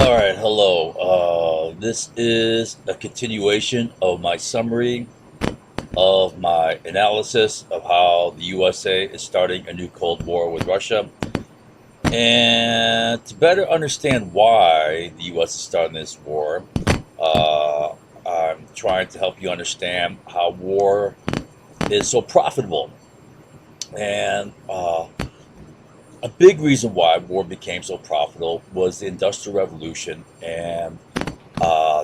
All right, hello. This is a continuation of my summary of my analysis of how the USA is starting a new Cold War with Russia. And to better understand why the US is starting this war, uh, I'm trying to help you understand how war is so profitable. And a big reason why war became so profitable was the Industrial Revolution and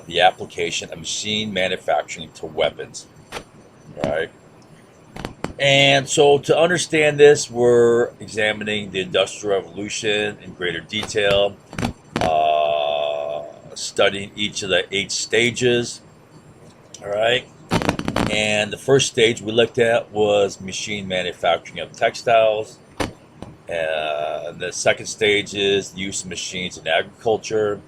the application of machine manufacturing to weapons, right? And so, to understand this, we're examining the Industrial Revolution in greater detail, studying each of the 8 stages, all right? And the first stage we looked at was machine manufacturing of textiles. The second stage is the use of machines in agriculture.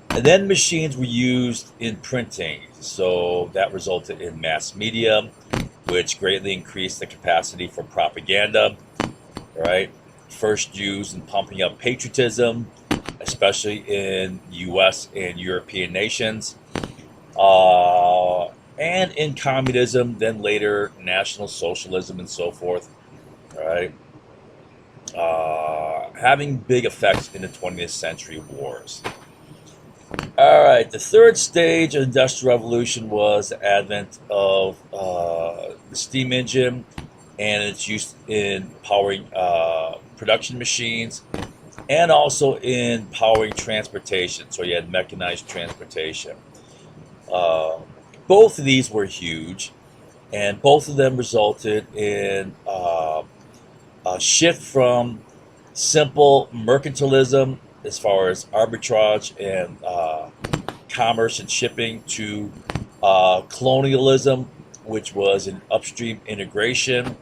And then machines were used in printing, so that resulted in mass media, which greatly increased the capacity for propaganda, right? First used in pumping up patriotism, especially in US and European nations, and in communism, then later National Socialism and so forth, right? Having big effects in the 20th century wars. All right, the third stage of the Industrial Revolution was the advent of the steam engine and its use in powering production machines and also in powering transportation. So you had mechanized transportation. Uh, Both of these were huge, and both of them resulted in a shift from simple mercantilism as far as arbitrage and commerce and shipping to colonialism, which was an upstream integration,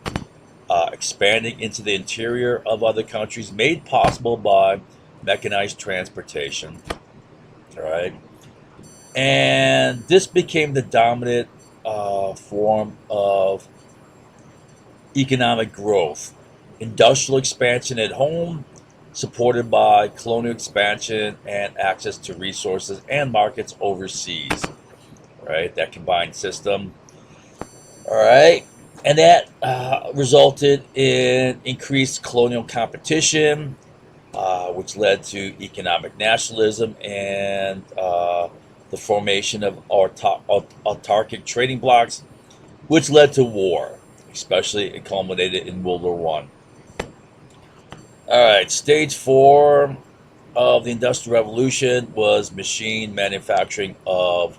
expanding into the interior of other countries, made possible by mechanized transportation. All right. And this became the dominant form of economic growth. Industrial expansion at home, supported by colonial expansion and access to resources and markets overseas. Right, that combined system. All right, and that resulted in increased colonial competition, which led to economic nationalism and the formation of autarkic trading blocs, which led to war. Especially, it culminated in World War One. All right, stage four of the Industrial Revolution was machine manufacturing of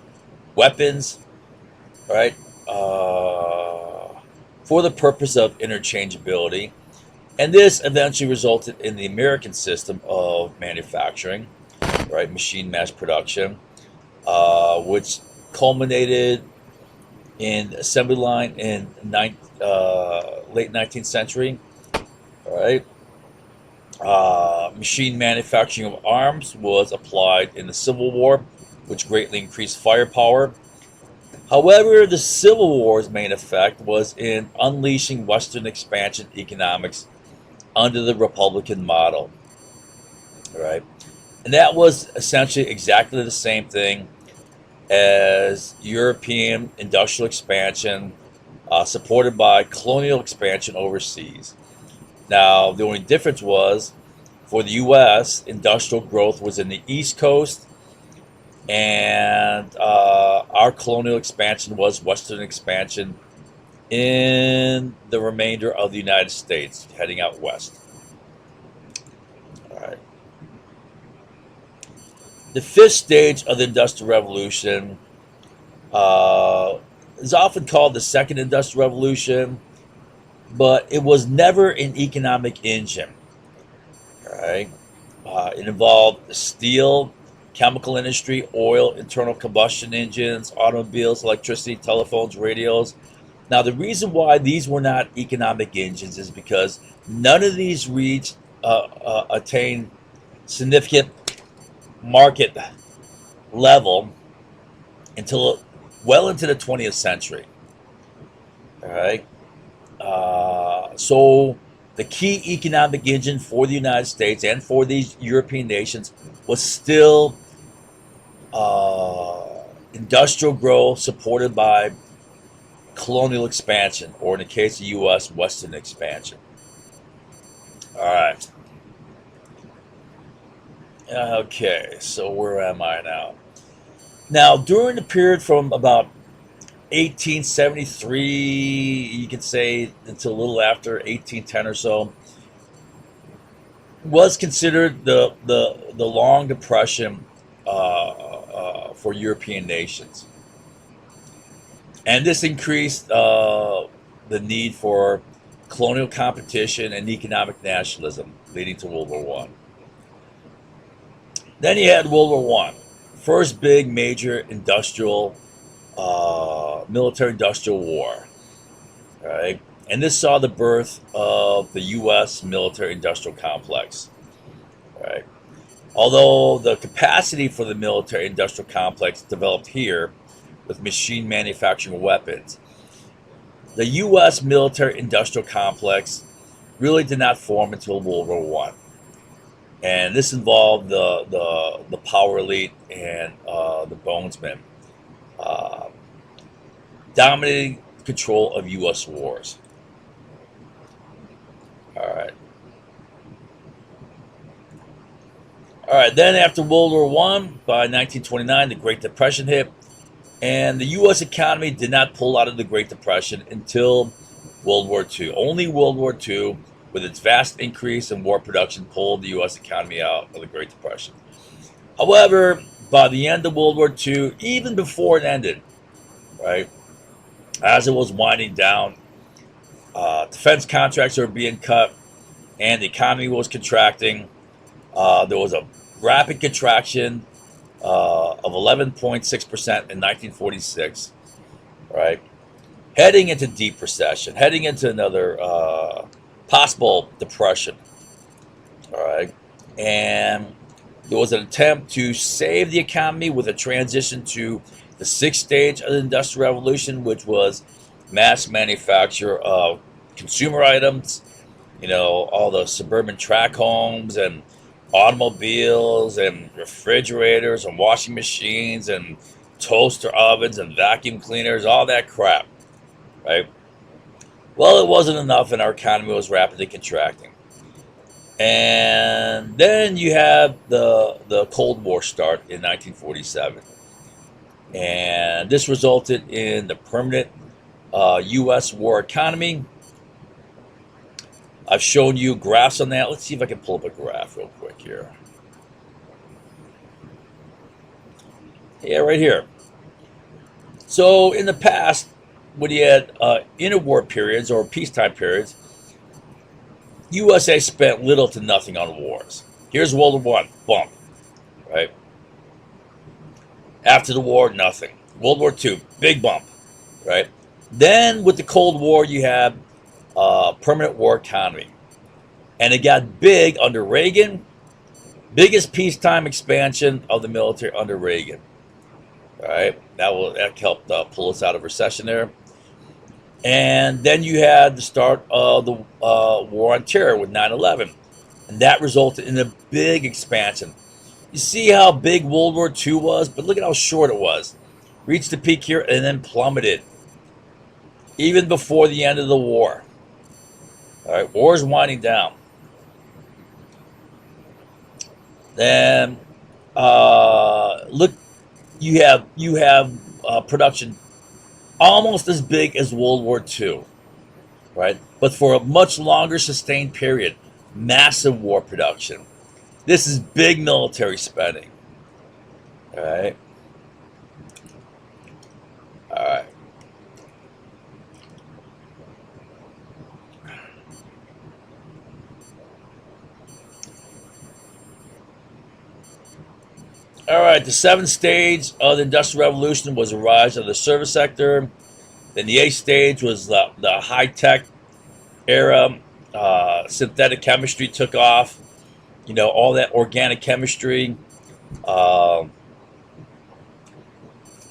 weapons, right? For the purpose of interchangeability. And this eventually resulted in the American system of manufacturing, right? Machine mass production, which culminated in assembly line in late 19th century, all right? Machine manufacturing of arms was applied in the Civil War, which greatly increased firepower. However, the Civil War's main effect was in unleashing Western expansion economics under the Republican model. Right? And that was essentially exactly the same thing as European industrial expansion, supported by colonial expansion overseas. Now, the only difference was for the U.S., industrial growth was in the East Coast, and our colonial expansion was Western expansion in the remainder of the United States, heading out west. All right. The fifth stage of the Industrial Revolution uh, is often called the Second Industrial Revolution, but it was never an economic engine. All right. It involved steel, chemical industry, oil, internal combustion engines, automobiles, electricity, telephones, radios. Now, the reason why these were not economic engines is because none of these reached attain significant market level until well into the 20th century. All right. So the key economic engine for the United States and for these European nations was still industrial growth supported by colonial expansion, or in the case of the U.S., Western expansion. All right. Okay, so where am I now? Now, during the period from about 1873, you could say, until a little after 1810 or so, was considered the long depression for European nations, and this increased the need for colonial competition and economic nationalism, leading to World War One. Then you had World War One, first big major industrial military-industrial war, right? And this saw the birth of the U.S. military-industrial complex, right? Although the capacity for the military-industrial complex developed here with machine manufacturing weapons, the U.S. military-industrial complex really did not form until World War One, and this involved the power elite and the bonesmen dominating control of U.S. wars. All right. All right. Then after World War One, by 1929, the Great Depression hit, and the U.S. economy did not pull out of the Great Depression until World War Two. Only World War Two, with its vast increase in war production, pulled the U.S. economy out of the Great Depression. However, by the end of World War Two, even before it ended, right, as it was winding down, defense contracts were being cut, and the economy was contracting. There was a rapid contraction of 11.6% in 1946, right? Heading into deep recession, heading into another possible depression, all right? And there was an attempt to save the economy with a transition to the sixth stage of the Industrial Revolution, which was mass manufacture of consumer items, all the suburban tract homes and automobiles and refrigerators and washing machines and toaster ovens and vacuum cleaners, all that crap, right? Well, it wasn't enough, and our economy was rapidly contracting. And then you have the Cold War start in 1947. And this resulted in the permanent U.S. war economy. I've shown you graphs on that. Let's see if I can pull up a graph real quick here. Yeah, right here. So in the past, when you had interwar periods or peacetime periods, USA spent little to nothing on wars. Here's World War One, bump, right? After the war, nothing. World War Two, big bump, right? Then with the Cold War, you had permanent war economy, and it got big under Reagan. Biggest peacetime expansion of the military under Reagan. All right, that helped pull us out of recession there. And then you had the start of the war on terror with 9/11, and that resulted in a big expansion. You see how big World War II was, but look at how short it was. Reached the peak here and then plummeted, even before the end of the war. All right, war is winding down. Then look, you have production almost as big as World War II, right? But for a much longer sustained period, massive war production. This is big military spending. All right. All right. All right, the seventh stage of the Industrial Revolution was the rise of the service sector. Then the eighth stage was the high-tech era. Synthetic chemistry took off. All that organic chemistry.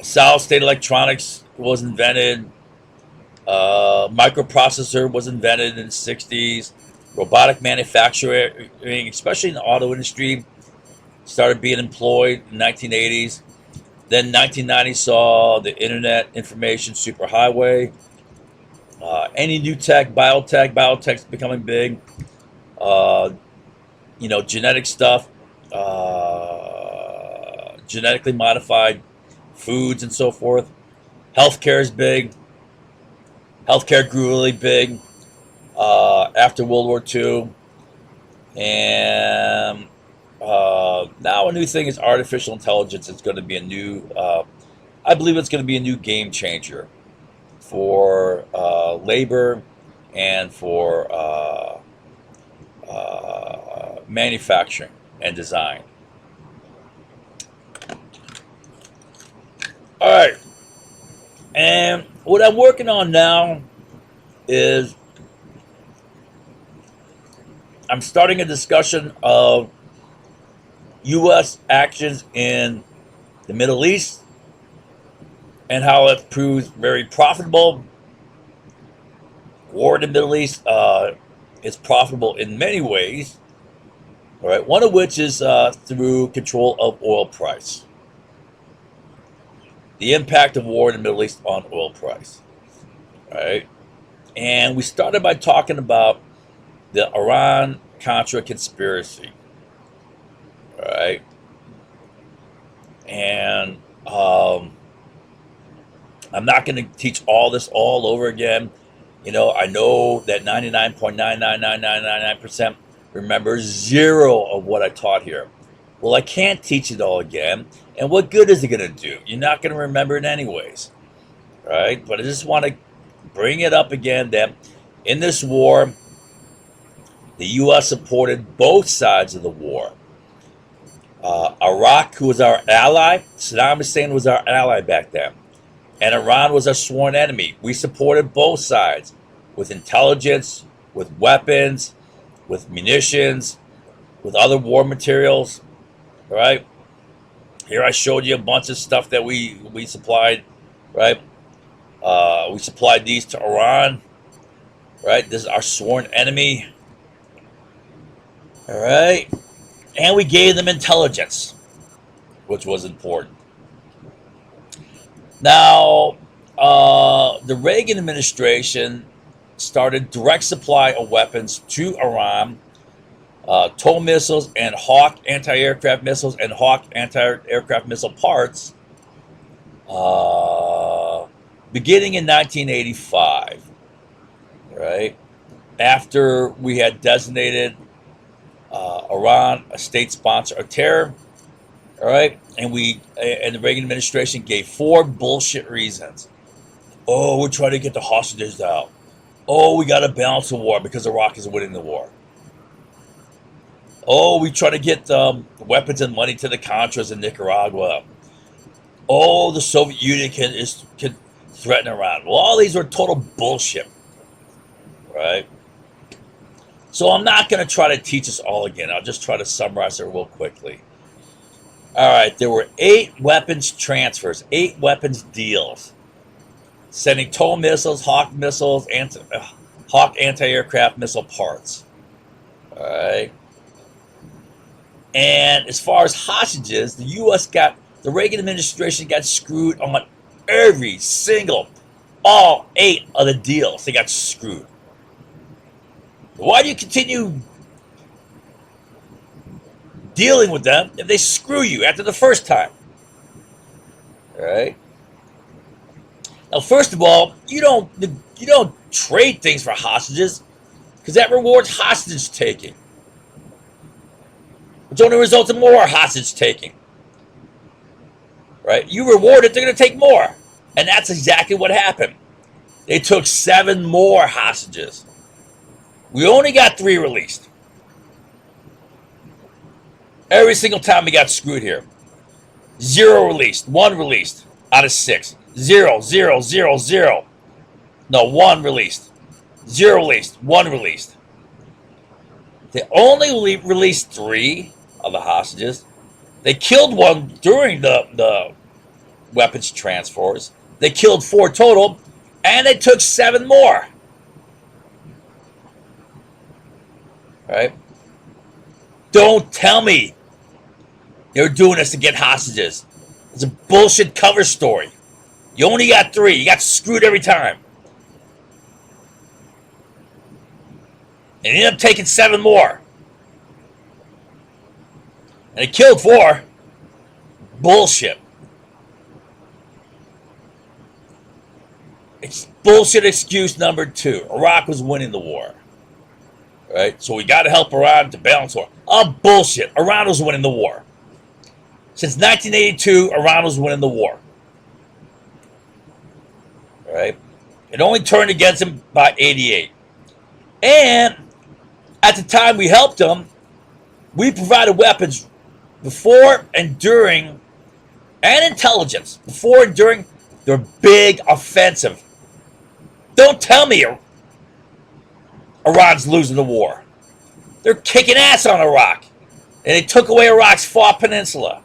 Solid-state electronics was invented. Microprocessor was invented in the 60s. Robotic manufacturing, especially in the auto industry, started being employed in the 1980s. Then 1990 saw the internet information superhighway. Any new tech, biotech's becoming big. Uh, genetic stuff, genetically modified foods and so forth. Healthcare is big. Healthcare grew really big after World War II. And now a new thing is artificial intelligence. It's going to be a new, I believe it's going to be a new game changer for labor and for manufacturing and design. All right. And what I'm working on now is I'm starting a discussion of U.S. actions in the Middle East and how it proves very profitable. War in the Middle East is profitable in many ways. All right, one of which is through control of oil price. The impact of war in the Middle East on oil price. All right, and we started by talking about the Iran-Contra conspiracy. All right, and I'm not going to teach all this all over again. I know that 99.99999% remembers zero of what I taught here. Well, I can't teach it all again. And what good is it going to do? You're not going to remember it anyways. Right? But I just want to bring it up again that in this war, the U.S. supported both sides of the war. Iraq, who was our ally, Saddam Hussein was our ally back then. And Iran was our sworn enemy. We supported both sides with intelligence, with weapons, with munitions, with other war materials. All right. Here I showed you a bunch of stuff that we supplied. Right. We supplied these to Iran. Right. This is our sworn enemy. All right. And we gave them intelligence, which was important. Now, the Reagan administration started direct supply of weapons to Iran, TOW missiles and Hawk anti-aircraft missiles and Hawk anti-aircraft missile parts, beginning in 1985, right? After we had designated Iran a state sponsor of terror, all right, and the Reagan administration gave 4 bullshit reasons. Oh, we're trying to get the hostages out. Oh, we got to balance the war because Iraq is winning the war. Oh, we try to get weapons and money to the Contras in Nicaragua. Oh, the Soviet Union can threaten Iran. Well, all these were total bullshit, right? So I'm not going to try to teach us all again. I'll just try to summarize it real quickly. All right, there were 8 weapons transfers, 8 weapons deals, sending TOW missiles, Hawk missiles, Hawk anti-aircraft missile parts. All right. And as far as hostages, the Reagan administration got screwed on every single, all 8 of the deals. They got screwed. Why do you continue dealing with them if they screw you after the first time? All right. Now, first of all, you don't trade things for hostages because that rewards hostage taking, which only results in more hostage taking. Right? You reward it, they're going to take more, and that's exactly what happened. They took 7 more hostages. We only got 3 released. Every single time we got screwed here. 0 released, 1 released out of 6. 0, 0, 0, 0. No, 1 released. 0 released, 1 released. They only released 3 of the hostages. They killed 1 during the weapons transfers. They killed 4 total, and they took 7 more. Right? Don't tell me they're doing this to get hostages. It's a bullshit cover story. You only got 3. You got screwed every time. And you end up taking 7 more. And it killed 4. Bullshit. It's bullshit excuse number 2. Iraq was winning the war. Right? So we got to help Iran to balance war. Oh, bullshit. Iran was winning the war. Since 1982, Iran was winning the war. Right? It only turned against him by 88. And at the time we helped them, we provided weapons before and during, and intelligence before and during their big offensive. Don't tell me Iran's losing the war. They're kicking ass on Iraq. And they took away Iraq's Far Peninsula.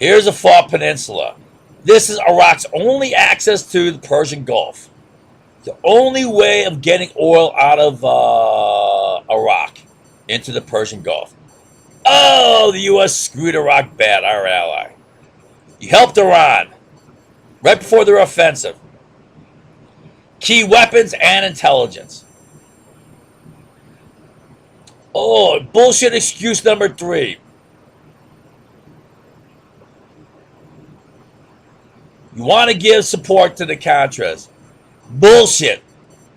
Here's the Far Peninsula. This is Iraq's only access to the Persian Gulf. The only way of getting oil out of Iraq into the Persian Gulf. Oh, the U.S. screwed Iraq bad, our ally. You helped Iran right before their offensive. Key weapons and intelligence. Oh, bullshit excuse number 3. You want to give support to the Contras. Bullshit.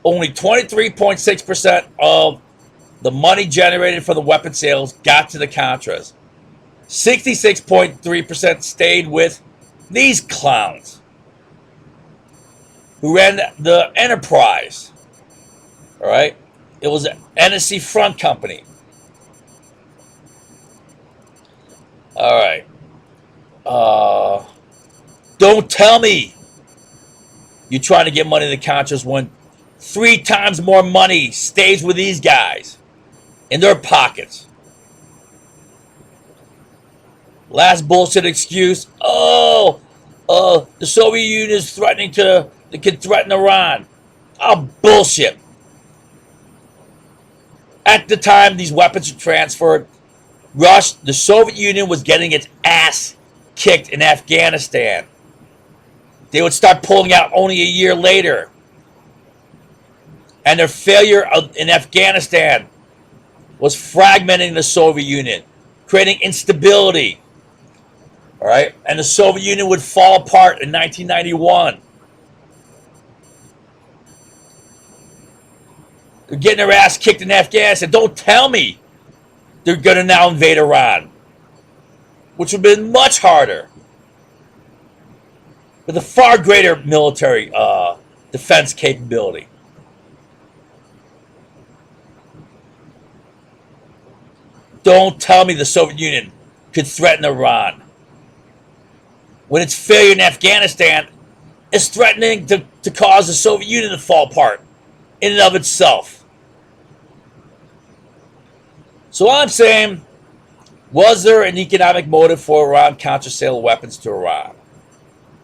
Only 23.6% of the money generated from the weapon sales got to the Contras. 66.3% stayed with these clowns who ran the enterprise. All right? It was an NSC front company. All right. Don't tell me you're trying to get money to the Contras when 3 times more money stays with these guys in their pockets. Last bullshit excuse. Oh, the Soviet Union is threatening they could threaten Iran. Oh, bullshit. At the time these weapons were transferred, the Soviet Union was getting its ass kicked in Afghanistan. They would start pulling out only a year later. And their failure in Afghanistan was fragmenting the Soviet Union, creating instability. All right? And the Soviet Union would fall apart in 1991. They're getting their ass kicked in Afghanistan. Don't tell me they're going to now invade Iran, which would have been much harder, with a far greater military defense capability. Don't tell me the Soviet Union could threaten Iran when its failure in Afghanistan is threatening to cause the Soviet Union to fall apart in and of itself. So I'm saying, was there an economic motive for Iran Contra sale of weapons to Iran?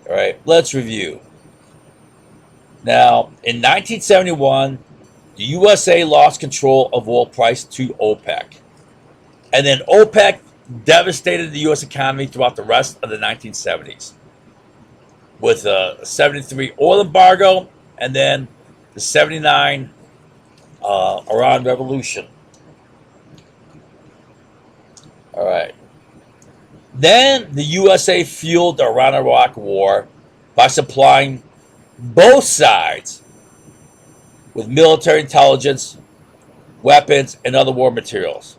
All right, let's review. Now, in 1971, the USA lost control of oil price to OPEC. And then OPEC devastated the U.S. economy throughout the rest of the 1970s with a 73 oil embargo and then the 79 Iran Revolution. All right. Then the USA fueled the Iran-Iraq War by supplying both sides with military intelligence, weapons, and other war materials.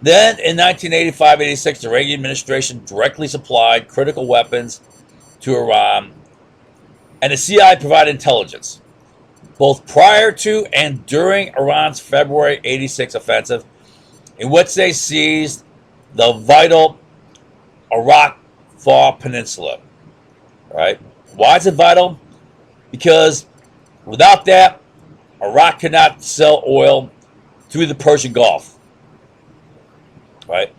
Then, in 1985-86, the Reagan administration directly supplied critical weapons to Iran, and the CIA provided intelligence, both prior to and during Iran's February 86 offensive, in which they seized the vital Iraq Far Peninsula. Right? Why is it vital? Because Without that, Iraq could not sell oil through the Persian Gulf. Right?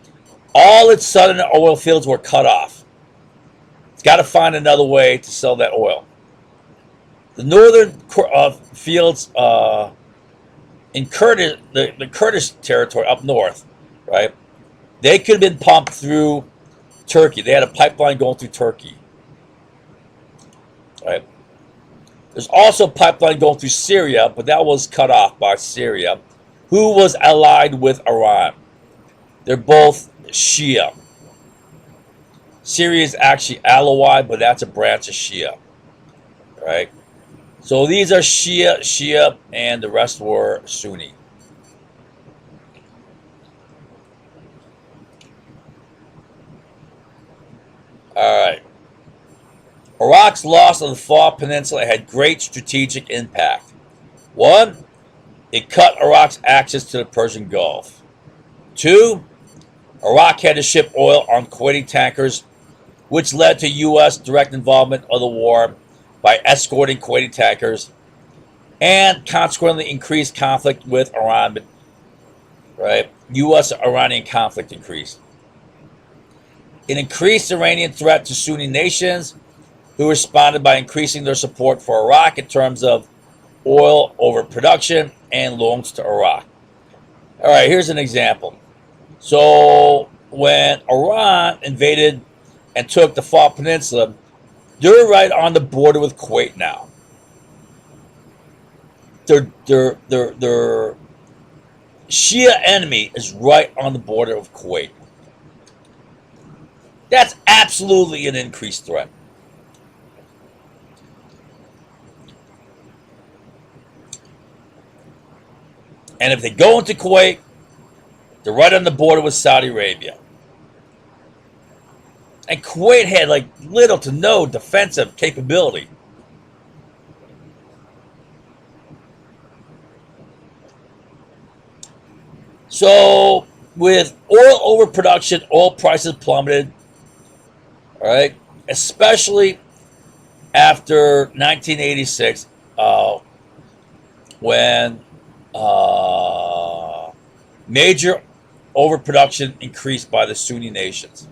All its southern oil fields were cut off. It's got to find another way to sell that oil. The northern fields in Kurdish, the Kurdish territory up north, right? They could have been pumped through Turkey. They had a pipeline going through Turkey, right? There's also a pipeline going through Syria, but that was cut off by Syria, who was allied with Iran. They're both Shia. Syria is actually Alawite, but that's a branch of Shia, right? So these are Shia, and the rest were Sunni. All right. Iraq's loss of the Faw Peninsula had great strategic impact. One, it cut Iraq's access to the Persian Gulf. Two, Iraq had to ship oil on Kuwaiti tankers, which led to U.S. direct involvement of the war by escorting Kuwaiti tankers, and consequently increased conflict with Iran. Right, U.S.-Iranian conflict increased. It increased the Iranian threat to Sunni nations, who responded by increasing their support for Iraq in terms of oil overproduction and loans to Iraq. All right, here's an example. So when Iran invaded and took the Faw Peninsula, they're right on the border with Kuwait now. Their Shia enemy is right on the border of Kuwait. That's absolutely an increased threat. And if they go into Kuwait, they're right on the border with Saudi Arabia. And Kuwait had like little to no defensive capability. So with oil overproduction, oil prices plummeted. All right, especially after 1986, when major overproduction increased by the Sunni nations.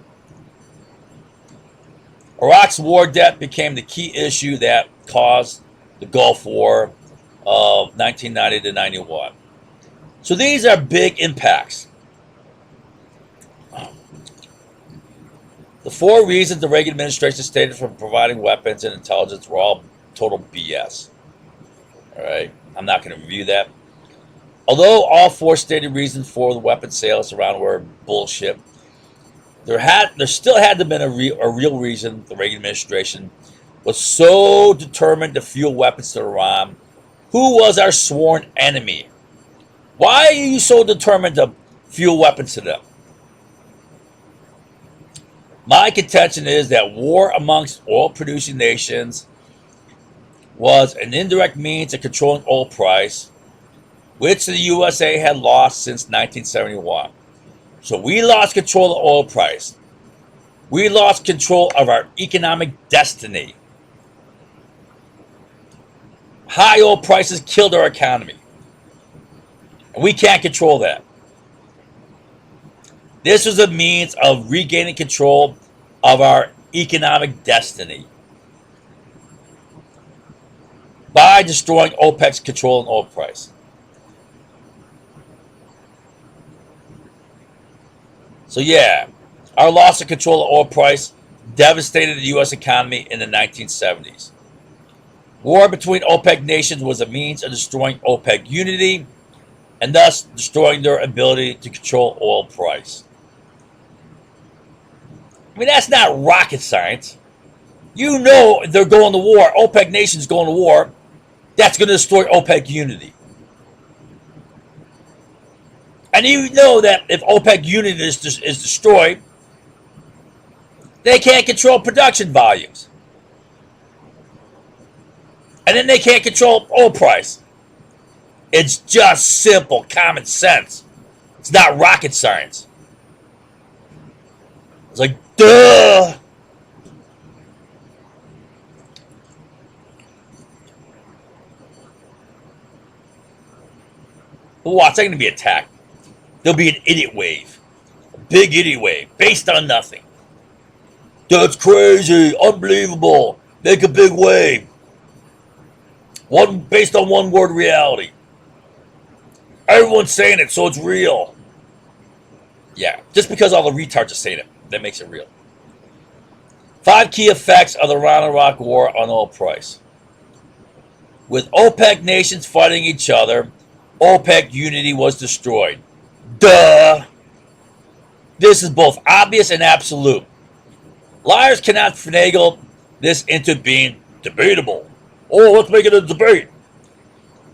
Iraq's war debt became the key issue that caused the Gulf War of 1990 to 91. So these are big impacts. The four reasons the Reagan administration stated for providing weapons and intelligence were all total BS. All right, I'm not going to review that. Although all four stated reasons for the weapon sales around were bullshit, there still had to have been a real reason the Reagan administration was so determined to fuel weapons to Iran, who was our sworn enemy. Why are you so determined to fuel weapons to them? My contention is that war amongst oil-producing nations was an indirect means of controlling oil price, which the USA had lost since 1971. So we lost control of the oil price. We lost control of our economic destiny. High oil prices killed our economy. And we can't control that. This was a means of regaining control of our economic destiny by destroying OPEC's control on oil price. So yeah, our loss of control of oil price devastated the U.S. economy in the 1970s. War between OPEC nations was a means of destroying OPEC unity and thus destroying their ability to control oil price. I mean, that's not rocket science. You know they're going to war. OPEC nations going to war. That's going to destroy OPEC unity. And you know that if OPEC unity is destroyed, they can't control production volumes. And then they can't control oil price. It's just simple common sense. It's not rocket science. It's like, duh. But watch, they're going to be attacked. There'll be an idiot wave. A big idiot wave based on nothing. That's crazy. Unbelievable. Make a big wave. One based on one word reality. Everyone's saying it, so it's real. Yeah, just because all the retards are saying it, that makes it real. 5 key effects of the Iran-Iraq War on oil price. With OPEC nations fighting each other, OPEC unity was destroyed. Duh! This is both obvious and absolute. Liars cannot finagle this into being debatable. Oh, let's make it a debate.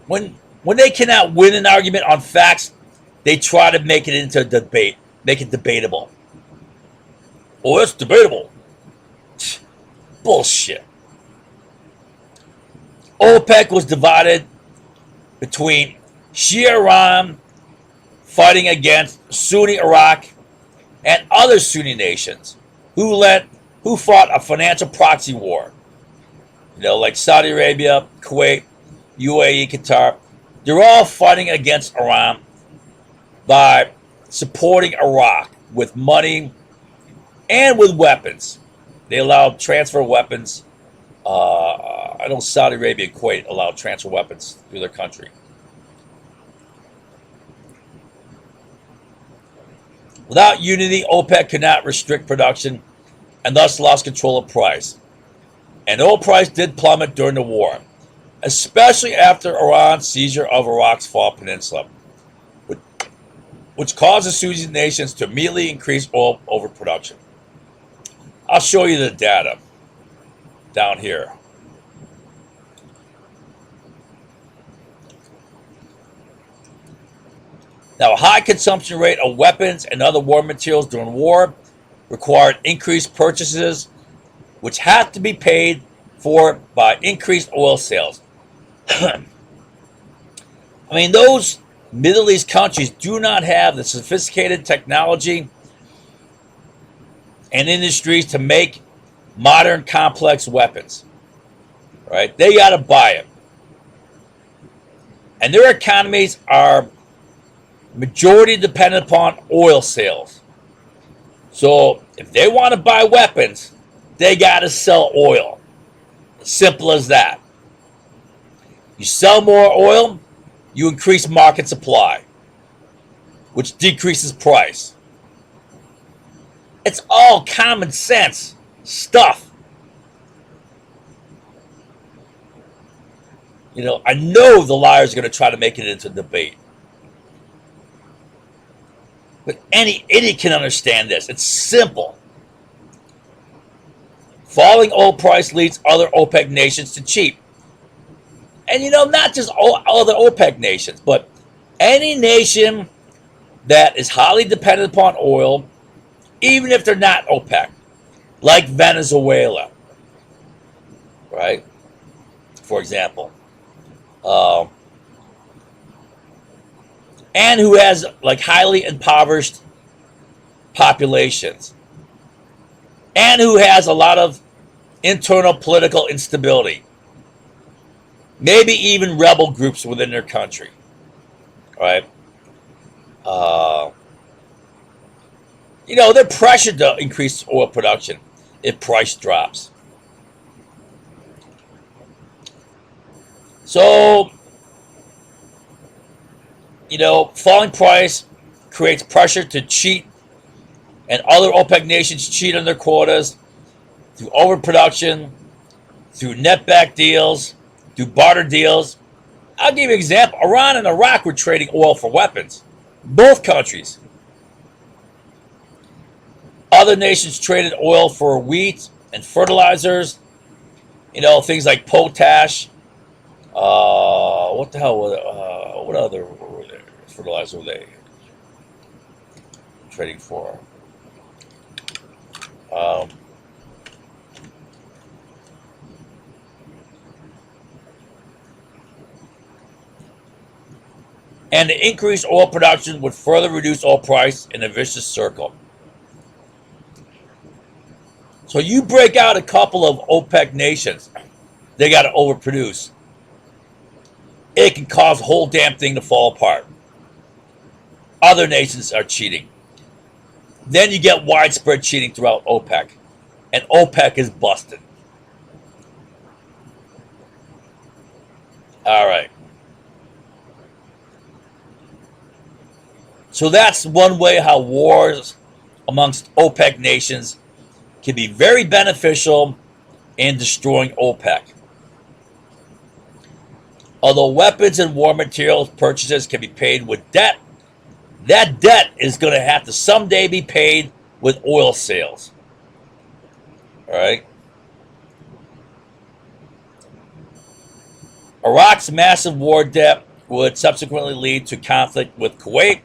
When they cannot win an argument on facts, they try to make it into a debate, make it debatable. Oh, that's debatable. Bullshit. OPEC was divided between Shia Iran fighting against Sunni Iraq and other Sunni nations who fought a financial proxy war. Like Saudi Arabia, Kuwait, UAE, Qatar. They're all fighting against Iran by supporting Iraq with money and with weapons. They allowed transfer of weapons. I know Saudi Arabia and Kuwait allowed transfer weapons through their country. Without unity, OPEC could not restrict production and thus lost control of price. And oil price did plummet during the war, especially after Iran's seizure of Iraq's Fall Peninsula, which caused the Sunni nations to immediately increase oil overproduction. I'll show you the data down here. Now, a high consumption rate of weapons and other war materials during war required increased purchases, which have to be paid for by increased oil sales. I mean, those Middle East countries do not have the sophisticated technology and industries to make modern complex weapons. Right? They got to buy it. And their economies are majority dependent upon oil sales. So if they want to buy weapons, they got to sell oil. Simple as that. You sell more oil, you increase market supply, which decreases price. It's all common sense stuff. I know the liars are going to try to make it into debate. But any idiot can understand this. It's simple. Falling oil price leads other OPEC nations to cheat. And not just all the OPEC nations, but any nation that is highly dependent upon oil, even if they're not OPEC, like Venezuela, right? For example. And who has highly impoverished populations, and who has a lot of internal political instability, maybe even rebel groups within their country. Right? They're pressured to increase oil production if price drops. So, falling price creates pressure to cheat, and other OPEC nations cheat on their quotas through overproduction, through netback deals, through barter deals. I'll give you an example. Iran and Iraq were trading oil for weapons. Both countries. Other nations traded oil for wheat and fertilizers. Things like potash. What the hell was it? What other fertilizer were they trading for? And the increased oil production would further reduce oil price in a vicious circle. So you break out a couple of OPEC nations, they got to overproduce. It can cause the whole damn thing to fall apart. other nations are cheating. Then you get widespread cheating throughout OPEC, and OPEC is busted. All right. So that's one way how wars amongst OPEC nations can be very beneficial in destroying OPEC. Although weapons and war materials purchases can be paid with debt, that debt is going to have to someday be paid with oil sales. All right. Iraq's massive war debt would subsequently lead to conflict with Kuwait,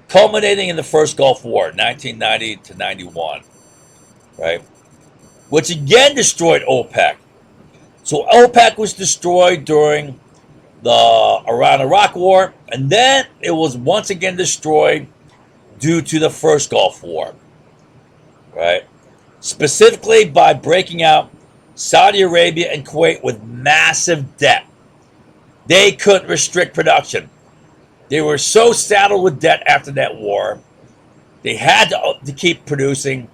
culminating in the first Gulf War, 1990 to 91, right? Which again destroyed OPEC. So OPEC was destroyed during the Iran-Iraq War, and then it was once again destroyed due to the first Gulf War, right? Specifically by breaking out Saudi Arabia and Kuwait with massive debt. They couldn't restrict production. They were so saddled with debt after that war, they had to keep producing,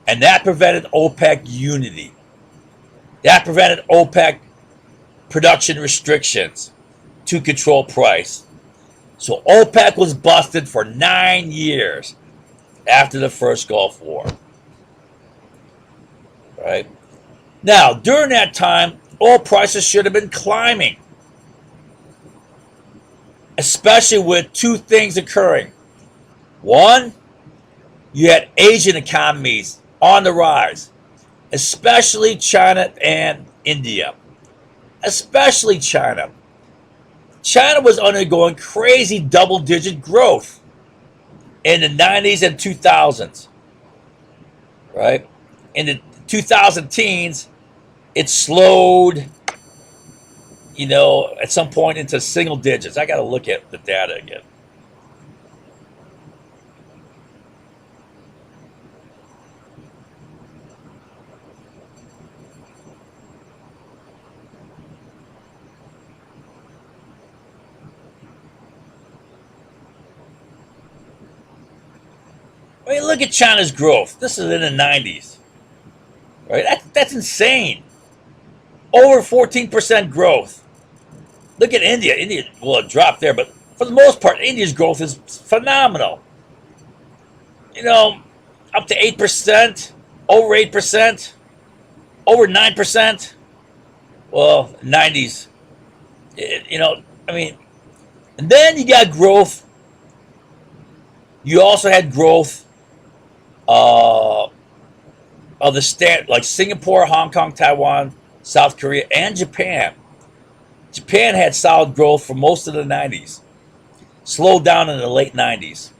and that prevented OPEC unity. That prevented OPEC production restrictions to control price. So OPEC was busted for 9 years after the first Gulf War. Right? Now, during that time, oil prices should have been climbing, especially with two things occurring. One, you had Asian economies on the rise, especially China and India. Especially China. China was undergoing crazy double-digit growth in the 90s and 2000s, right? In the 2000 teens, it slowed, at some point into single digits. I got to look at the data again. I mean, look at China's growth. This is in the 90s, right? That's insane. Over 14% growth. Look at India. India, well, it dropped there, but for the most part, India's growth is phenomenal. Up to 8%, over 8%, over 9%. Well, 90s. And then you got growth. You also had growth of the state, like Singapore, Hong Kong, Taiwan, South Korea, and Japan. Japan had solid growth for most of the 90s. Slowed down in the late 90s.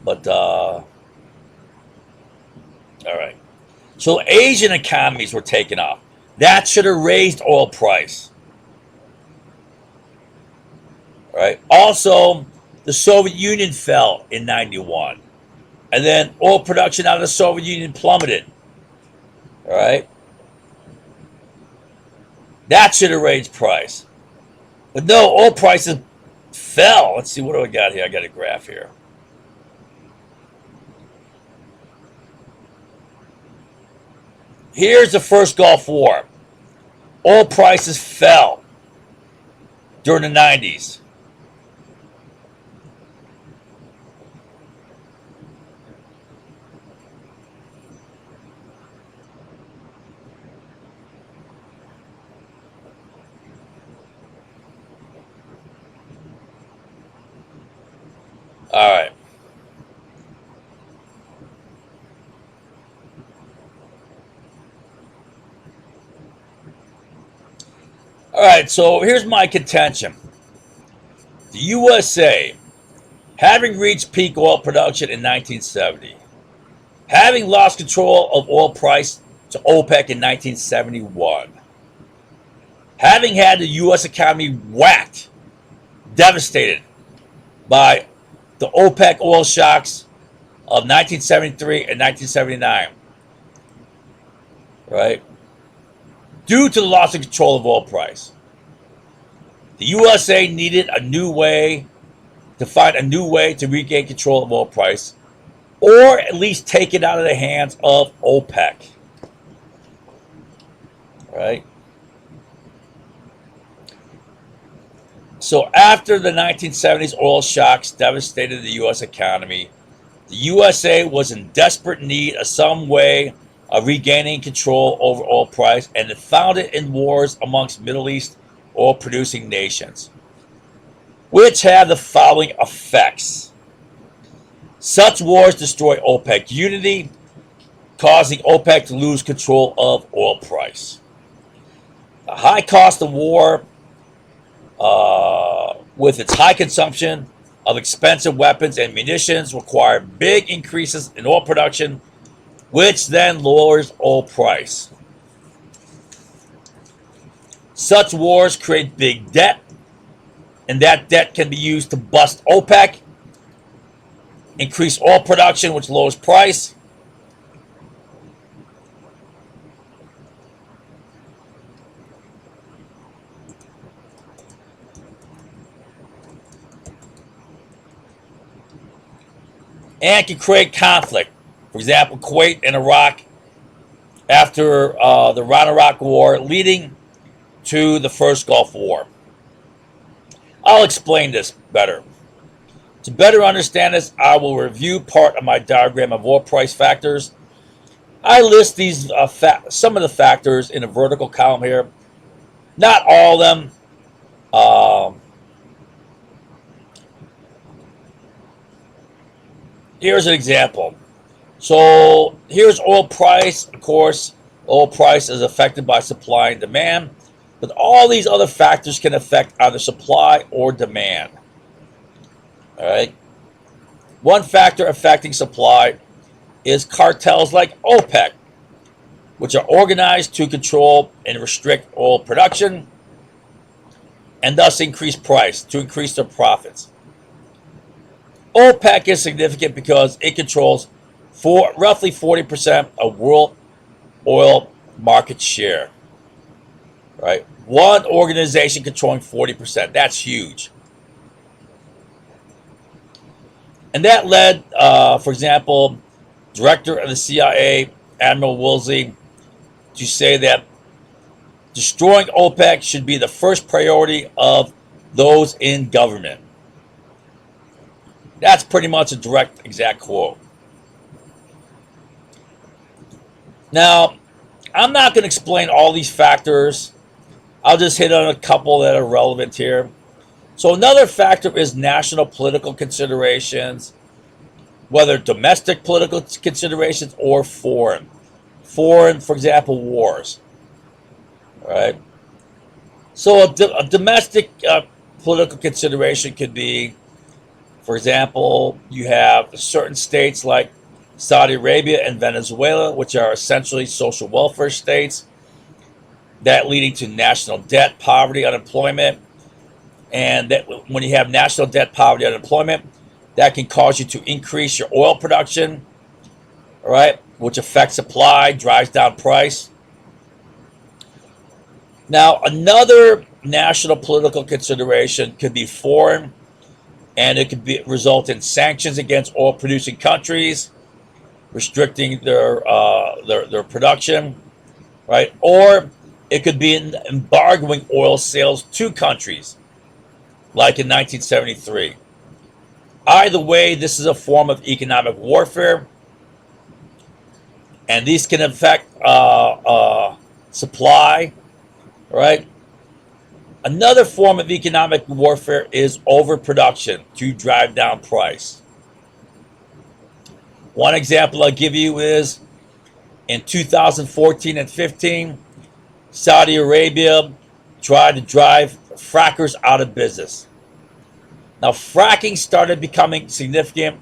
But, all right. So Asian economies were taking off. That should have raised oil price. All right. Also, the Soviet Union fell in 91. And then oil production out of the Soviet Union plummeted. All right. That should have raised price. But no, oil prices fell. Let's see, what do I got here? I got a graph here. Here's the first Gulf War. Oil prices fell during the 90s. All right. All right, so here's my contention. The USA, having reached peak oil production in 1970, having lost control of oil price to OPEC in 1971, having had the U.S. economy whacked, devastated by the OPEC oil shocks of 1973 and 1979, right? Due to the loss of control of oil price, the USA needed a new way to find a new way to regain control of oil price, or at least take it out of the hands of OPEC. Right? So after the 1970s oil shocks devastated the U.S. economy, the USA was in desperate need of some way of regaining control over oil price, and it found it in wars amongst Middle East oil-producing nations, which had the following effects. Such wars destroy OPEC unity, causing OPEC to lose control of oil price. The high cost of war, with its high consumption of expensive weapons and munitions, require big increases in oil production, which then lowers oil price. Such wars create big debt, and that debt can be used to bust OPEC, increase oil production, which lowers price. And can create conflict. For example, Kuwait and Iraq after the Iran-Iraq War, leading to the first Gulf War. I'll explain this better. To better understand this, I will review part of my diagram of oil price factors. I list these some of the factors in a vertical column here. Not all of them. Here's an example. So here's oil price. Of course, oil price is affected by supply and demand, but all these other factors can affect either supply or demand. All right. One factor affecting supply is cartels like OPEC, which are organized to control and restrict oil production and thus increase price to increase their profits. OPEC is significant because it controls roughly 40% of world oil market share. Right? One organization controlling 40%. That's huge. And that led, for example, Director of the CIA, Admiral Woolsey, to say that destroying OPEC should be the first priority of those in government. That's pretty much a direct, exact quote. Now, I'm not going to explain all these factors. I'll just hit on a couple that are relevant here. So another factor is national political considerations, whether domestic political considerations or foreign. Foreign, for example, wars. All right. So a domestic political consideration could be, for example, you have certain states like Saudi Arabia and Venezuela, which are essentially social welfare states, that leading to national debt, poverty, unemployment. And that when you have national debt, poverty, unemployment, that can cause you to increase your oil production, all right, which affects supply, drives down price. Now, another national political consideration could be foreign, and it could result in sanctions against oil-producing countries, restricting their production, right? Or it could be embargoing oil sales to countries, like in 1973. Either way, this is a form of economic warfare, and these can affect supply, right? Another form of economic warfare is overproduction to drive down price. One example I'll give you is in 2014 and 15, Saudi Arabia tried to drive frackers out of business. Now, fracking started becoming significant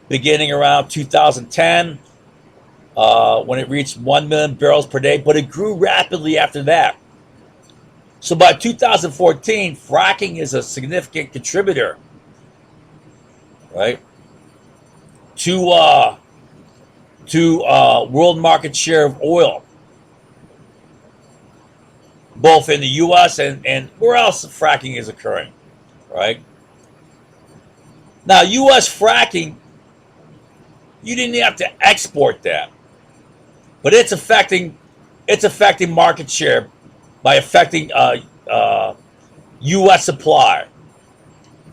beginning around 2010 when it reached 1 million barrels per day, but it grew rapidly after that. So by 2014, fracking is a significant contributor, right, to world market share of oil, both in the U.S. and where else fracking is occurring, right? Now, U.S. fracking, you didn't have to export that, but it's affecting market share by affecting U.S. supply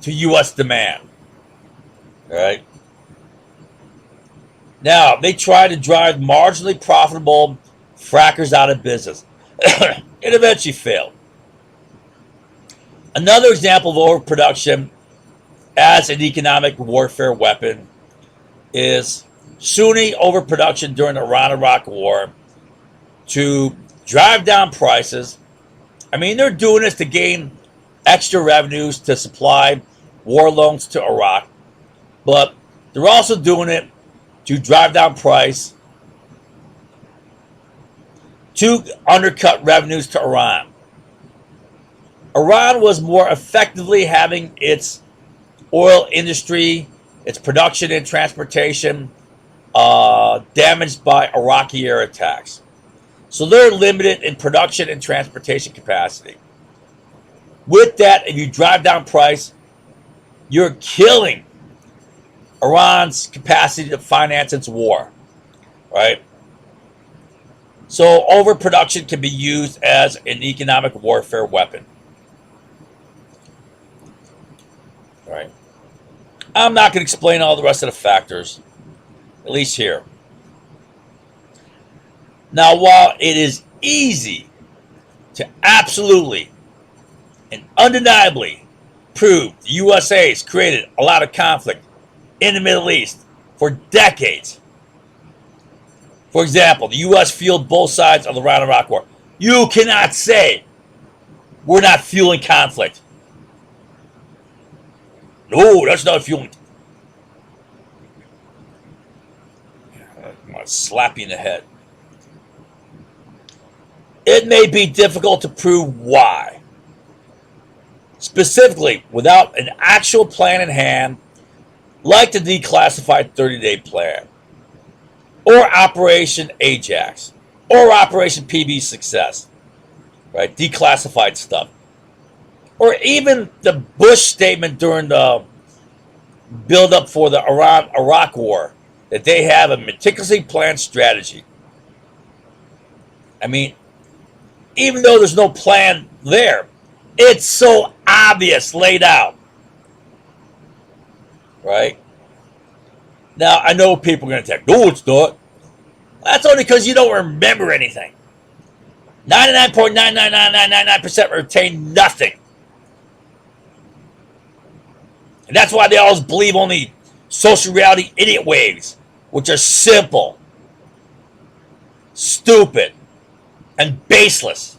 to U.S. demand. All right. Now, they try to drive marginally profitable frackers out of business. It eventually failed. Another example of overproduction as an economic warfare weapon is Sunni overproduction during the Iran-Iraq War to drive down prices. I mean, they're doing this to gain extra revenues to supply war loans to Iraq, but they're also doing it to drive down price, to undercut revenues to Iran. Iran was more effectively having its oil industry, its production and transportation damaged by Iraqi air attacks. So they're limited in production and transportation capacity. With that, if you drive down price, you're killing Iran's capacity to finance its war, right? So overproduction can be used as an economic warfare weapon, right? I'm not going to explain all the rest of the factors, at least here. Now, while it is easy to absolutely and undeniably prove the USA has created a lot of conflict in the Middle East for decades. For example, the U.S. fueled both sides of the Iran-Iraq War. You cannot say we're not fueling conflict. No, that's not fueling. I'm going to slap you in the head. It may be difficult to prove why. Specifically, without an actual plan in hand, like the declassified 30-day plan, or Operation Ajax, or Operation PB Success, right? Declassified stuff. Or even the Bush statement during the build-up for the Iran-Iraq War, that they have a meticulously planned strategy. I mean, even though there's no plan there, it's so obvious laid out, right? Now, I know people are going to attack. No, it's not. That's only because you don't remember anything. 99.99999% retain nothing. And that's why they always believe only social reality idiot waves, which are simple, stupid, and baseless.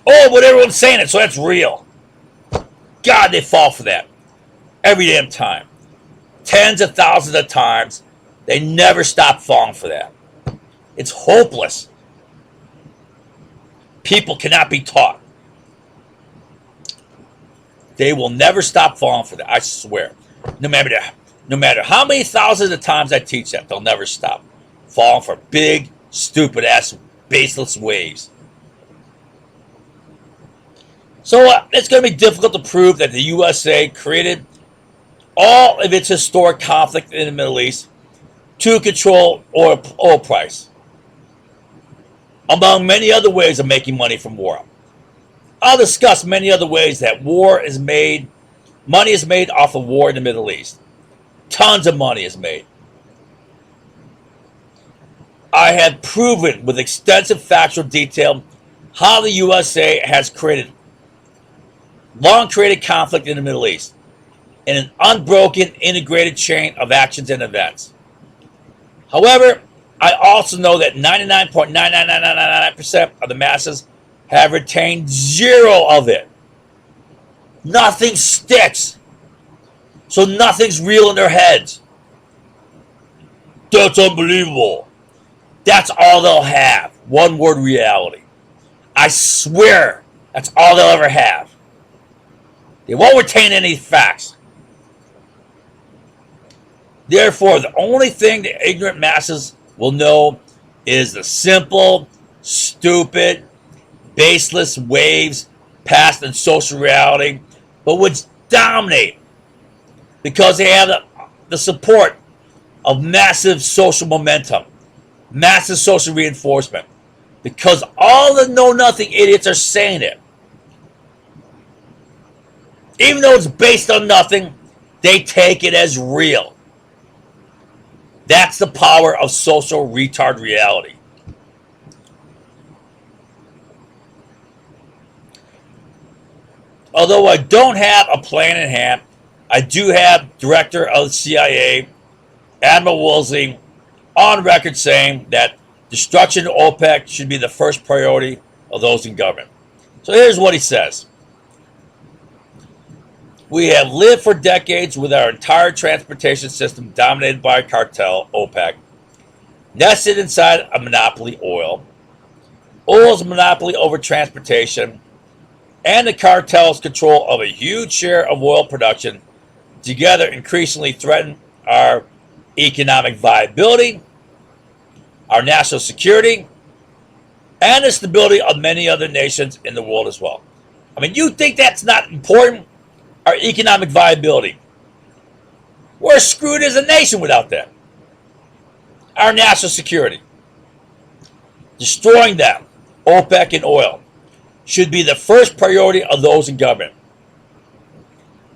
Oh, but everyone's saying it, so that's real. God, they fall for that every damn time. Tens of thousands of times. They never stop falling for that. It's hopeless. People cannot be taught. They will never stop falling for that. I swear. No matter how many thousands of times I teach that, they'll never stop falling for big, stupid-ass, baseless waves. So it's going to be difficult to prove that the USA created all of its historic conflict in the Middle East to control oil price, among many other ways of making money from war. I'll discuss many other ways that money is made off of war in the Middle East. Tons of money is made. I have proven with extensive factual detail how the USA has long created conflict in the Middle East in an unbroken, integrated chain of actions and events. However, I also know that 99.99999% of the masses have retained zero of it. Nothing sticks. So nothing's real in their heads. That's unbelievable. That's all they'll have. One word reality. I swear that's all they'll ever have. They won't retain any facts. Therefore, the only thing the ignorant masses will know is the simple, stupid, baseless waves, past and social reality, but which dominate because they have the support of massive social momentum, massive social reinforcement, because all the know-nothing idiots are saying it. Even though it's based on nothing, they take it as real. That's the power of social retard reality. Although I don't have a plan in hand, I do have Director of the CIA, Admiral Woolsey, on record saying that destruction of OPEC should be the first priority of those in government. So here's what he says. We have lived for decades with our entire transportation system dominated by a cartel, OPEC, nested inside a monopoly oil, oil's monopoly over transportation, and the cartel's control of a huge share of oil production together increasingly threaten our economic viability, our national security, and the stability of many other nations in the world as well. I mean, you think that's not important? Our economic viability. We're screwed as a nation without that. Our national security. Destroying them, OPEC and oil, should be the first priority of those in government.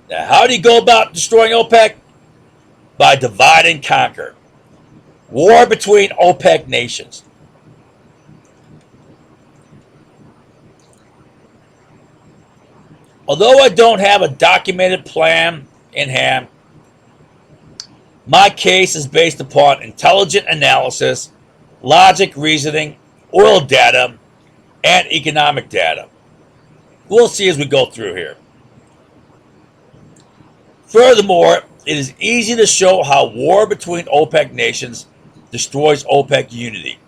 Now, how do you go about destroying OPEC? By divide and conquer. War between OPEC nations. Although I don't have a documented plan in hand, my case is based upon intelligent analysis, logic, reasoning, oil data, and economic data. We'll see as we go through here. Furthermore, it is easy to show how war between OPEC nations destroys OPEC unity,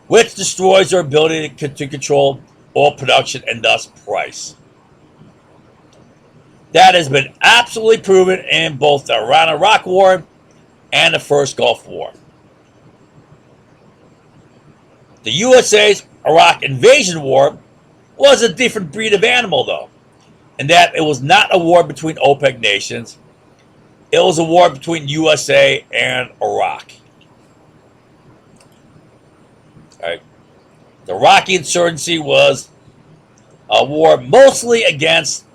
which destroys their ability to control oil production and thus price. That has been absolutely proven in both the Iran-Iraq War and the First Gulf War. The USA's Iraq invasion war was a different breed of animal, though, in that it was not a war between OPEC nations. It was a war between USA and Iraq. All right. The Iraqi insurgency was a war mostly against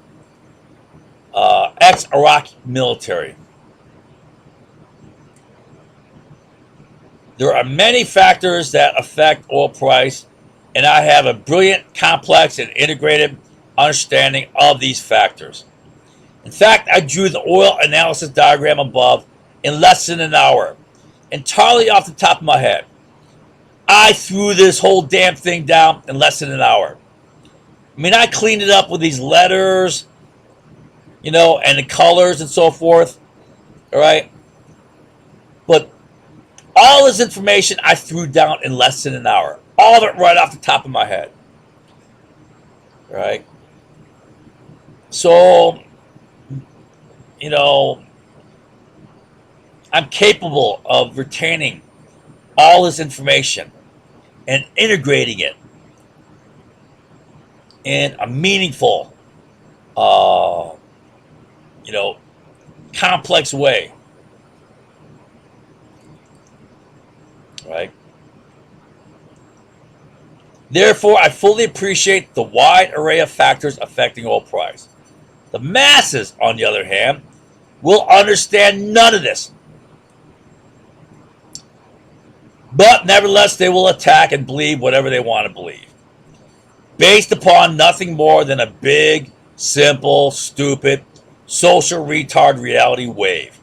ex-Iraq military. There are many factors that affect oil price, and I have a brilliant, complex, and integrated understanding of these factors. In fact, I drew the oil analysis diagram above in less than an hour, entirely off the top of my head. I threw this whole damn thing down in less than an hour. I mean, I cleaned it up with these letters, and the colors and so forth. All right. But all this information I threw down in less than an hour. All of it right off the top of my head. All right. So, I'm capable of retaining all this information and integrating it in a meaningful, complex way. Right? Therefore, I fully appreciate the wide array of factors affecting oil price. The masses, on the other hand, will understand none of this. But nevertheless, they will attack and believe whatever they want to believe, based upon nothing more than a big, simple, stupid, social retard reality wave,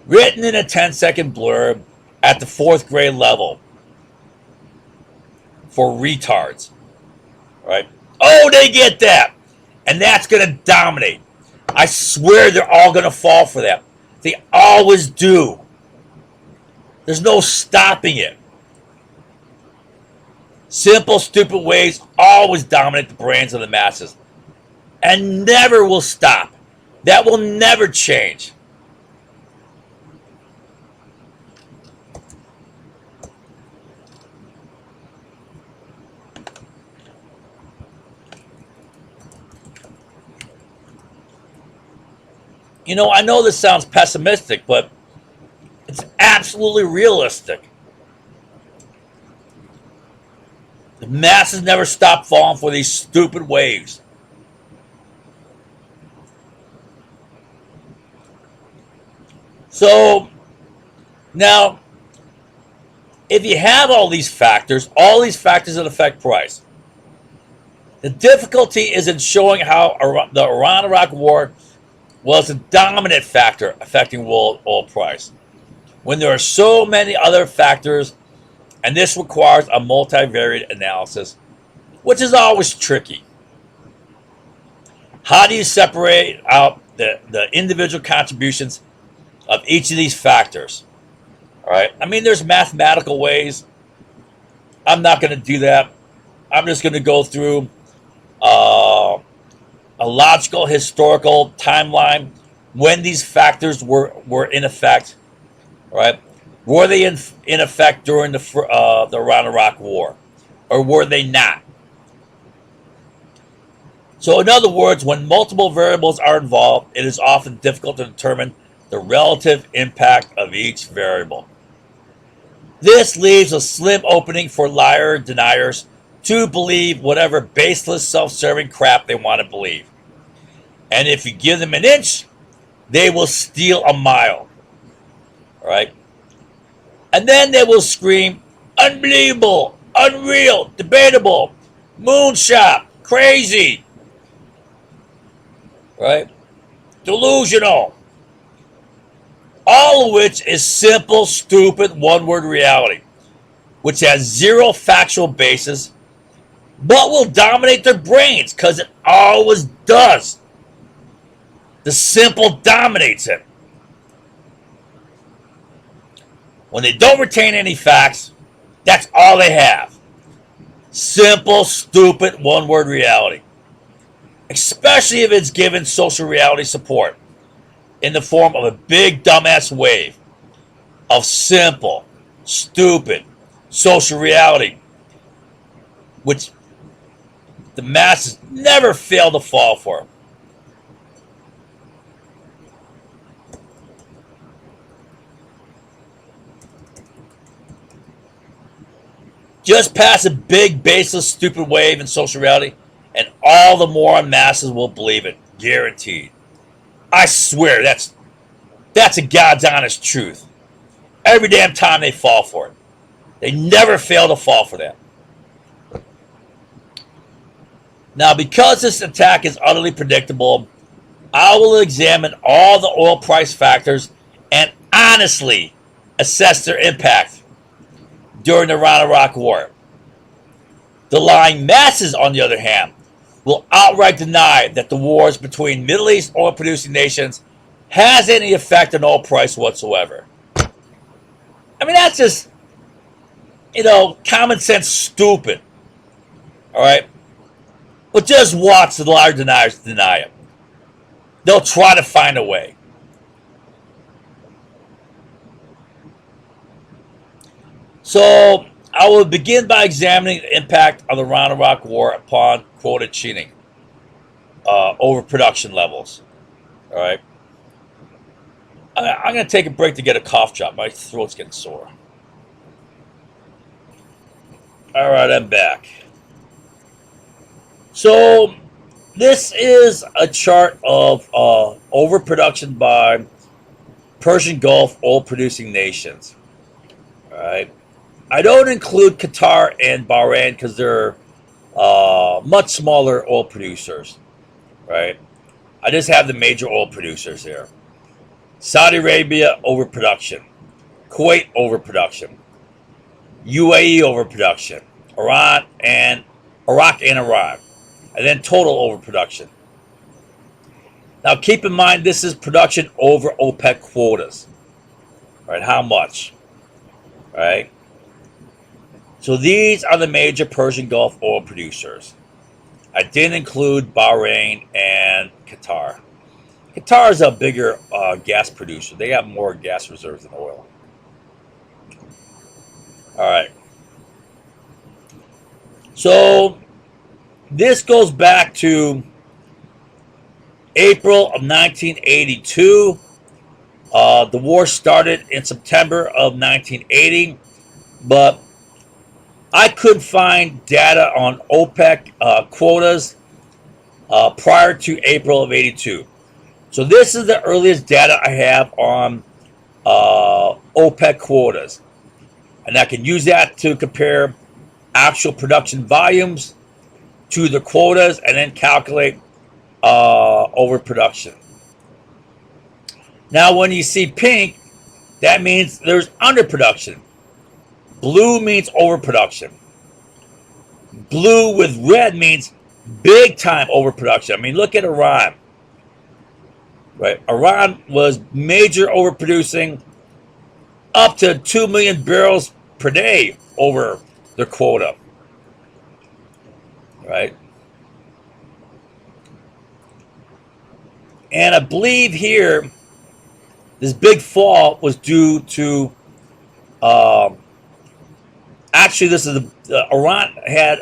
written in a 10-second blurb at the 4th grade level for retards. Right? Oh, they get that. And that's going to dominate. I swear they're all going to fall for that. They always do. There's no stopping it. Simple, stupid ways always dominate the brains of the masses and never will stop. That will never change. You know, I know this sounds pessimistic, but it's absolutely realistic. The masses never stop falling for these stupid waves. So now, if you have all these factors that affect price, the difficulty is in showing how the Iran-Iraq War was a dominant factor affecting world oil price, when there are so many other factors, and this requires a multivariate analysis, which is always tricky. How do you separate out the individual contributions of each of these factors? All right. I mean, there's mathematical ways. I'm not going to do that. I'm just going to go through a logical historical timeline when these factors were in effect. All right. Were they in effect during the Iran-Iraq War, or were they not? So, in other words, when multiple variables are involved, it is often difficult to determine the relative impact of each variable. This leaves a slim opening for liar deniers to believe whatever baseless, self-serving crap they want to believe. And if you give them an inch, they will steal a mile. All right? And then they will scream, unbelievable, unreal, debatable, moonshot, crazy, right? Delusional. All of which is simple, stupid, one-word reality, which has zero factual basis, but will dominate their brains, because it always does. The simple dominates it. When they don't retain any facts, that's all they have. Simple, stupid, one-word reality. Especially if it's given social reality support in the form of a big dumbass wave of simple, stupid social reality, which the masses never fail to fall for. Just pass a big, baseless, stupid wave in social reality, and all the moron masses will believe it. Guaranteed. I swear, that's a God's honest truth. Every damn time they fall for it. They never fail to fall for that. Now, because this attack is utterly predictable, I will examine all the oil price factors and honestly assess their impact during the Iran-Iraq War. The lying masses, on the other hand, will outright deny that the wars between Middle East oil-producing nations has any effect on oil price whatsoever. I mean, that's just, common sense stupid. All right? But just watch the liar deniers deny it. They'll try to find a way. So, I will begin by examining the impact of the Iran-Iraq War upon quota cheating, overproduction levels. All right? I'm going to take a break to get a cough drop. My throat's getting sore. All right, I'm back. So, this is a chart of overproduction by Persian Gulf oil-producing nations. All right. I don't include Qatar and Bahrain because they're much smaller oil producers. Right. I just have the major oil producers here. Saudi Arabia overproduction, Kuwait overproduction, UAE overproduction, Iraq and Iran, and then total overproduction. Now keep in mind this is production over OPEC quotas. Right? How much? Right? So these are the major Persian Gulf oil producers. I didn't include Bahrain and Qatar. Qatar is a bigger gas producer. They have more gas reserves than oil. All right. So this goes back to April of 1982. The war started in September of 1980, but I couldn't find data on OPEC quotas prior to April of 82. So this is the earliest data I have on OPEC quotas. And I can use that to compare actual production volumes to the quotas and then calculate overproduction. Now, when you see pink, that means there's underproduction. Blue means overproduction. Blue with red means big time overproduction. I mean, look at Iran. Right? Iran was major overproducing, up to 2 million barrels per day over their quota. Right? And I believe here, this big fall was due to, actually, this is Iran had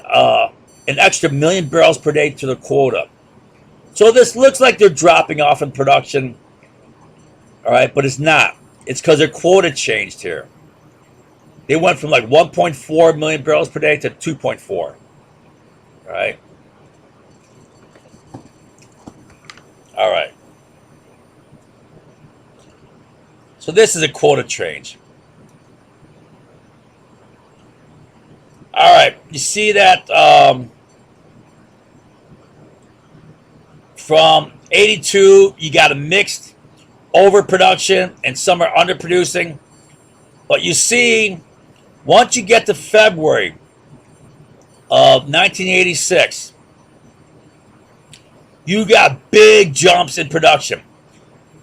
an extra million barrels per day to the quota. So this looks like they're dropping off in production, all right, but it's not. It's because their quota changed here. They went from like 1.4 million barrels per day to 2.4, all right? All right. So this is a quota change. All right, you see that from 82, you got a mixed overproduction and some are underproducing. But you see, once you get to February of 1986, you got big jumps in production.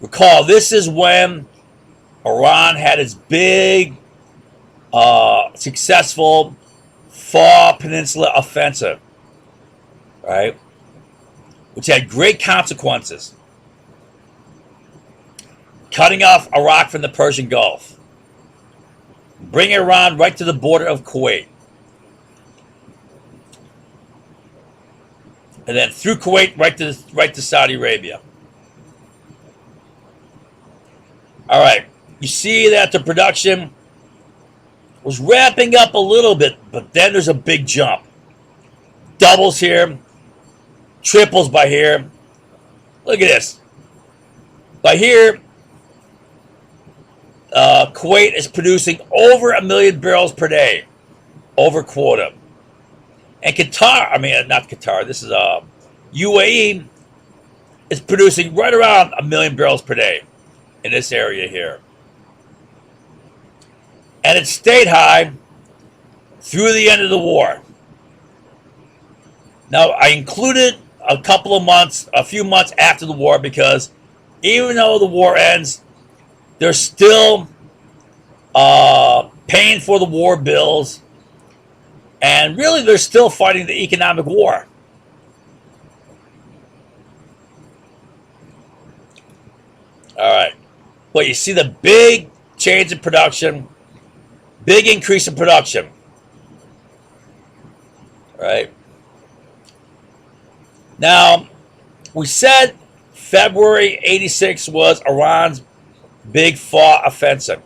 Recall, this is when Iran had its big, successful Fall Peninsula offensive, right? Which had great consequences. Cutting off Iraq from the Persian Gulf. Bringing Iran right to the border of Kuwait. And then through Kuwait right to Saudi Arabia. All right, you see that the production was ramping up a little bit, but then there's a big jump. Doubles here, triples by here. Look at this. By here, Kuwait is producing over 1 million barrels per day, over quota. And Qatar, I mean, not Qatar, this is UAE, is producing right around 1 million barrels per day in this area here. And it stayed high through the end of the war. Now, I included a few months after the war, because even though the war ends, they're still paying for the war bills, and really they're still fighting the economic war. All right. Well, you see the big change in production, big increase in production. Right? Now, we said February 86 was Iran's big fall offensive.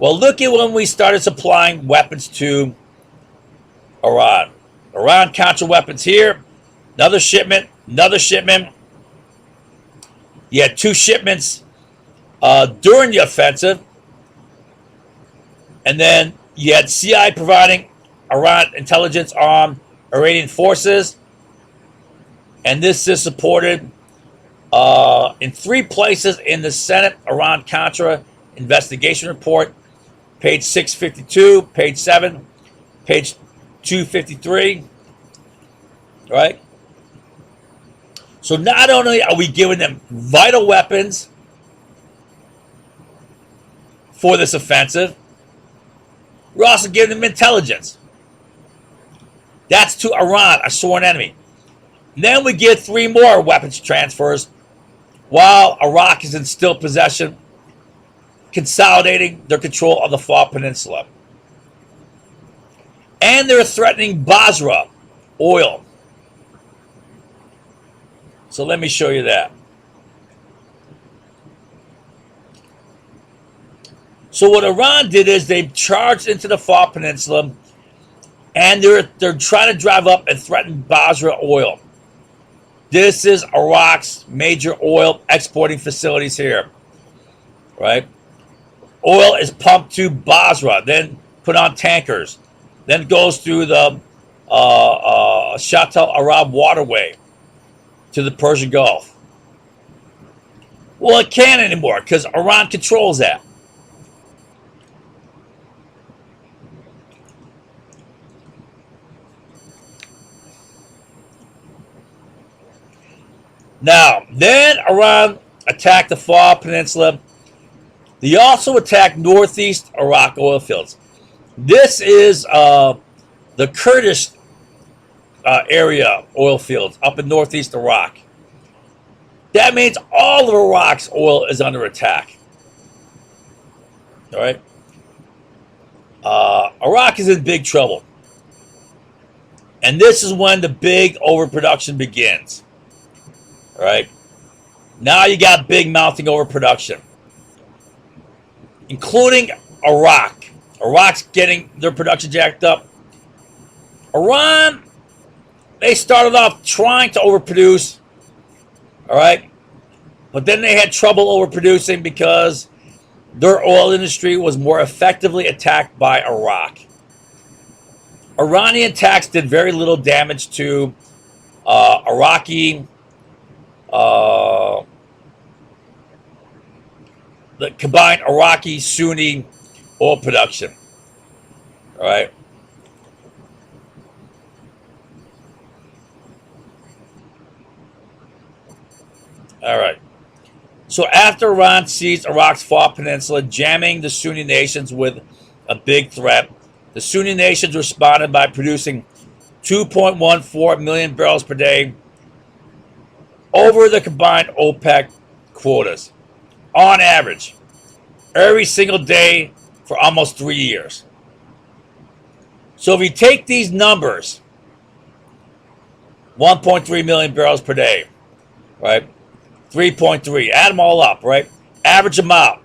Well, look at when we started supplying weapons to Iran. Iran-Contra weapons here. Another shipment. Another shipment. You had 2 shipments during the offensive. And then you had CI providing Iran intelligence on Iranian forces. And this is supported in 3 places in the Senate Iran-Contra investigation report. Page 652, page 7, page 253. Right? So not only are we giving them vital weapons for this offensive, we're also giving them intelligence. That's to Iran, a sworn enemy. And then we get 3 more weapons transfers while Iraq is in still possession, consolidating their control of the Fall Peninsula. And they're threatening Basra oil. So let me show you that. So what Iran did is they charged into the Far Peninsula, and they're trying to drive up and threaten Basra oil. This is Iraq's major oil exporting facilities here, right? Oil is pumped to Basra, then put on tankers, then goes through the Shatt al-Arab waterway to the Persian Gulf. Well, it can't anymore because Iran controls that. Now, then Iran attacked the Far Peninsula. They also attacked northeast Iraq oil fields. This is the Kurdish area oil fields up in northeast Iraq. That means all of Iraq's oil is under attack. All right. Iraq is in big trouble. And this is when the big overproduction begins. All right. Now you got big mounting overproduction, including Iraq. Iraq's getting their production jacked up. Iran, they started off trying to overproduce. All right. But then they had trouble overproducing because their oil industry was more effectively attacked by Iraq. Iranian attacks did very little damage to Iraqi the combined Iraqi Sunni oil production. All right. All right. So after Iran seized Iraq's Far Peninsula, jamming the Sunni nations with a big threat, the Sunni nations responded by producing 2.14 million barrels per day over the combined OPEC quotas, on average, every single day for almost 3 years. So if you take these numbers, 1.3 million barrels per day, right? 3.3, add them all up, right? Average them out.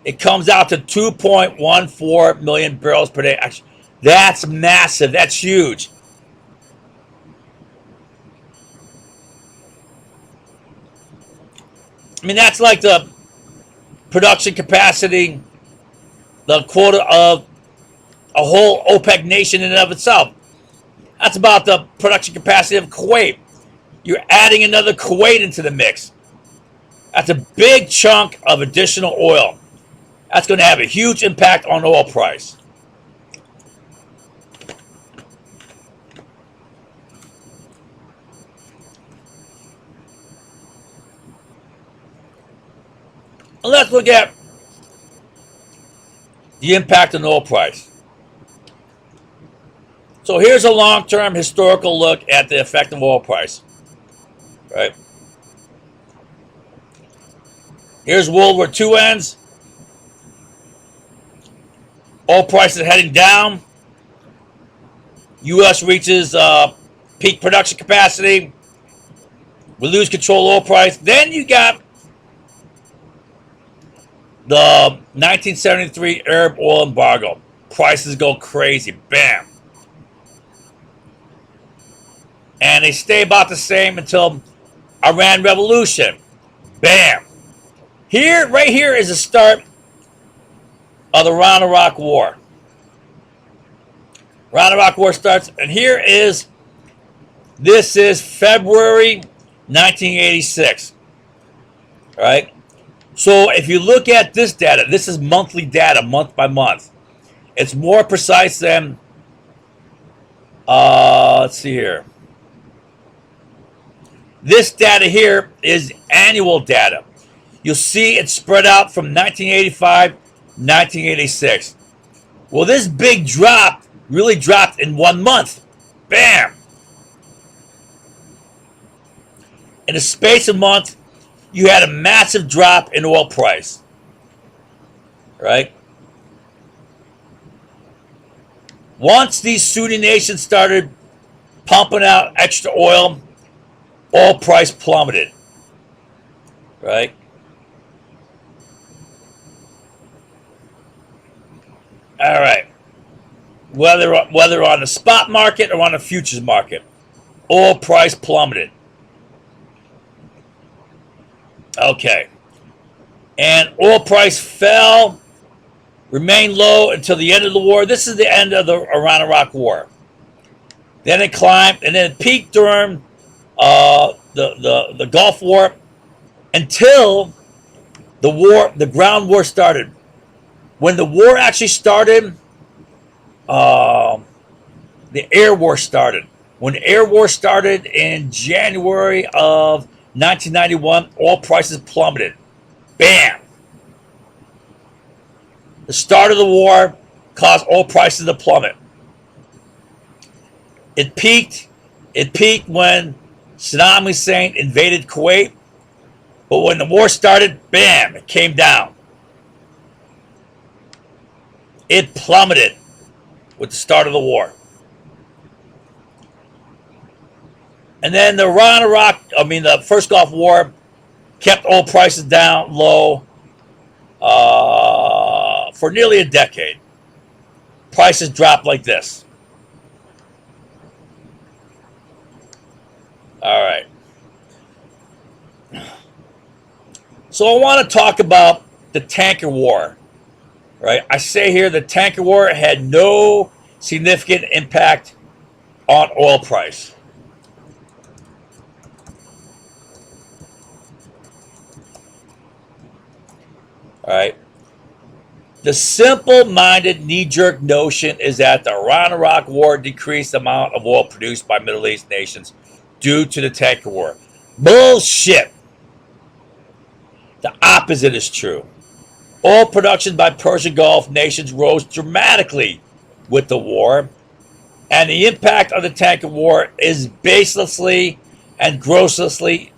It comes out to 2.14 million barrels per day. Actually, that's massive. That's huge. I mean, that's like the production capacity, the quota of a whole OPEC nation in and of itself. That's about the production capacity of Kuwait. You're adding another Kuwait into the mix. That's a big chunk of additional oil. That's going to have a huge impact on oil price. And let's look at the impact on oil price. So here's a long-term historical look at the effect of oil price. Right? Here's World War II ends. Oil prices heading down. U.S. reaches peak production capacity. We lose control of oil price. Then you got the 1973 Arab oil embargo. Prices go crazy. Bam. And they stay about the same until Iran Revolution. Bam. Here, right here is the start of the Iran-Iraq War. Iran-Iraq War starts, and this is February 1986. All right? So if you look at this data, this is monthly data, month by month. It's more precise than, let's see here. This data here is annual data. You'll see it's spread out from 1985 1986. Well, this big drop really dropped in 1 month. Bam! In a space of a month, you had a massive drop in oil price. Right? Once these Sunni nations started pumping out extra oil price plummeted. Right? All right. Whether on the spot market or on the futures market, oil price plummeted. Okay. And oil price fell, remained low until the end of the war. This is the end of the Iran-Iraq War. Then it climbed, and then it peaked during the Gulf War until the ground war started. When the war actually started, uh, the air war started. When the air war started in January of 1991, oil prices plummeted. Bam! The start of the war caused oil prices to plummet. It peaked. It peaked when Saddam Hussein invaded Kuwait. But when the war started, bam, it came down. It plummeted with the start of the war. And then the first Gulf War kept oil prices down low for nearly a decade. Prices dropped like this. All right. So I want to talk about the tanker war. Right? I say here the tanker war had no significant impact on oil price. All right. The simple-minded, knee-jerk notion is that the Iran-Iraq War decreased the amount of oil produced by Middle East nations due to the tanker war. Bullshit. The opposite is true. Oil production by Persian Gulf nations rose dramatically with the war, and the impact of the tanker war is baselessly and grossly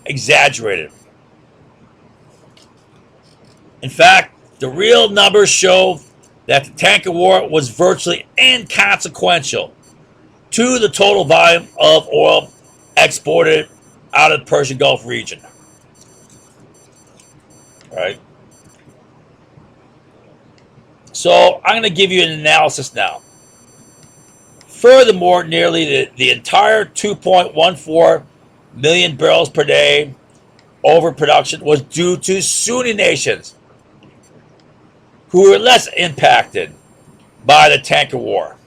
exaggerated. In fact, the real numbers show that the tanker war was virtually inconsequential to the total volume of oil exported out of the Persian Gulf region. All right. So I'm going to give you an analysis now. Furthermore, nearly the entire 2.14 million barrels per day overproduction was due to Sunni nations who were less impacted by the tanker war.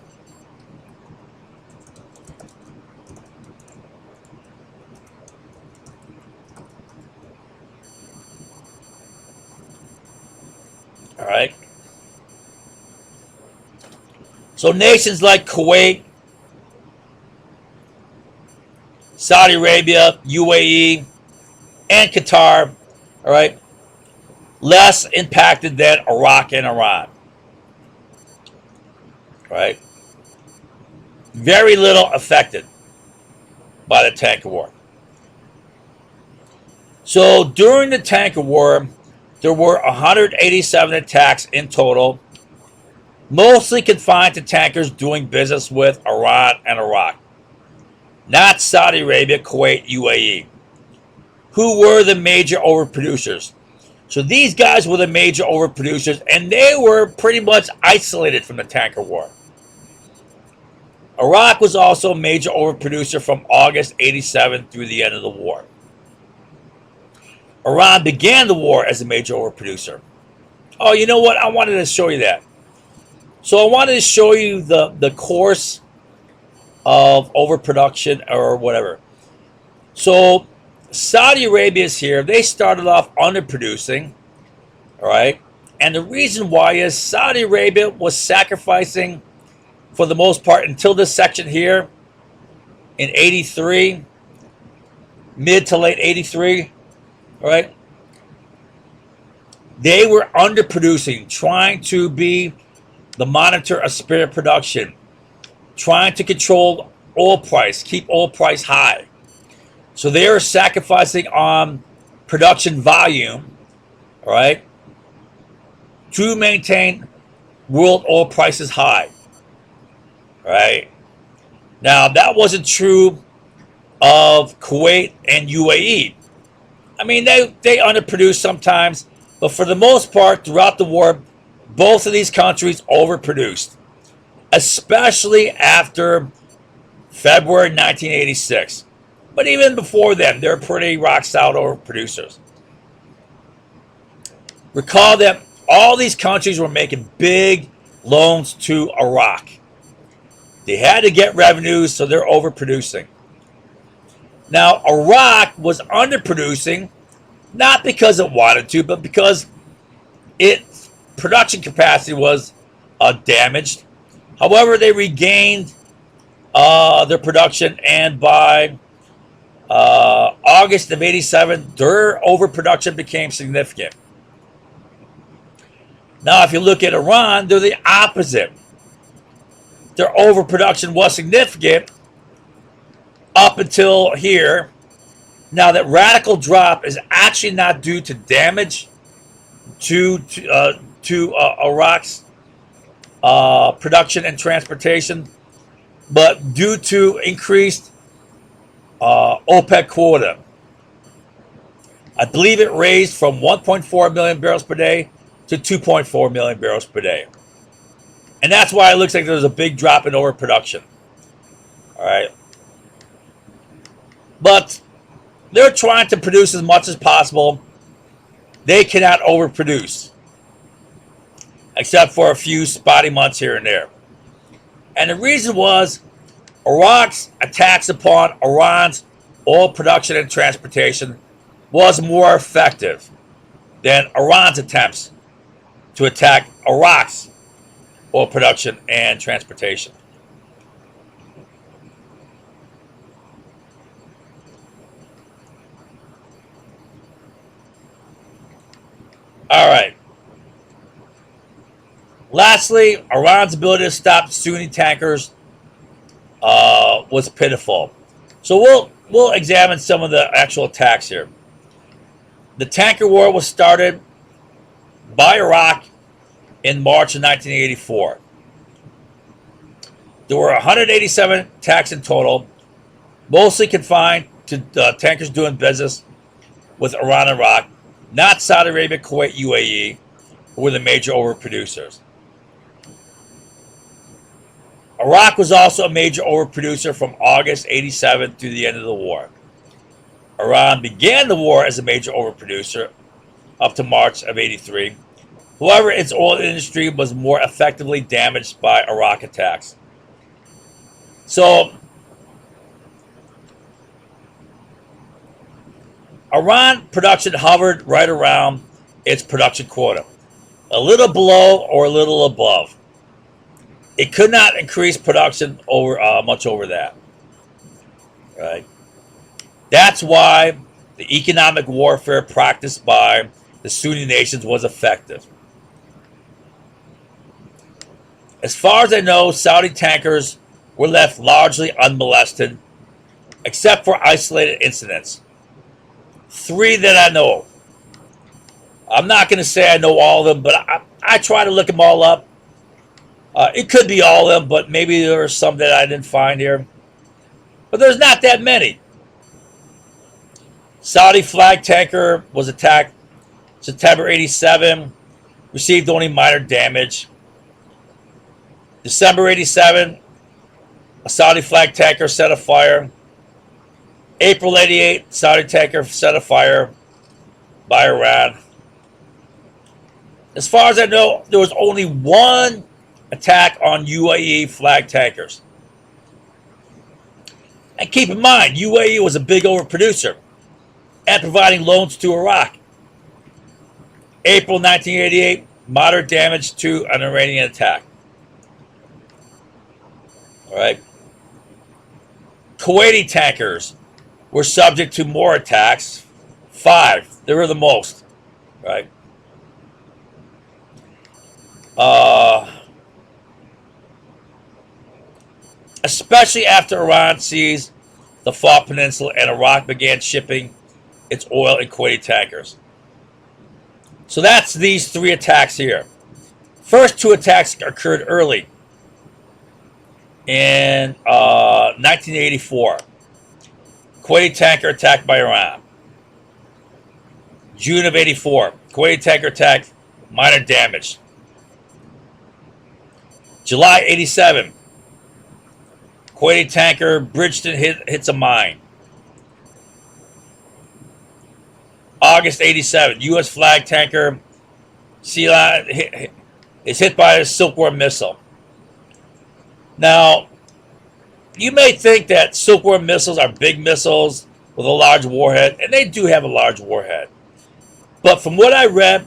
All right. So nations like Kuwait, Saudi Arabia, UAE, and Qatar, all right, less impacted than Iraq and Iran. Right? Very little affected by the tanker war. So during the tanker war, there were 187 attacks in total, mostly confined to tankers doing business with Iran and Iraq, not Saudi Arabia, Kuwait, UAE, who were the major overproducers. So these guys were the major overproducers, and they were pretty much isolated from the tanker war. Iraq was also a major overproducer from August 87 through the end of the war. Iran began the war as a major overproducer. Oh, you know what? I wanted to show you that. So I wanted to show you the course of overproduction or whatever. So Saudi Arabia is here. They started off underproducing, all right? And the reason why is Saudi Arabia was sacrificing, for the most part, until this section here in 83, mid to late 83, all right? They were underproducing, trying to be the monitor of spirit production, trying to control oil price, keep oil price high. So they are sacrificing on production volume, all right, to maintain world oil prices high, all right? Now, that wasn't true of Kuwait and UAE. I mean, they underproduced sometimes, but for the most part, throughout the war, both of these countries overproduced, especially after February 1986. But even before then, they're pretty rock solid overproducers. Recall that all these countries were making big loans to Iraq. They had to get revenues, so they're overproducing. Now, Iraq was underproducing, not because it wanted to, but because its production capacity was damaged. However, they regained their production, and by August of '87, their overproduction became significant. Now, if you look at Iran, they're the opposite. Their overproduction was significant up until here. Now, that radical drop is actually not due to damage to Iraq's production and transportation, but due to increased OPEC quota. I believe it raised from 1.4 million barrels per day to 2.4 million barrels per day. And that's why it looks like there's a big drop in overproduction. All right. But they're trying to produce as much as possible. They cannot overproduce, except for a few spotty months here and there. And the reason was Iraq's attacks upon Iran's oil production and transportation was more effective than Iran's attempts to attack Iraq's oil production and transportation. All right. Lastly, Iran's ability to stop Sunni tankers was pitiful. So we'll examine some of the actual attacks here. The tanker war was started by Iraq in March of 1984. There were 187 attacks in total, mostly confined to tankers doing business with Iran and Iraq, not Saudi Arabia, Kuwait, UAE, who were the major overproducers. Iraq was also a major overproducer from August 87 through the end of the war. Iran began the war as a major overproducer up to March of 83. However, its oil industry was more effectively damaged by Iraq attacks. So, Iran production hovered right around its production quota, a little below or a little above. It could not increase production over much over that. Right? That's why the economic warfare practiced by the Sunni nations was effective. As far as I know, Saudi tankers were left largely unmolested, except for isolated incidents. 3 that I know. I'm not going to say I know all of them, but I try to look them all up. It could be all of them, but maybe there are some that I didn't find here. But there's not that many. Saudi flag tanker was attacked September 87, received only minor damage. December 87, a Saudi flag tanker set afire. April 88, Saudi tanker set afire by Iran. As far as I know, there was only one attack on UAE flag tankers. And keep in mind, UAE was a big overproducer and providing loans to Iraq. April 1988, moderate damage to an Iranian attack. All right. Kuwaiti tankers were subject to more attacks. 5. They were the most. Right. Especially after Iran seized the Faw Peninsula and Iraq began shipping its oil in Kuwaiti tankers. So that's these 3 attacks here. First 2 attacks occurred early in 1984. Kuwaiti tanker attacked by Iran. June of '84, Kuwaiti tanker attack, minor damage. July 87, Kuwaiti tanker Bridgeton hits a mine. August 87, U.S. flag tanker Sea is hit by a Silkworm missile. Now, you may think that Silkworm missiles are big missiles with a large warhead, and they do have a large warhead. But from what I read,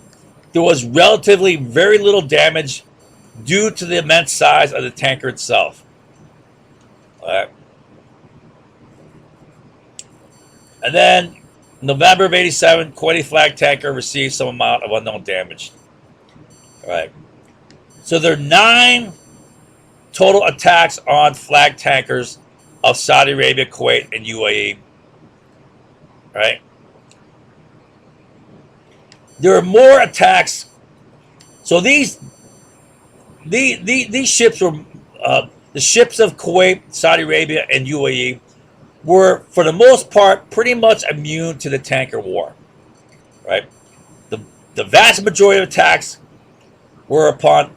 there was relatively very little damage due to the immense size of the tanker itself. All right. And then, November of 87, Kuwaiti flag tanker received some amount of unknown damage. All right. So there are 9 total attacks on flag tankers of Saudi Arabia, Kuwait, and UAE. Right? There are more attacks. So these ships were the ships of Kuwait, Saudi Arabia, and UAE were, for the most part, pretty much immune to the tanker war. Right? The vast majority of attacks were upon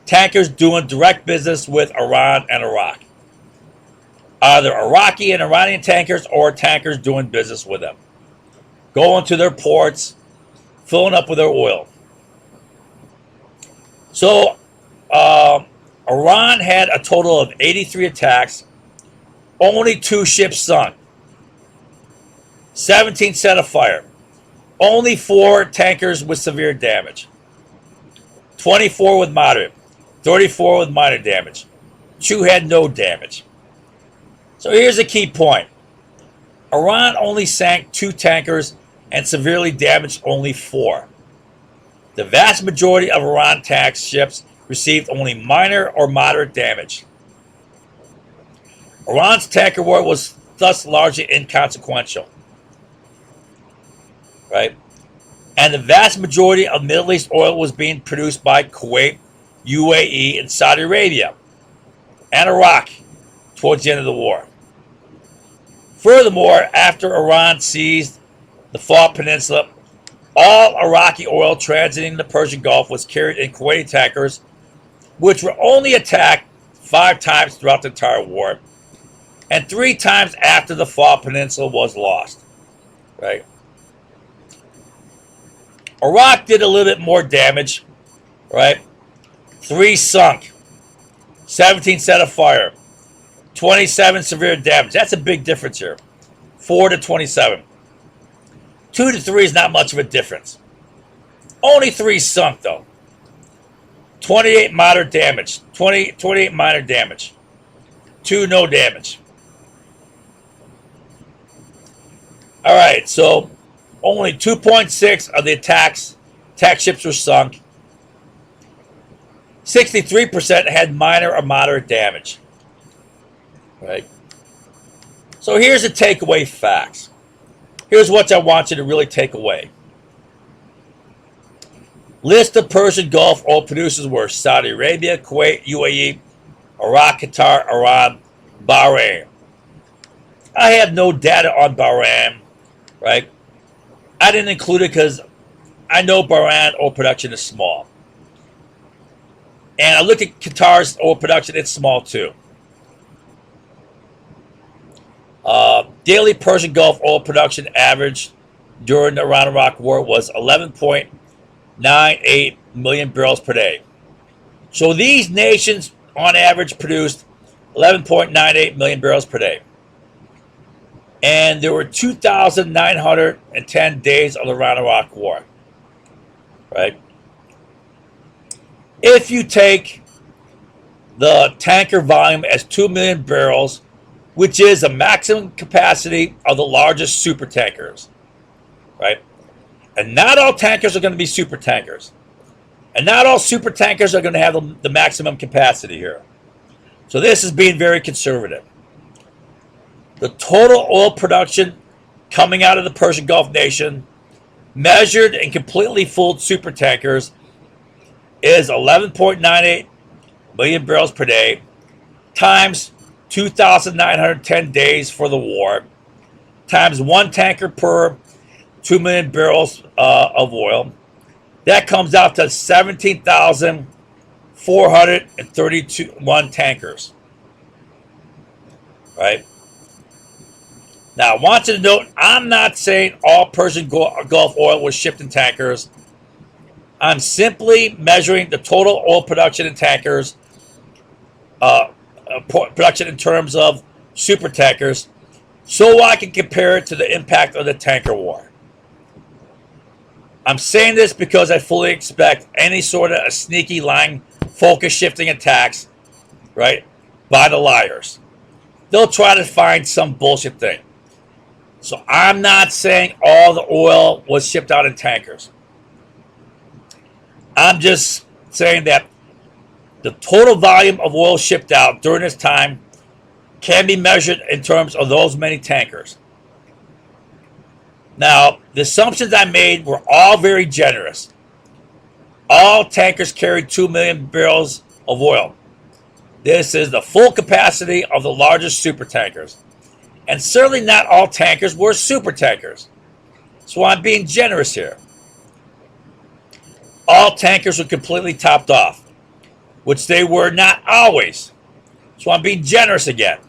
tankers doing direct business with Iran and Iraq. Either Iraqi and Iranian tankers or tankers doing business with them. Going to their ports, filling up with their oil. So, Iran had a total of 83 attacks. Only 2 ships sunk. 17 set afire. Only 4 tankers with severe damage. 24 with moderate. 34 with minor damage. 2 had no damage. So here's a key point. Iran only sank 2 tankers and severely damaged only 4. The vast majority of Iran tanked ships received only minor or moderate damage. Iran's tanker war was thus largely inconsequential. Right? And the vast majority of Middle East oil was being produced by Kuwait, UAE, and Saudi Arabia, and Iraq towards the end of the war. Furthermore, after Iran seized the Faw Peninsula, all Iraqi oil transiting the Persian Gulf was carried in Kuwaiti tankers, which were only attacked 5 times throughout the entire war, and 3 times after the Faw Peninsula was lost. Right? Iraq did a little bit more damage. Right? 3 sunk, 17 set afire, 27 severe damage. That's a big difference here. 4 to 27. 2 to 3 is not much of a difference. Only 3 sunk, though. 28 moderate damage. 28 minor damage. 2 no damage. All right, so only 2.6 of the attack ships were sunk. 63% had minor or moderate damage. Right? So here's the takeaway facts. Here's what I want you to really take away. List of Persian Gulf oil producers were Saudi Arabia, Kuwait, UAE, Iraq, Qatar, Iran, Bahrain. I have no data on Bahrain, right? I didn't include it because I know Bahrain oil production is small. And I looked at Qatar's oil production, it's small too. Daily Persian Gulf oil production average during the Iran-Iraq War was 11.98 million barrels per day. So these nations, on average, produced 11.98 million barrels per day. And there were 2,910 days of the Iran-Iraq War. Right? If you take the tanker volume as 2 million barrels, which is the maximum capacity of the largest super tankers, right? And not all tankers are going to be super tankers. And not all super tankers are going to have the maximum capacity here. So this is being very conservative. The total oil production coming out of the Persian Gulf nation, measured in completely full super tankers, is 11.98 million barrels per day times 2,910 days for the war times 1 tanker per 2 million barrels of oil. That comes out to 17,000 431 tankers. Right? Now, I want you to note, I'm not saying all Persian Gulf oil was shipped in tankers. I'm simply measuring the total oil production in tankers, production in terms of super tankers, so I can compare it to the impact of the tanker war. I'm saying this because I fully expect any sort of a sneaky lying focus shifting attacks, right, by the liars. They'll try to find some bullshit thing. So I'm not saying all the oil was shipped out in tankers. I'm just saying that the total volume of oil shipped out during this time can be measured in terms of those many tankers. Now, the assumptions I made were all very generous. All tankers carried 2 million barrels of oil. This is the full capacity of the largest super tankers. And certainly not all tankers were super tankers. So I'm being generous here. All tankers were completely topped off, which they were not always. So I'm being generous again.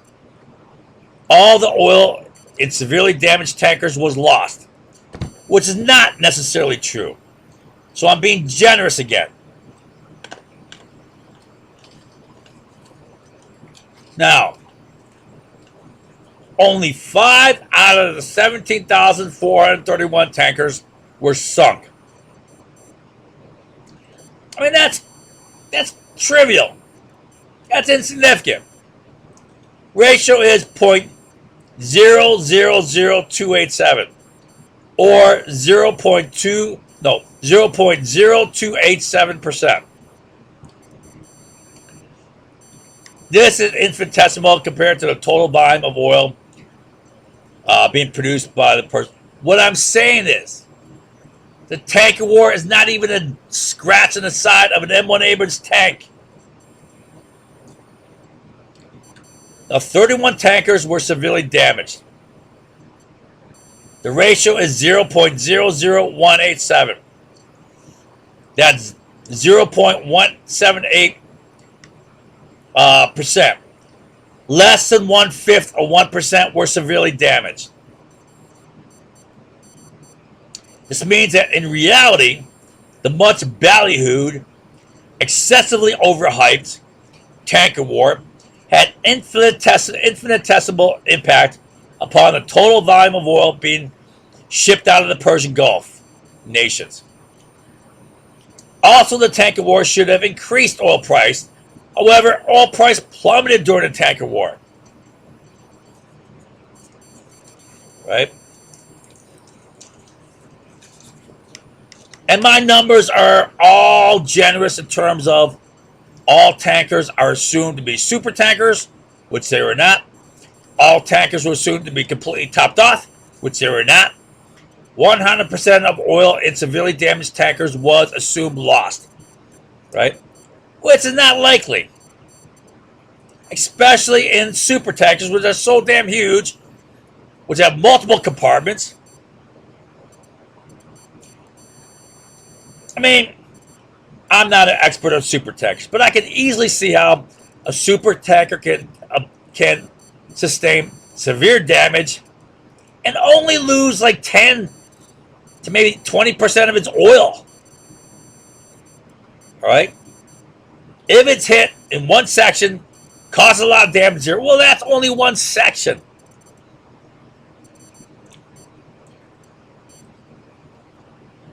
All the oil in severely damaged tankers was lost, which is not necessarily true. So I'm being generous again. Now, only 5 out of the 17,431 tankers were sunk. I mean, that's trivial. That's insignificant. Ratio is 0.000287 or 0.0287%. This is infinitesimal compared to the total volume of oil being produced by the person. What I'm saying is, the tanker war is not even a scratch on the side of an M1 Abrams tank. Now, 31 tankers were severely damaged. The ratio is 0.00187. That's 0.178%. Less than 1/5 of 1% were severely damaged. This means that in reality, the much ballyhooed, excessively overhyped tanker war had infinitesimal impact upon the total volume of oil being shipped out of the Persian Gulf nations. Also, the tanker war should have increased oil price. However, oil price plummeted during the tanker war. Right? And my numbers are all generous in terms of all tankers are assumed to be super tankers, which they were not. All tankers were assumed to be completely topped off, which they were not. 100% of oil in severely damaged tankers was assumed lost, right? Which is not likely, especially in super tankers, which are so damn huge, which have multiple compartments. I mean, I'm not an expert on super tankers, but I can easily see how a super tanker can sustain severe damage and only lose like 10 to maybe 20% of its oil. All right? If it's hit in one section, causes a lot of damage here, well, that's only one section.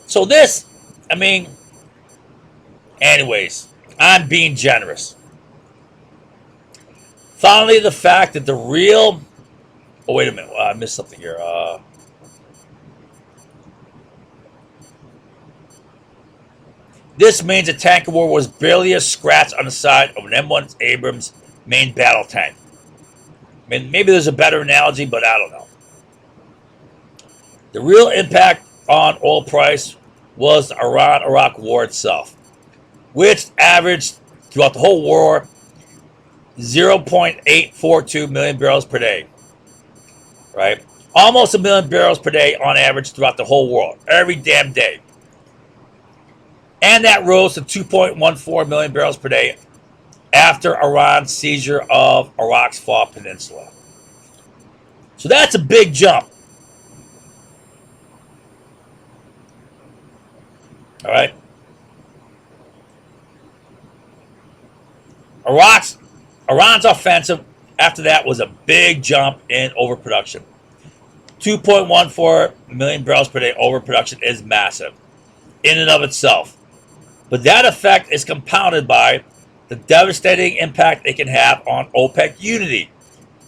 So this, I mean, anyways, I'm being generous. Finally, the fact that the real... Oh, wait a minute. I missed something here. This means the tanker war was barely a scratch on the side of an M1 Abrams main battle tank. I mean, maybe there's a better analogy, but I don't know. The real impact on oil price was the Iran-Iraq war itself, which averaged throughout the whole war 0.842 million barrels per day. Right? Almost 1 million barrels per day on average throughout the whole world, every damn day. And that rose to 2.14 million barrels per day after Iran's seizure of Iraq's Faw Peninsula. So that's a big jump. All right. Iran's offensive after that was a big jump in overproduction. 2.14 million barrels per day overproduction is massive in and of itself. But that effect is compounded by the devastating impact it can have on OPEC unity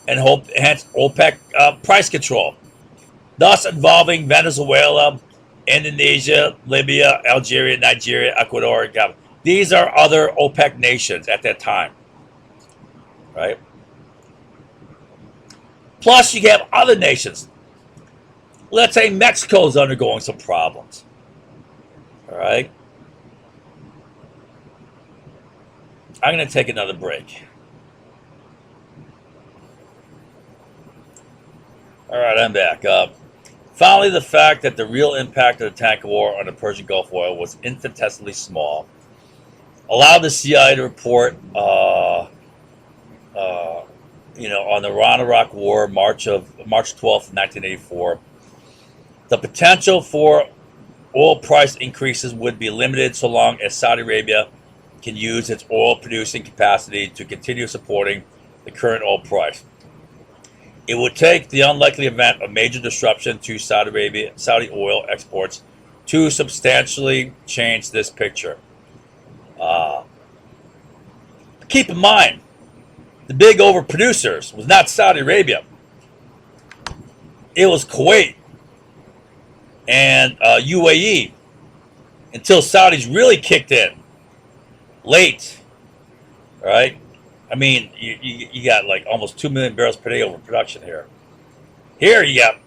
and hence OPEC price control, thus involving Venezuela, Indonesia, Libya, Algeria, Nigeria, Ecuador, and Gabon. These are other OPEC nations at that time, right? Plus, you have other nations. Let's say Mexico is undergoing some problems, all right? I'm going to take another break. All right, I'm back. Finally, the fact that the real impact of the tanker war on the Persian Gulf oil was infinitesimally small allowed the CIA to report, on the Iran-Iraq War, March 12th, 1984, the potential for oil price increases would be limited so long as Saudi Arabia can use its oil-producing capacity to continue supporting the current oil price. It would take the unlikely event of major disruption to Saudi oil exports to substantially change this picture. Keep in mind, the big overproducers was not Saudi Arabia. It was Kuwait and UAE until Saudis really kicked in late, right? I mean, you got like almost 2 million barrels per day overproduction here. Here you got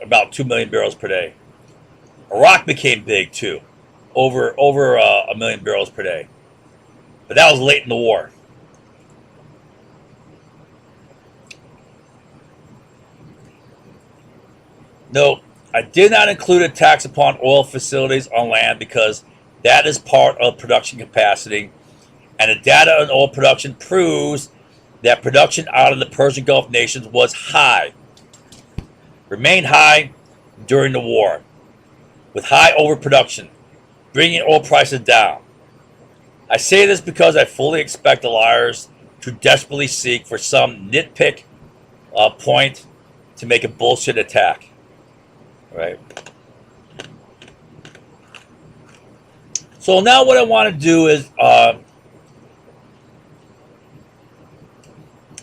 about 2 million barrels per day. Iraq became big too, over a million barrels per day. But that was late in the war. No, I did not include a tax upon oil facilities on land because that is part of production capacity, and the data on oil production proves that production out of the Persian Gulf nations was high, remained high during the war, with high overproduction, bringing oil prices down. I say this because I fully expect the liars to desperately seek for some nitpick point to make a bullshit attack. Right. So now what I want to do is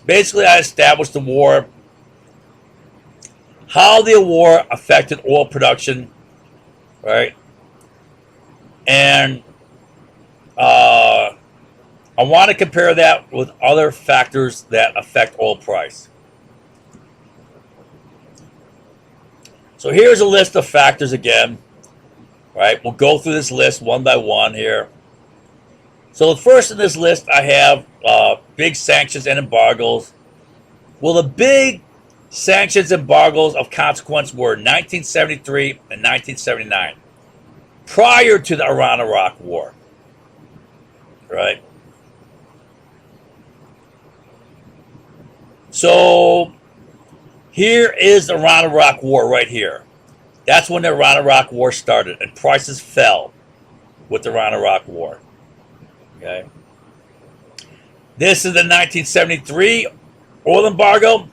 basically I established the war, how the war affected oil production, right? And I want to compare that with other factors that affect oil price. So here's a list of factors again, right? We'll go through this list one by one here. So the first in this list, I have big sanctions and embargoes. Well, the big sanctions embargoes of consequence were 1973 and 1979, prior to the Iran-Iraq War, right? So here is the Iran-Iraq War right here. That's when the Iran-Iraq War started, and prices fell with the Iran-Iraq War. Okay. This is the 1973 oil embargo.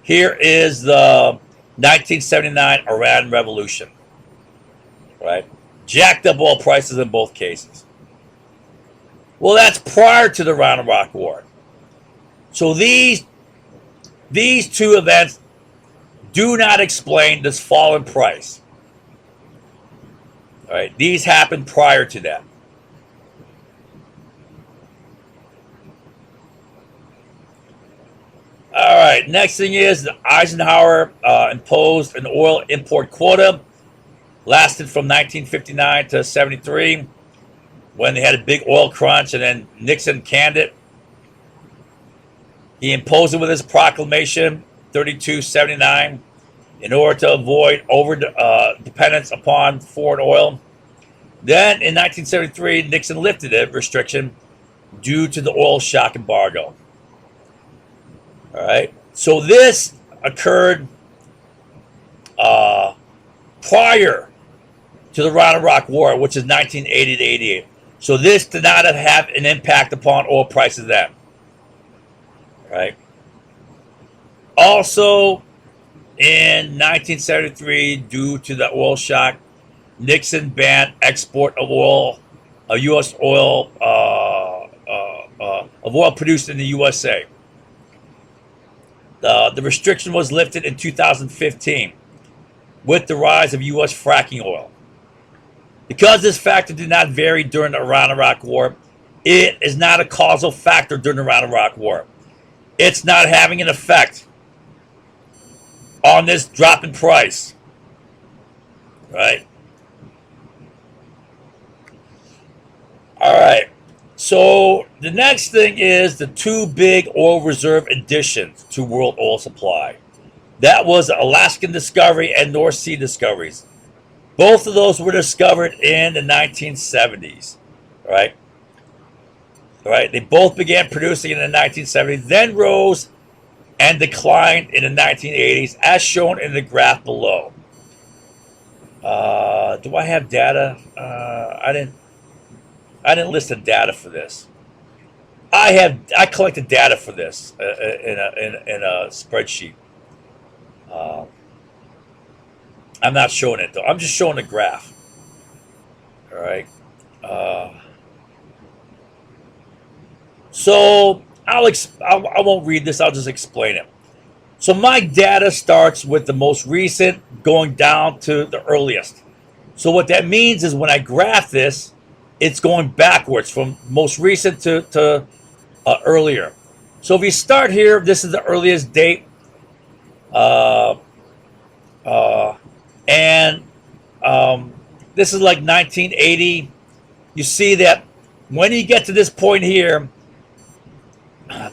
Here is the 1979 Iran Revolution. Right? Jacked up oil prices in both cases. Well, that's prior to the Iran-Iraq War. So these two events do not explain this fall in price. All right, these happened prior to that. All right, next thing is Eisenhower imposed an oil import quota, lasted from 1959 to 73, when they had a big oil crunch, and then Nixon canned it. He imposed it with his proclamation, 3279, in order to avoid over dependence upon foreign oil. Then in 1973, Nixon lifted the restriction due to the oil shock embargo. All right. So this occurred prior to the Iran-Iraq War, which is 1980 to 88. So this did not have an impact upon oil prices then. Right. Also, in 1973, due to the oil shock, Nixon banned export of oil, U.S. oil, of oil produced in the USA. The restriction was lifted in 2015 with the rise of U.S. fracking oil. Because this factor did not vary during the Iran-Iraq War, it is not a causal factor during the Iran-Iraq War. It's not having an effect on this drop in price. Right? All right. So the next thing is the two big oil reserve additions to world oil supply. That was the Alaskan discovery and North Sea discoveries. Both of those were discovered in the 1970s. Right? Right? They both began producing in the 1970s, then rose and declined in the 1980s, as shown in the graph below. Do I have data? I didn't list the data for this. I collected data for this in a spreadsheet. I'm not showing it though. I'm just showing the graph. All right. So I won't read this. I'll just explain it. So my data starts with the most recent, going down to the earliest. So what that means is when I graph this, it's going backwards from most recent to earlier. So if you start here, this is the earliest date, and this is like 1980. You see that when you get to this point here,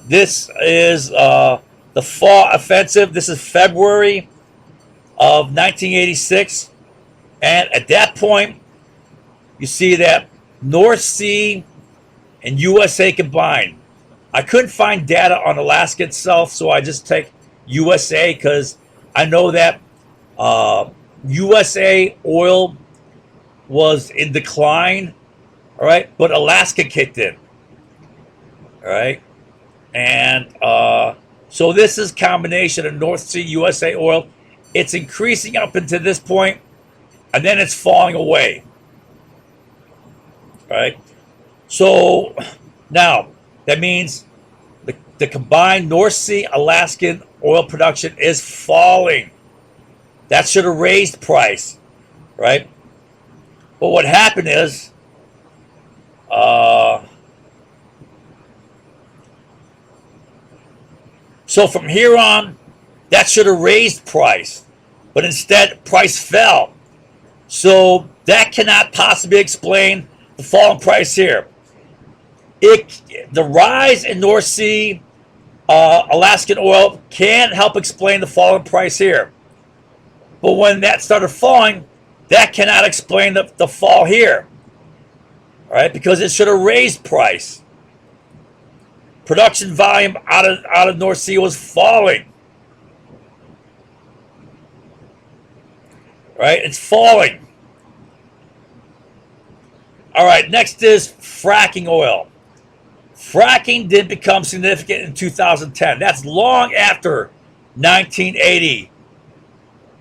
this is the fall offensive. This is February of 1986, and at that point, you see that North Sea and USA combined. I couldn't find data on Alaska itself, so I just take USA because I know that USA oil was in decline, all right, but Alaska kicked in, all right, and so this is a combination of North Sea USA oil. It's increasing up into this point, and then it's falling away. Right? So now that means the combined North Sea Alaskan oil production is falling. That should have raised price, right? But what happened is so from here on, that should have raised price, but instead price fell. So that cannot possibly explain the fall in price here. The rise in North Sea Alaskan oil can help explain the fall in price here. But when that started falling, that cannot explain the fall here. All right, because it should have raised price. Production volume out of North Sea was falling. Right, it's falling. All right, next is fracking oil. Fracking did become significant in 2010. That's long after 1980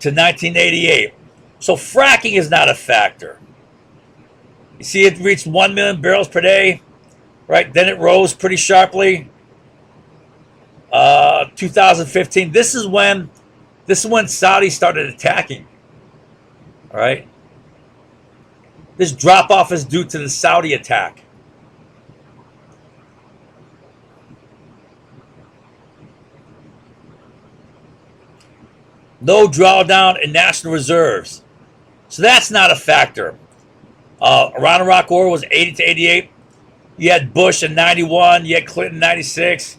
to 1988. So fracking is not a factor. You see it reached 1 million barrels per day, right? Then it rose pretty sharply. 2015. This is when Saudi started attacking. All right. This drop off is due to the Saudi attack. No drawdown in national reserves. So that's not a factor. Iran-Iraq War was 80 to 88. You had Bush in 91. You had Clinton in 96.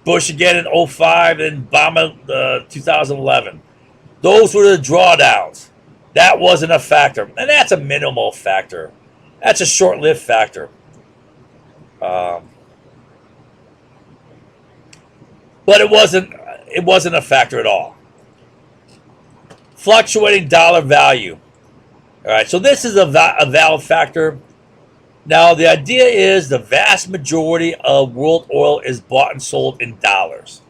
Bush again in 05. And Obama 2011. Those were the drawdowns. That wasn't a factor, and that's a minimal factor. That's a short-lived factor. But it wasn't a factor at all. Fluctuating dollar value. All right, so this is a valid factor. Now, the idea is the vast majority of world oil is bought and sold in dollars.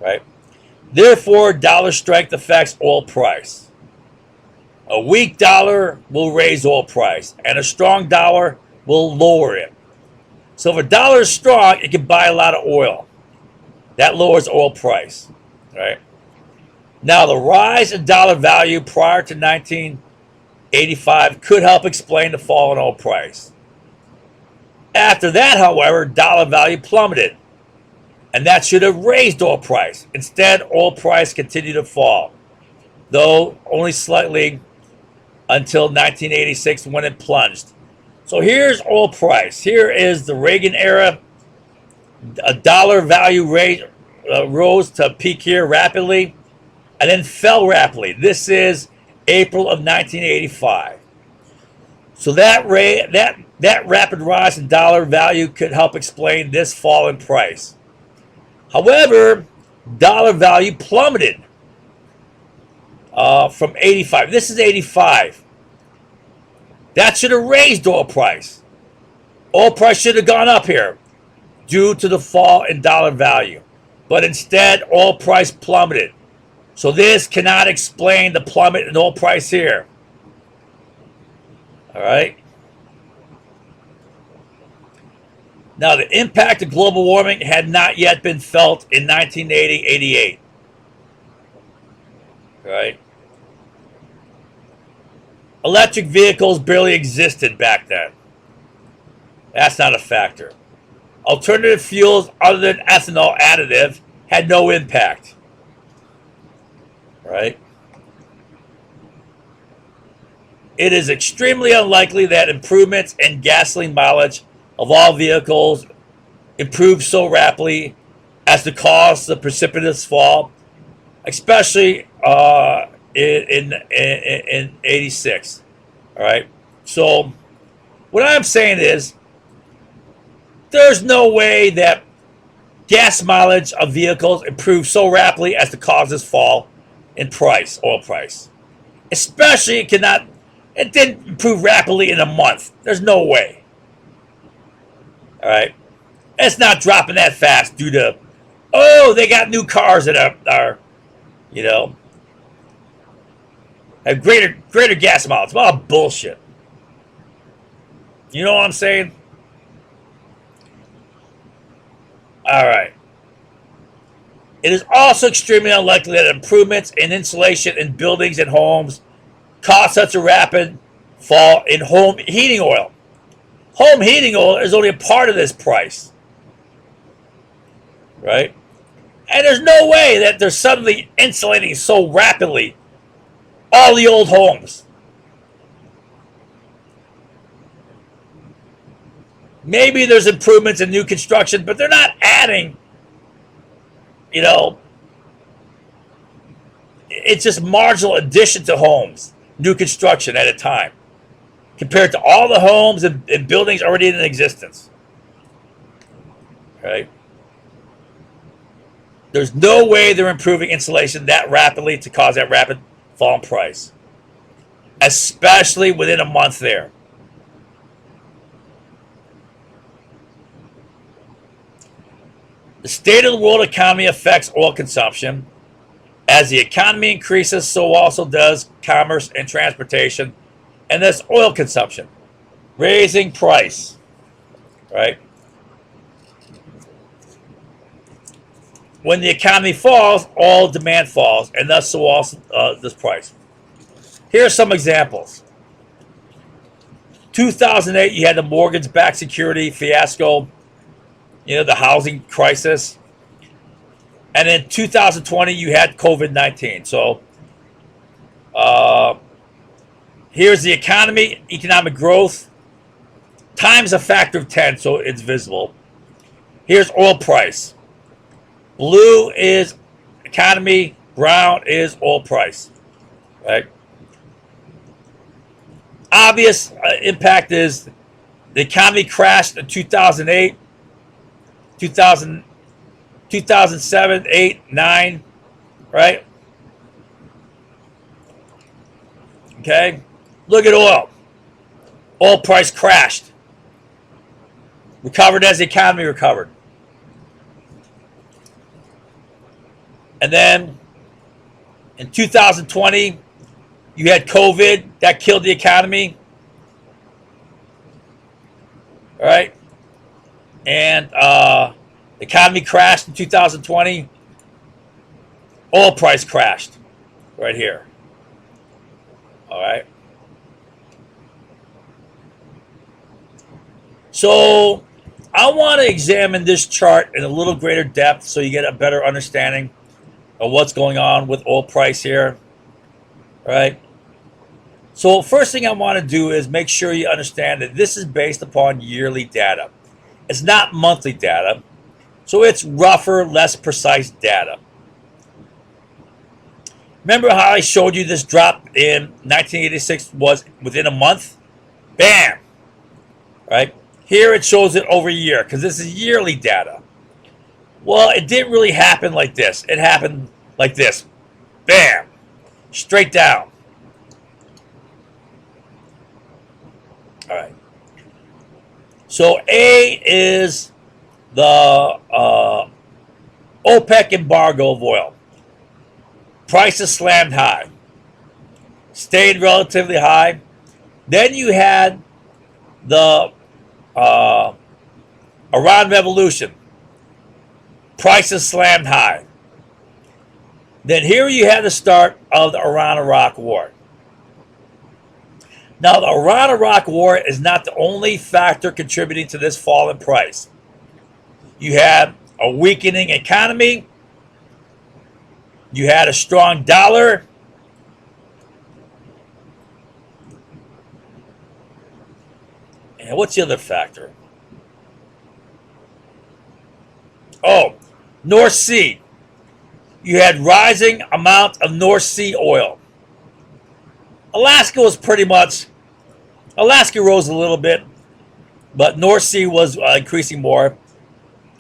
Right? Therefore, dollar strength affects oil price. A weak dollar will raise oil price, and a strong dollar will lower it. So if a dollar is strong, it can buy a lot of oil. That lowers oil price. Right? Now, the rise in dollar value prior to 1985 could help explain the fall in oil price. After that, however, dollar value plummeted, and that should have raised oil price. Instead, oil price continued to fall, though only slightly until 1986 when it plunged. So here's oil price. Here is the Reagan era. A dollar value rose to peak here rapidly and then fell rapidly. This is April of 1985. So that rapid rise in dollar value could help explain this fall in price. However, dollar value plummeted from 85. This is 85. That should have raised oil price. Oil price should have gone up here due to the fall in dollar value. But instead, oil price plummeted. So this cannot explain the plummet in oil price here. All right. Now, the impact of global warming had not yet been felt in 1980-88. All right. Electric vehicles barely existed back then. That's not a factor. Alternative fuels other than ethanol additive had no impact. Right? It is extremely unlikely that improvements in gasoline mileage of all vehicles improved so rapidly as to cause the precipitous fall, especially in 86. All right. So what I'm saying is there's no way that gas mileage of vehicles improved so rapidly as to cause this fall in price, oil price. Especially it didn't improve rapidly in a month. There's no way. All right. It's not dropping that fast due to, they got new cars that are have greater gas mileage. It's all bullshit. You know what I'm saying? All right. It is also extremely unlikely that improvements in insulation in buildings and homes cause such a rapid fall in home heating oil. Home heating oil is only a part of this price. Right? And there's no way that they're suddenly insulating so rapidly all the old homes. Maybe there's improvements in new construction, but they're not adding, it's just marginal addition to homes, new construction at a time, compared to all the homes and buildings already in existence. Right? There's no way they're improving insulation that rapidly to cause that rapid fall in price, especially within a month there. The state of the world economy affects oil consumption. As the economy increases, so also does commerce and transportation, and thus oil consumption, raising price. Right? When the economy falls, oil demand falls, and thus so also this price. Here are some examples. 2008, you had the mortgage-backed security fiasco, the housing crisis. And in 2020, you had COVID-19. So here's the economy, economic growth, times a factor of 10, so it's visible. Here's oil price. Blue is economy, brown is oil price. Right? Obvious impact is the economy crashed in 2008, 2000, 2007, 8, 9, right? Okay. Look at oil. Oil price crashed. Recovered as the economy recovered. And then in 2020, you had COVID that killed the economy. All right. And the economy crashed in 2020. Oil price crashed right here. All right. So I want to examine this chart in a little greater depth so you get a better understanding of what's going on with oil price here. All right. So first thing I want to do is make sure you understand that this is based upon yearly data. It's not monthly data. So it's rougher, less precise data. Remember how I showed you this drop in 1986 was within a month? Bam! Right? Here it shows it over a year because this is yearly data. Well, it didn't really happen like this. It happened like this. Bam! Straight down. All right. So A is the OPEC embargo of oil. Prices slammed high. Stayed relatively high. Then you had the Iran Revolution. Prices slammed high. Then here you had the start of the Iran-Iraq War. Now, the Iran-Iraq War is not the only factor contributing to this fall in price. You had a weakening economy. You had a strong dollar. And what's the other factor? Oh, North Sea. You had rising amount of North Sea oil. Alaska was pretty much, Alaska rose a little bit, but North Sea was increasing more,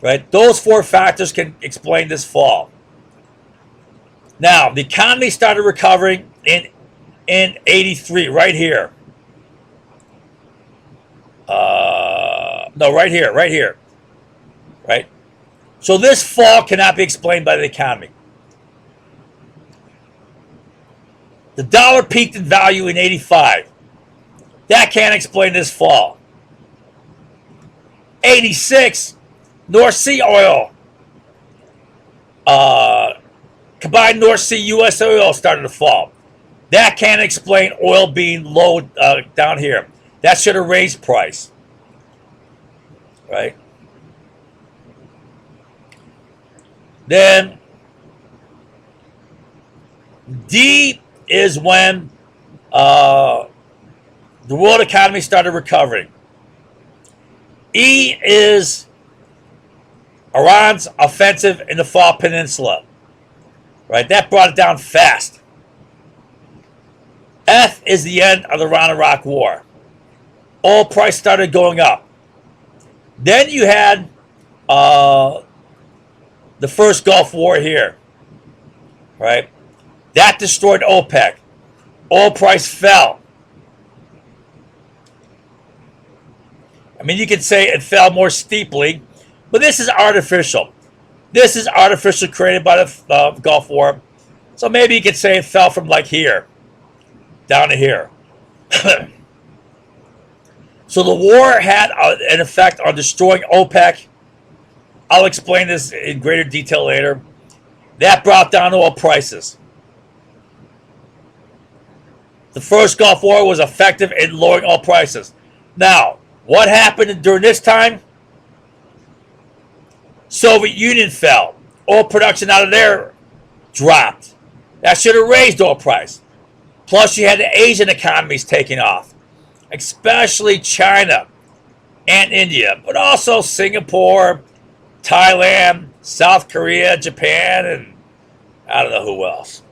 right? Those four factors can explain this fall. Now, the economy started recovering in 83, right here. No, right here, right? So this fall cannot be explained by the economy. The dollar peaked in value in 85. That can't explain this fall. 86, North Sea oil. Combined North Sea U.S. oil started to fall. That can't explain oil being low down here. That should have raised price. Right? Then D is when the world economy started recovering. E is Iran's offensive in the Fall Peninsula. Right? That brought it down fast. F is the end of the Iran-Iraq War. Oil price started going up. Then you had the first Gulf War here. Right? That destroyed OPEC. Oil price fell. I mean, you could say it fell more steeply, but this is artificial. This is artificial created by the Gulf War. So maybe you could say it fell from like here down to here. So the war had an effect on destroying OPEC. I'll explain this in greater detail later. That brought down oil prices. The first Gulf War was effective in lowering oil prices. Now, what happened during this time? Soviet Union fell. Oil production out of there dropped. That should have raised oil price. Plus, you had the Asian economies taking off, especially China and India, but also Singapore, Thailand, South Korea, Japan, and I don't know who else.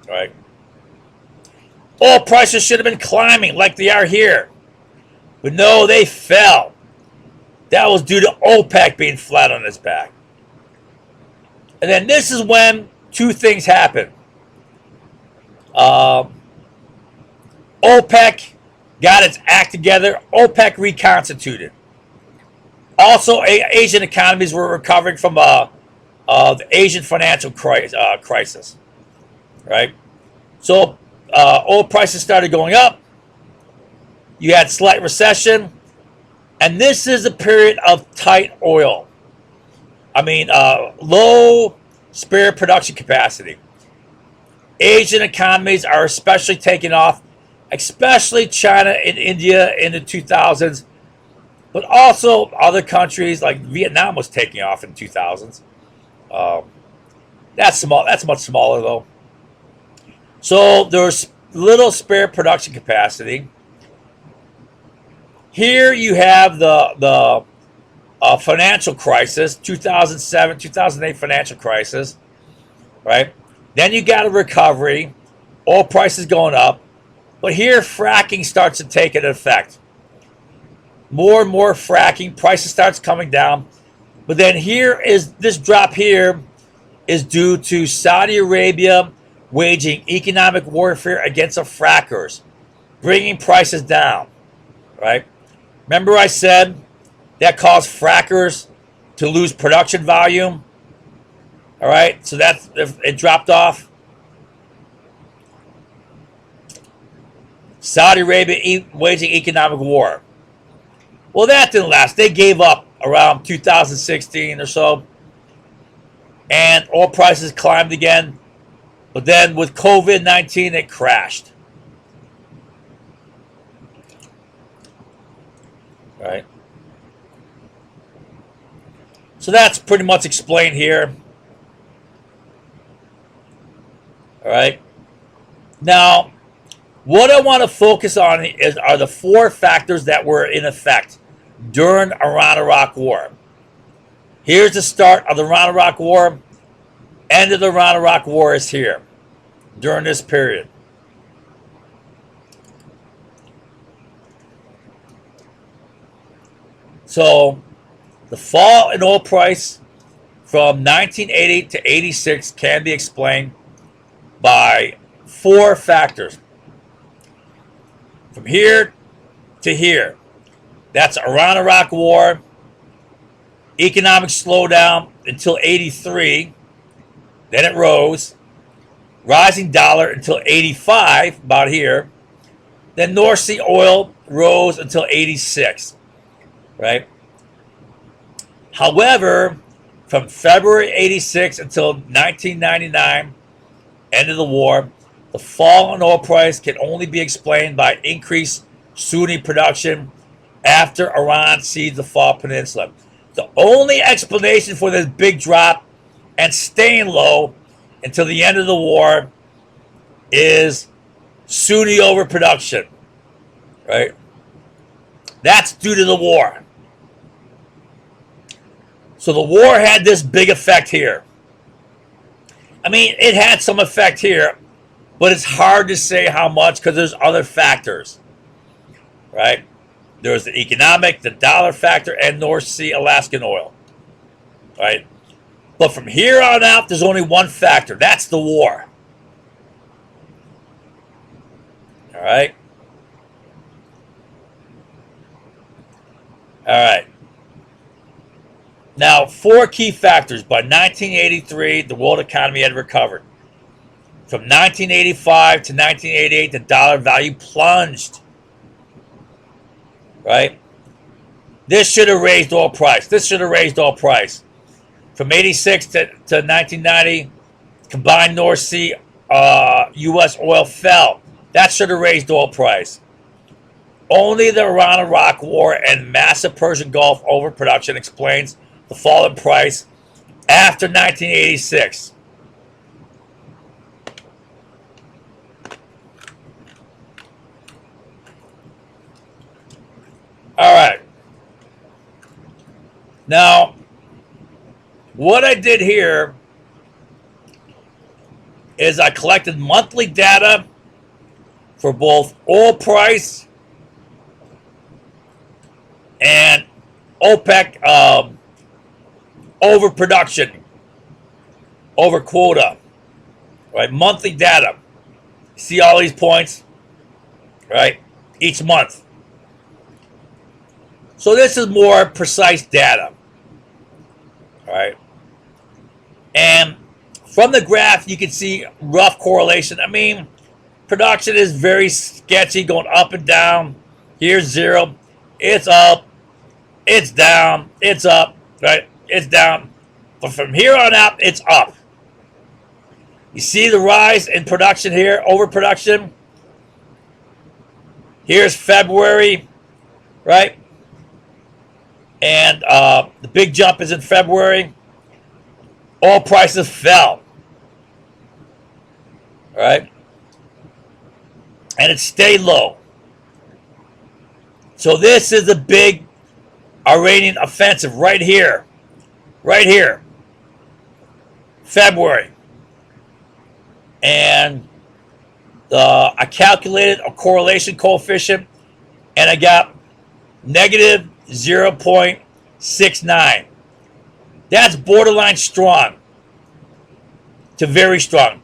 Right? Oil prices should have been climbing like they are here. But no, they fell. That was due to OPEC being flat on its back. And then this is when two things happen. OPEC got its act together. OPEC reconstituted. Also, Asian economies were recovering from the Asian financial crisis. Right? So oil prices started going up. You had slight recession. And this is a period of tight oil. I mean, low spare production capacity. Asian economies are especially taking off, especially China and India in the 2000s, but also other countries like Vietnam was taking off in the 2000s. That's small. That's much smaller though. So there's little spare production capacity. Here you have the financial crisis, 2007, 2008 financial crisis, right? Then you got a recovery, oil prices going up, but here fracking starts to take an effect. More and more fracking, prices starts coming down, but then here is this drop here is due to Saudi Arabia waging economic warfare against the frackers, bringing prices down, right? Remember I said that caused frackers to lose production volume? All right, so that it dropped off. Saudi Arabia waging economic war. Well, that didn't last. They gave up around 2016 or so, and oil prices climbed again. But then with COVID-19, it crashed. All right. So that's pretty much explained here. All right. Now, what I want to focus on are the four factors that were in effect during Iran-Iraq War. Here's the start of the Iran-Iraq War. End of the Iran-Iraq War is here during this period. So, the fall in oil price from 1980 to 86 can be explained by four factors. From here to here, that's Iran-Iraq War, economic slowdown until 83, then it rose, rising dollar until 85, about here, then North Sea oil rose until 86, right? However, from February 86 until 1999, end of the war, the fall in oil price can only be explained by increased Sunni production after Iran seized the Fall Peninsula. The only explanation for this big drop and staying low until the end of the war is Sunni overproduction, right? That's due to the war. So the war had this big effect here. I mean, it had some effect here, but it's hard to say how much because there's other factors, right? There's the economic, the dollar factor, and North Sea Alaskan oil, right? But from here on out, there's only one factor. That's the war. All right? All right. Now, four key factors. By 1983, the world economy had recovered. From 1985 to 1988, the dollar value plunged. Right? This should have raised oil price. This should have raised oil price. From 86 to 1990, combined North Sea U.S. oil fell. That should have raised oil price. Only the Iran-Iraq War and massive Persian Gulf overproduction explains the fall in price after 1986. All right. Now, what I did here is I collected monthly data for both oil price and OPEC overproduction, over quota, right? Monthly data. See all these points, right? Each month. So this is more precise data, right? And from the graph, you can see rough correlation. I mean, production is very sketchy, going up and down. Here's zero. It's up. It's down. It's up. Right? It's down. But from here on out, it's up. You see the rise in production here, overproduction. Here's February, right? And the big jump is in February. Oil prices fell, right? And it stayed low. So this is a big Iranian offensive right here. Right here. February. And I calculated a correlation coefficient and I got negative 0.69. That's borderline strong to very strong.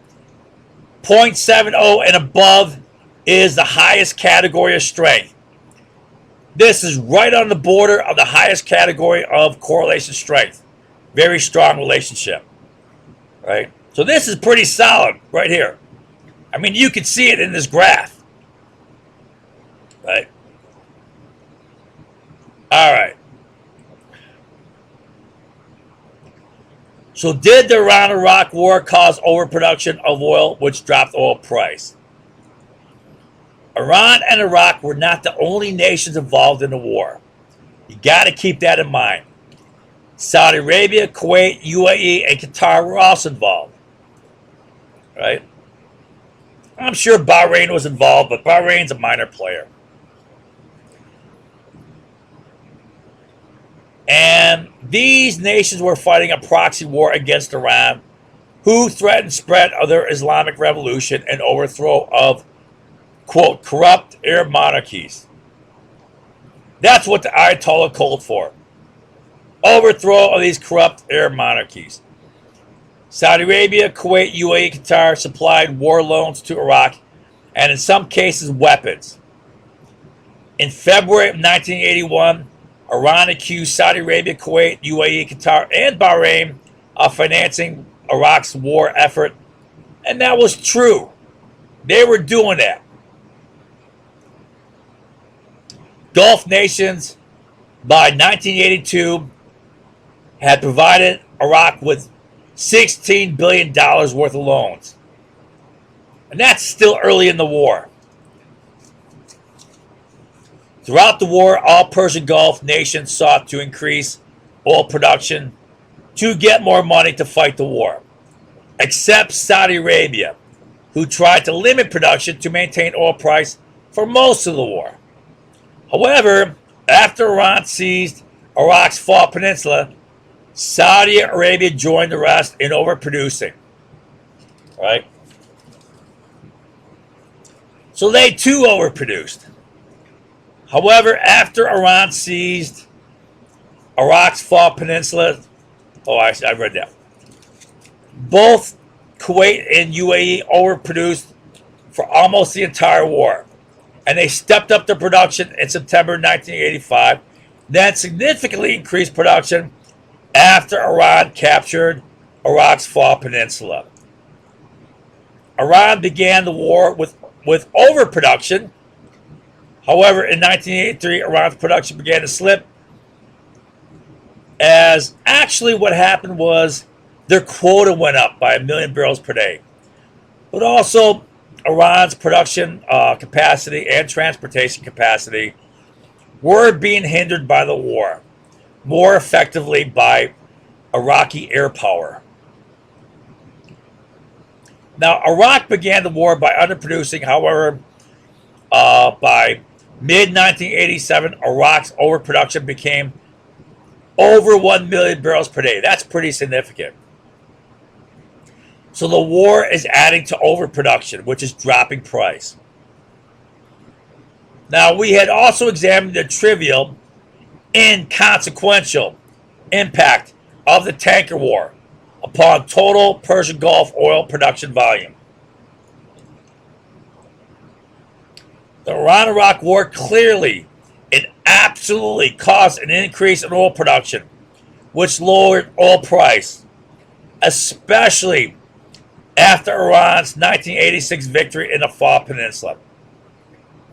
0.70 and above is the highest category of strength. This is right on the border of the highest category of correlation strength. Very strong relationship, right? So this is pretty solid right here. I mean, you can see it in this graph, right? All right. So did the Iran-Iraq war cause overproduction of oil, which dropped oil price? Iran and Iraq were not the only nations involved in the war. You got to keep that in mind. Saudi Arabia, Kuwait, UAE, and Qatar were also involved, right? I'm sure Bahrain was involved, but Bahrain's a minor player. And these nations were fighting a proxy war against Iran, who threatened spread of their Islamic revolution and overthrow of, quote, corrupt Arab monarchies. That's what the Ayatollah called for. Overthrow of these corrupt Arab monarchies. Saudi Arabia, Kuwait, UAE, Qatar supplied war loans to Iraq and in some cases weapons. In February of 1981, Iran accused Saudi Arabia, Kuwait, UAE, Qatar, and Bahrain of financing Iraq's war effort. And that was true. They were doing that. Gulf nations, by 1982, had provided Iraq with $16 billion worth of loans. And that's still early in the war. Throughout the war, all Persian Gulf nations sought to increase oil production to get more money to fight the war, except Saudi Arabia, who tried to limit production to maintain oil price for most of the war. However, after Iran seized Iraq's Fall Peninsula, Saudi Arabia joined the rest in overproducing. Right? So they too overproduced. However, after Iran seized Iraq's Fall Peninsula, I read that. Both Kuwait and UAE overproduced for almost the entire war. And they stepped up their production in September 1985, then significantly increased production after Iran captured Iraq's Fall Peninsula. Iran began the war with overproduction. However, in 1983, Iran's production began to slip, as actually what happened was their quota went up by 1 million barrels per day. But also, Iran's production capacity and transportation capacity were being hindered by the war, more effectively by Iraqi air power. Now, Iraq began the war by underproducing. However, by mid-1987, Iraq's overproduction became over 1 million barrels per day. That's pretty significant. So the war is adding to overproduction, which is dropping price. Now, we had also examined the trivial, inconsequential impact of the tanker war upon total Persian Gulf oil production volume. The Iran-Iraq War clearly and absolutely caused an increase in oil production, which lowered oil price, especially after Iran's 1986 victory in the Far Peninsula.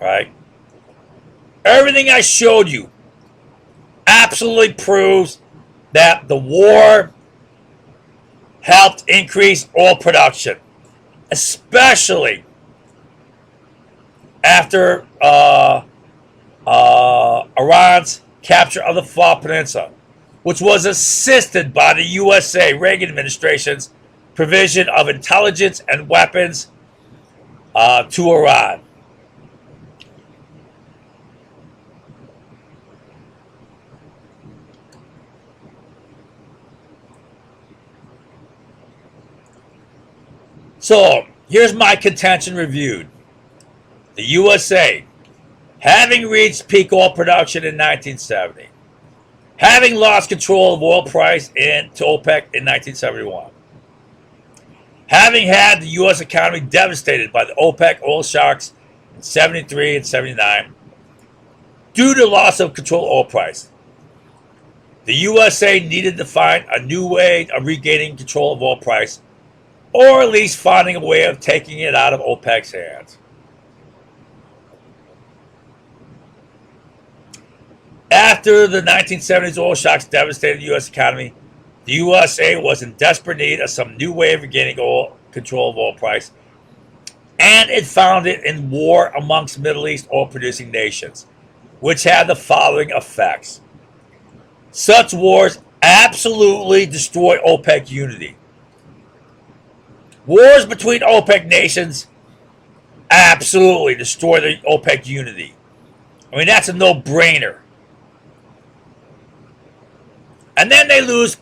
Right? Everything I showed you absolutely proves that the war helped increase oil production, especially after Iran's capture of the Far Peninsula, which was assisted by the USA Reagan administration's provision of intelligence and weapons to Iran. So, here's my contention reviewed. The USA, having reached peak oil production in 1970, having lost control of oil price to OPEC in 1971, having had the U.S. economy devastated by the OPEC oil shocks in 73 and 79 due to loss of control of oil price, the USA needed to find a new way of regaining control of oil price, or at least finding a way of taking it out of OPEC's hands. After the 1970s oil shocks devastated the U.S. economy, the USA was in desperate need of some new way of regaining control of oil price, and it found it in war amongst Middle East oil-producing nations, which had the following effects. Such wars absolutely destroy OPEC unity. Wars between OPEC nations absolutely destroy the OPEC unity. I mean, that's a no-brainer. And then they lose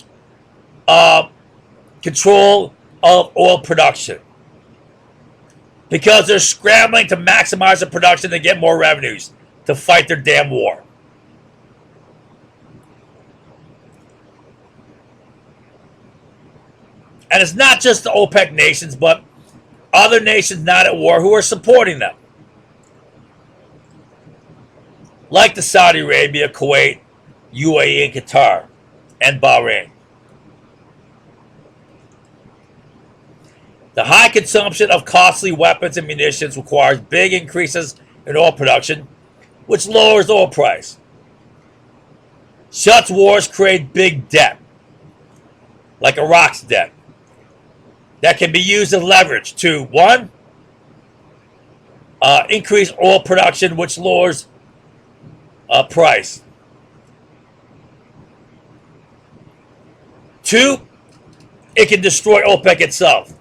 control of oil production because they're scrambling to maximize the production to get more revenues to fight their damn war. And it's not just the OPEC nations, but other nations not at war who are supporting them, like the Saudi Arabia, Kuwait, UAE, and Qatar, and Bahrain. The high consumption of costly weapons and munitions requires big increases in oil production, which lowers oil price. Such wars create big debt, like Iraq's debt, that can be used as leverage to, one, increase oil production, which lowers price. Two, it can destroy OPEC itself.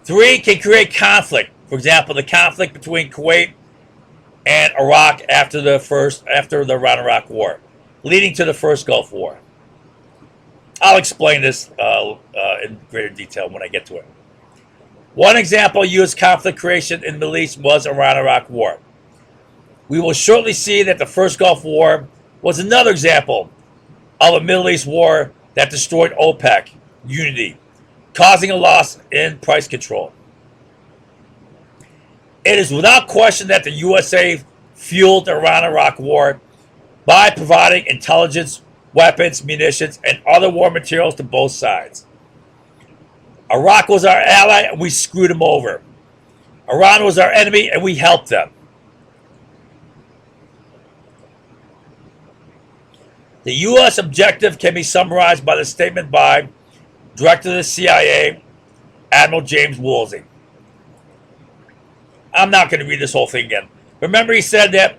Three, can create conflict. For example, the conflict between Kuwait and Iraq after the Iran-Iraq War, leading to the first Gulf War. I'll explain this in greater detail when I get to it. One example of U.S. conflict creation in the Middle East was Iran-Iraq War. We will shortly see that the first Gulf War was another example of a Middle East war that destroyed OPEC unity, causing a loss in price control. It is without question that the USA fueled the Iran-Iraq War by providing intelligence, weapons, munitions, and other war materials to both sides. Iraq was our ally and we screwed them over. Iran was our enemy and we helped them. The U.S. objective can be summarized by the statement by Director of the CIA, Admiral James Woolsey. I'm not going to read this whole thing again. Remember, he said that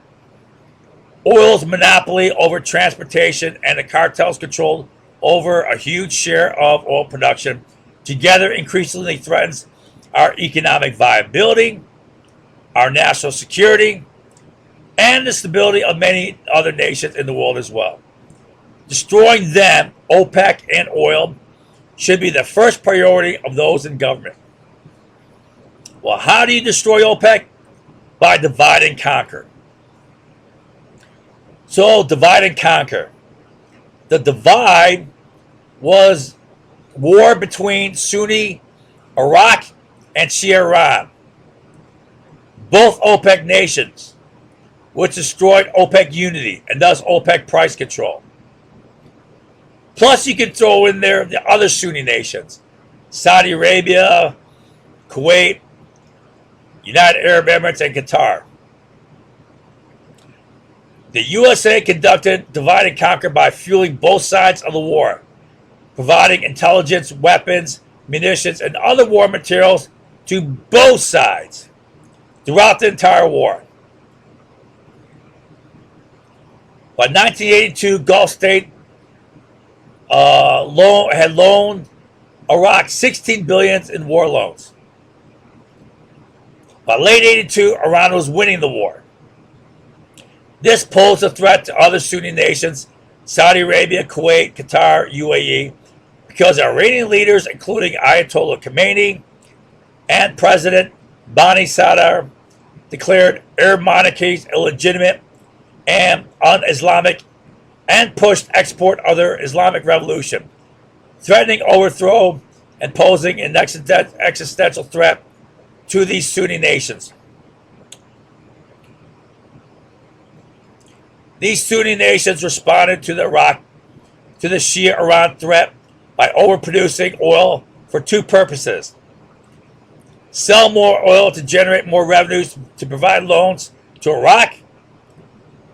oil's monopoly over transportation and the cartel's control over a huge share of oil production together increasingly threatens our economic viability, our national security, and the stability of many other nations in the world as well. Destroying them, OPEC and oil, should be the first priority of those in government. Well, how do you destroy OPEC? By divide and conquer. So, divide and conquer. The divide was war between Sunni Iraq and Shia Iran, both OPEC nations, which destroyed OPEC unity and thus OPEC price control. Plus, you can throw in there the other Sunni nations, Saudi Arabia, Kuwait, United Arab Emirates, and Qatar. The USA conducted divide and conquer by fueling both sides of the war, providing intelligence, weapons, munitions, and other war materials to both sides throughout the entire war. By 1982, Gulf State had loaned Iraq $16 billion in war loans. By late 82, Iran was winning the war. This posed a threat to other Sunni nations, Saudi Arabia, Kuwait, Qatar, UAE, because Iranian leaders, including Ayatollah Khomeini and President Bani Sadr, declared Arab monarchies illegitimate and un-Islamic and pushed export of their Islamic revolution, threatening overthrow and posing an existential threat to these Sunni nations. These Sunni nations responded to the Shia Iran threat by overproducing oil for two purposes: sell more oil to generate more revenues to provide loans to Iraq,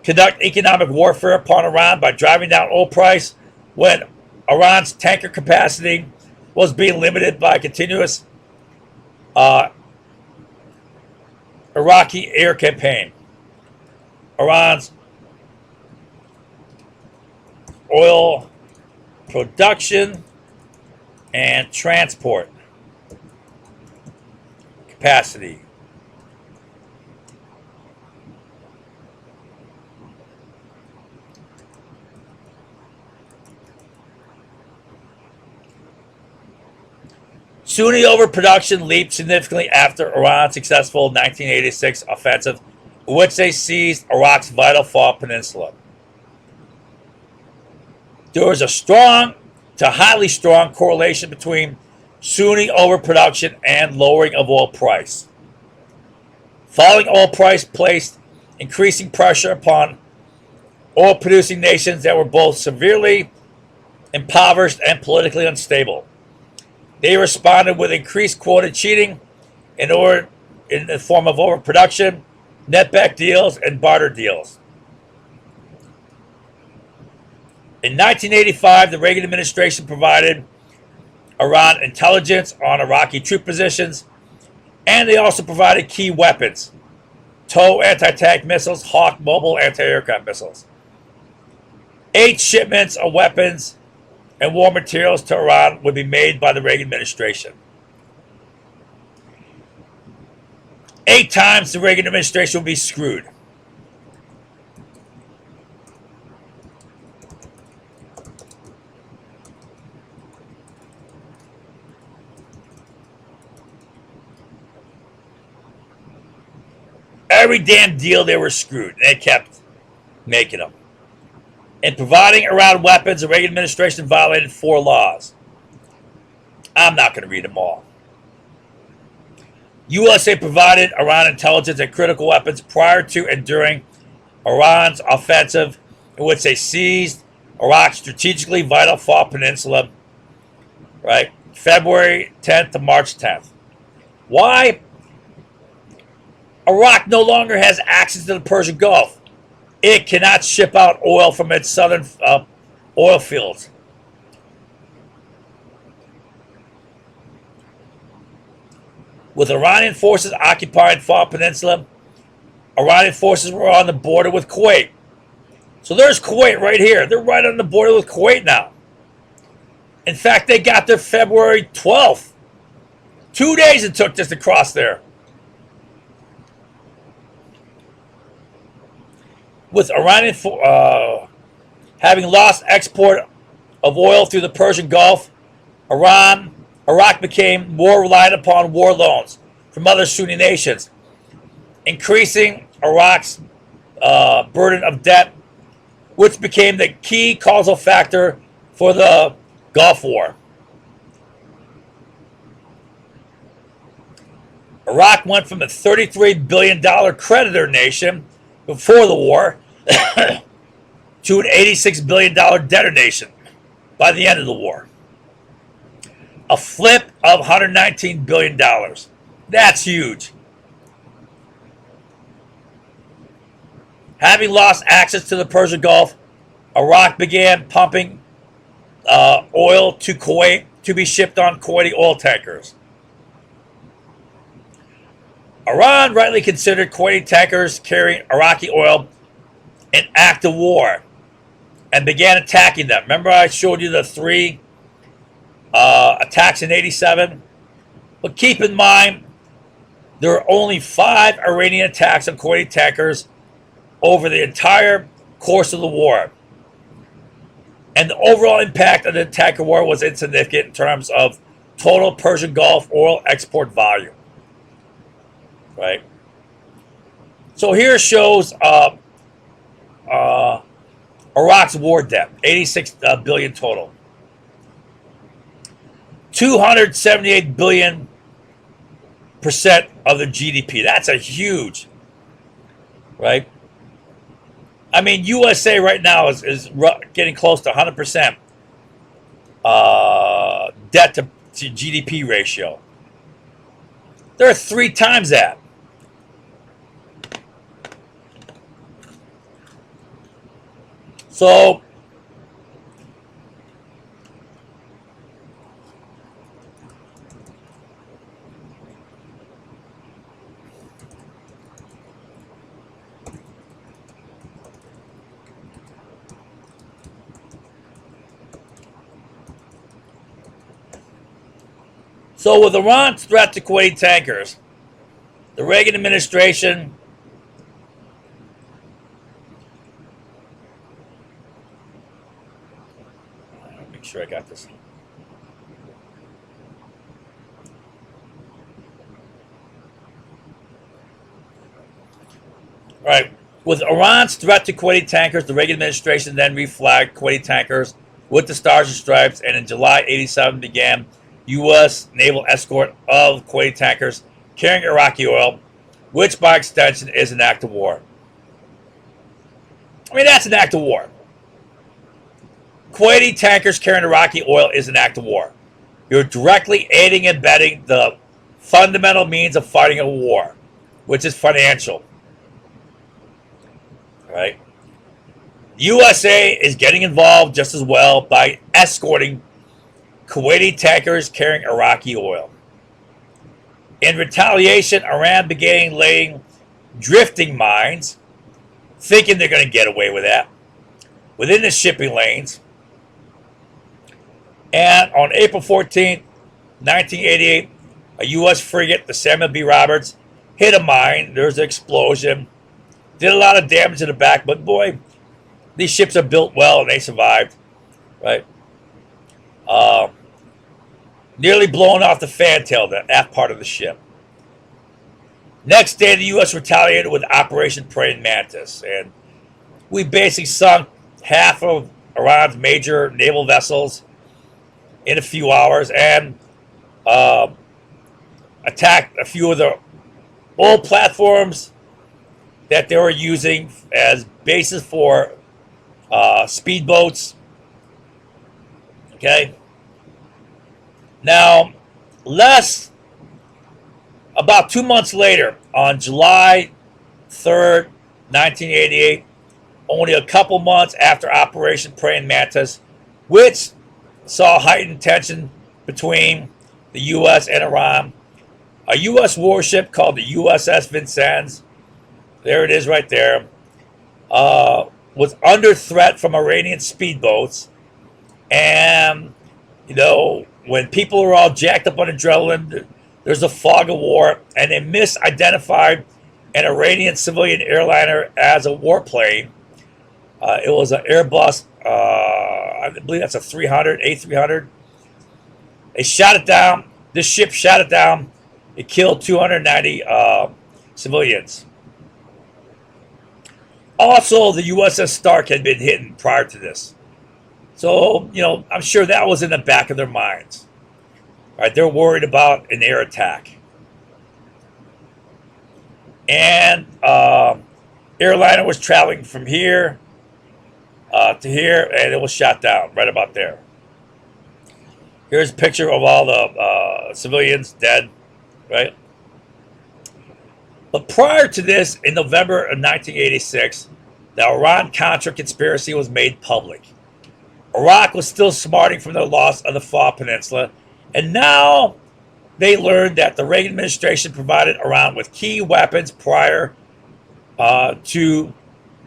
conduct economic warfare upon Iran by driving down oil price when Iran's tanker capacity was being limited by continuous Iraqi air campaign. Iran's oil production and transport capacity. Sunni overproduction leaped significantly after Iran's successful 1986 offensive, in which they seized Iraq's vital Faw Peninsula. There was a strong to highly strong correlation between Sunni overproduction and lowering of oil price. Falling oil price placed increasing pressure upon oil-producing nations that were both severely impoverished and politically unstable. They responded with increased quota cheating in the form of overproduction, netback deals, and barter deals. In 1985, the Reagan administration provided Iran intelligence on Iraqi troop positions, and they also provided key weapons: TOW anti-tank missiles, Hawk mobile anti-aircraft missiles. 8 shipments of weapons and war materials to Iran would be made by the Reagan administration. 8 times the Reagan administration would be screwed. Every damn deal they were screwed, and they kept making them. In providing Iran weapons, the Reagan administration violated 4 laws. I'm not going to read them all. USA provided Iran intelligence and critical weapons prior to and during Iran's offensive, in which they seized Iraq's strategically vital Faw Peninsula, right, February 10th to March 10th. Why? Iraq no longer has access to the Persian Gulf. It cannot ship out oil from its southern oil fields. With Iranian forces occupying Faw Peninsula, Iranian forces were on the border with Kuwait. So there's Kuwait right here. They're right on the border with Kuwait now. In fact, they got there February 12th. 2 days it took just to cross there. With Iranian Having lost export of oil through the Persian Gulf, Iraq became more reliant upon war loans from other Sunni nations, increasing Iraq's burden of debt, which became the key causal factor for the Gulf War. Iraq went from a $33 billion creditor nation before the war to an $86 billion debtor nation by the end of the war. A flip of $119 billion. That's huge. Having lost access to the Persian Gulf, Iraq began pumping oil to Kuwait to be shipped on Kuwaiti oil tankers. Iran rightly considered Kuwaiti tankers carrying Iraqi oil an act of war and began attacking them. Remember I showed you the 3 attacks in 87? But keep in mind, there were only 5 Iranian attacks on Kuwaiti tankers over the entire course of the war. And the overall impact of the tanker war was insignificant in terms of total Persian Gulf oil export volume. Right? So here shows Iraq's war debt, $86 billion total. $278 billion percent of the GDP. That's a huge, right? I mean, USA right now is getting close to 100% debt to GDP ratio. They're 3 times that. So with Iran's threat to Kuwaiti tankers, the Reagan administration make sure I got this. All right. With Iran's threat to Kuwaiti tankers, the Reagan administration then reflagged Kuwaiti tankers with the Stars and Stripes, and in July 87 began U.S. naval escort of Kuwaiti tankers carrying Iraqi oil, which by extension is an act of war. I mean, that's an act of war. Kuwaiti tankers carrying Iraqi oil is an act of war. You're directly aiding and abetting the fundamental means of fighting a war, which is financial. Right? USA is getting involved just as well by escorting Kuwaiti tankers carrying Iraqi oil. In retaliation, Iran began laying drifting mines, thinking they're going to get away with that, within the shipping lanes. And on April 14, 1988, a U.S. frigate, the Samuel B. Roberts, hit a mine. There's an explosion. Did a lot of damage to the back, but boy, these ships are built well and they survived. Right? Nearly blown off the fantail, the aft part of the ship. Next day, the U.S. retaliated with Operation Praying Mantis, and we basically sunk half of Iran's major naval vessels in a few hours and attacked a few of the old platforms that they were using as bases for speedboats. Okay. Now, about 2 months later, on July 3rd, 1988, only a couple months after Operation Praying Mantis, which saw heightened tension between the U.S. and Iran, a U.S. warship called the USS Vincennes, there it is right there, was under threat from Iranian speedboats. And, you know, when people are all jacked up on adrenaline, there's a fog of war, and they misidentified an Iranian civilian airliner as a warplane. It was an Airbus I believe that's a 300, A300. They shot it down. This ship shot it down. It killed 290 civilians. Also, the USS Stark had been hit prior to this. So, I'm sure that was in the back of their minds. All right, they're worried about an air attack. And airliner was traveling from here to here, and it was shot down right about there. Here's a picture of all the civilians dead, right? But prior to this, in November of 1986, the Iran-Contra conspiracy was made public. Iraq was still smarting from the loss of the Fall Peninsula, and now they learned that the Reagan administration provided Iran with key weapons prior to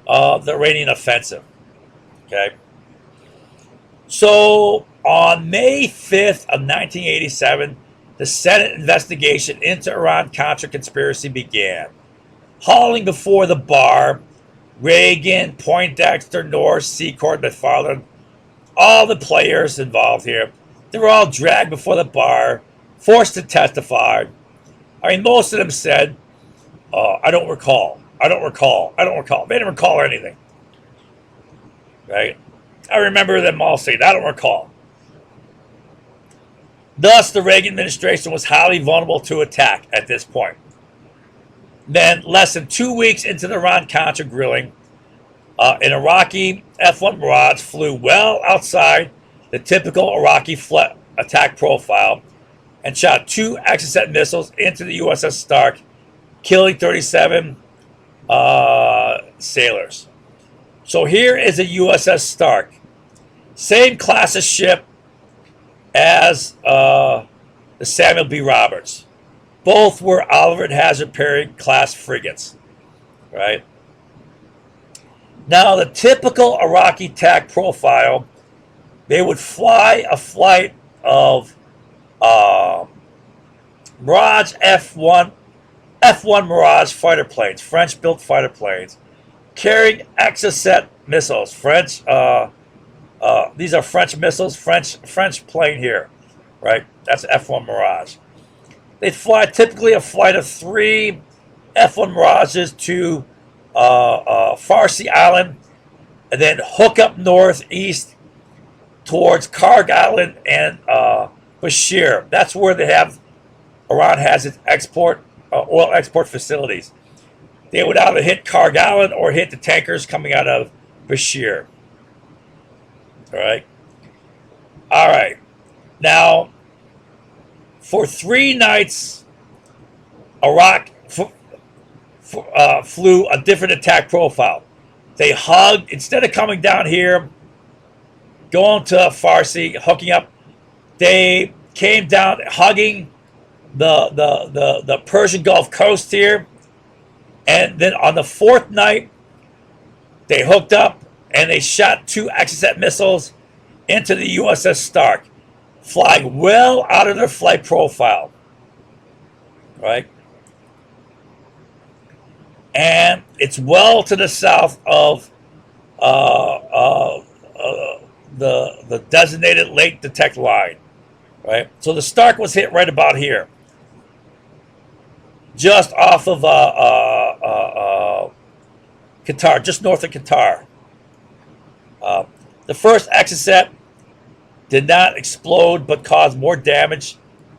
the Iranian offensive. Okay. So on May 5th of 1987, the Senate investigation into Iran-Contra conspiracy began. Hauling before the bar, Reagan, Poindexter, Norris, Secord, McFarland, all the players involved here, they were all dragged before the bar, forced to testify. I mean, most of them said, I don't recall. I don't recall. I don't recall. They didn't recall anything. Right? I remember them all saying, I don't recall. Thus, the Reagan administration was highly vulnerable to attack at this point. Then, less than 2 weeks into the Iran-Contra grilling, an Iraqi F-1 Mirage flew well outside the typical Iraqi attack profile and shot 2 Exocet missiles into the USS Stark, killing 37 sailors. So here is a USS Stark. Same class of ship as the Samuel B. Roberts. Both were Oliver and Hazard Perry class frigates. Right? Now, the typical Iraqi attack profile, they would fly a flight of Mirage F-1 Mirage fighter planes, French-built fighter planes, carrying Exocet missiles. These are French missiles, French plane here, right? That's F-1 Mirage. They'd fly typically a flight of 3 F-1 Mirages to Farsi Island, and then hook up northeast towards Karg Island and Bashir. That's where Iran has its oil export facilities. They would either hit Karg Island or hit the tankers coming out of Bashir. All right. Now, for 3 nights, Iraq flew a different attack profile. They hugged, instead of coming down here, going to Farsi, hooking up, they came down, hugging the Persian Gulf coast here. And then on the 4th night, they hooked up and they shot 2 Exocet missiles into the USS Stark, flying well out of their flight profile. Right? And it's well to the south of the designated lake detect line. Right? So the Stark was hit right about here, just off of Qatar, just north of Qatar. The first Exocet did not explode but caused more damage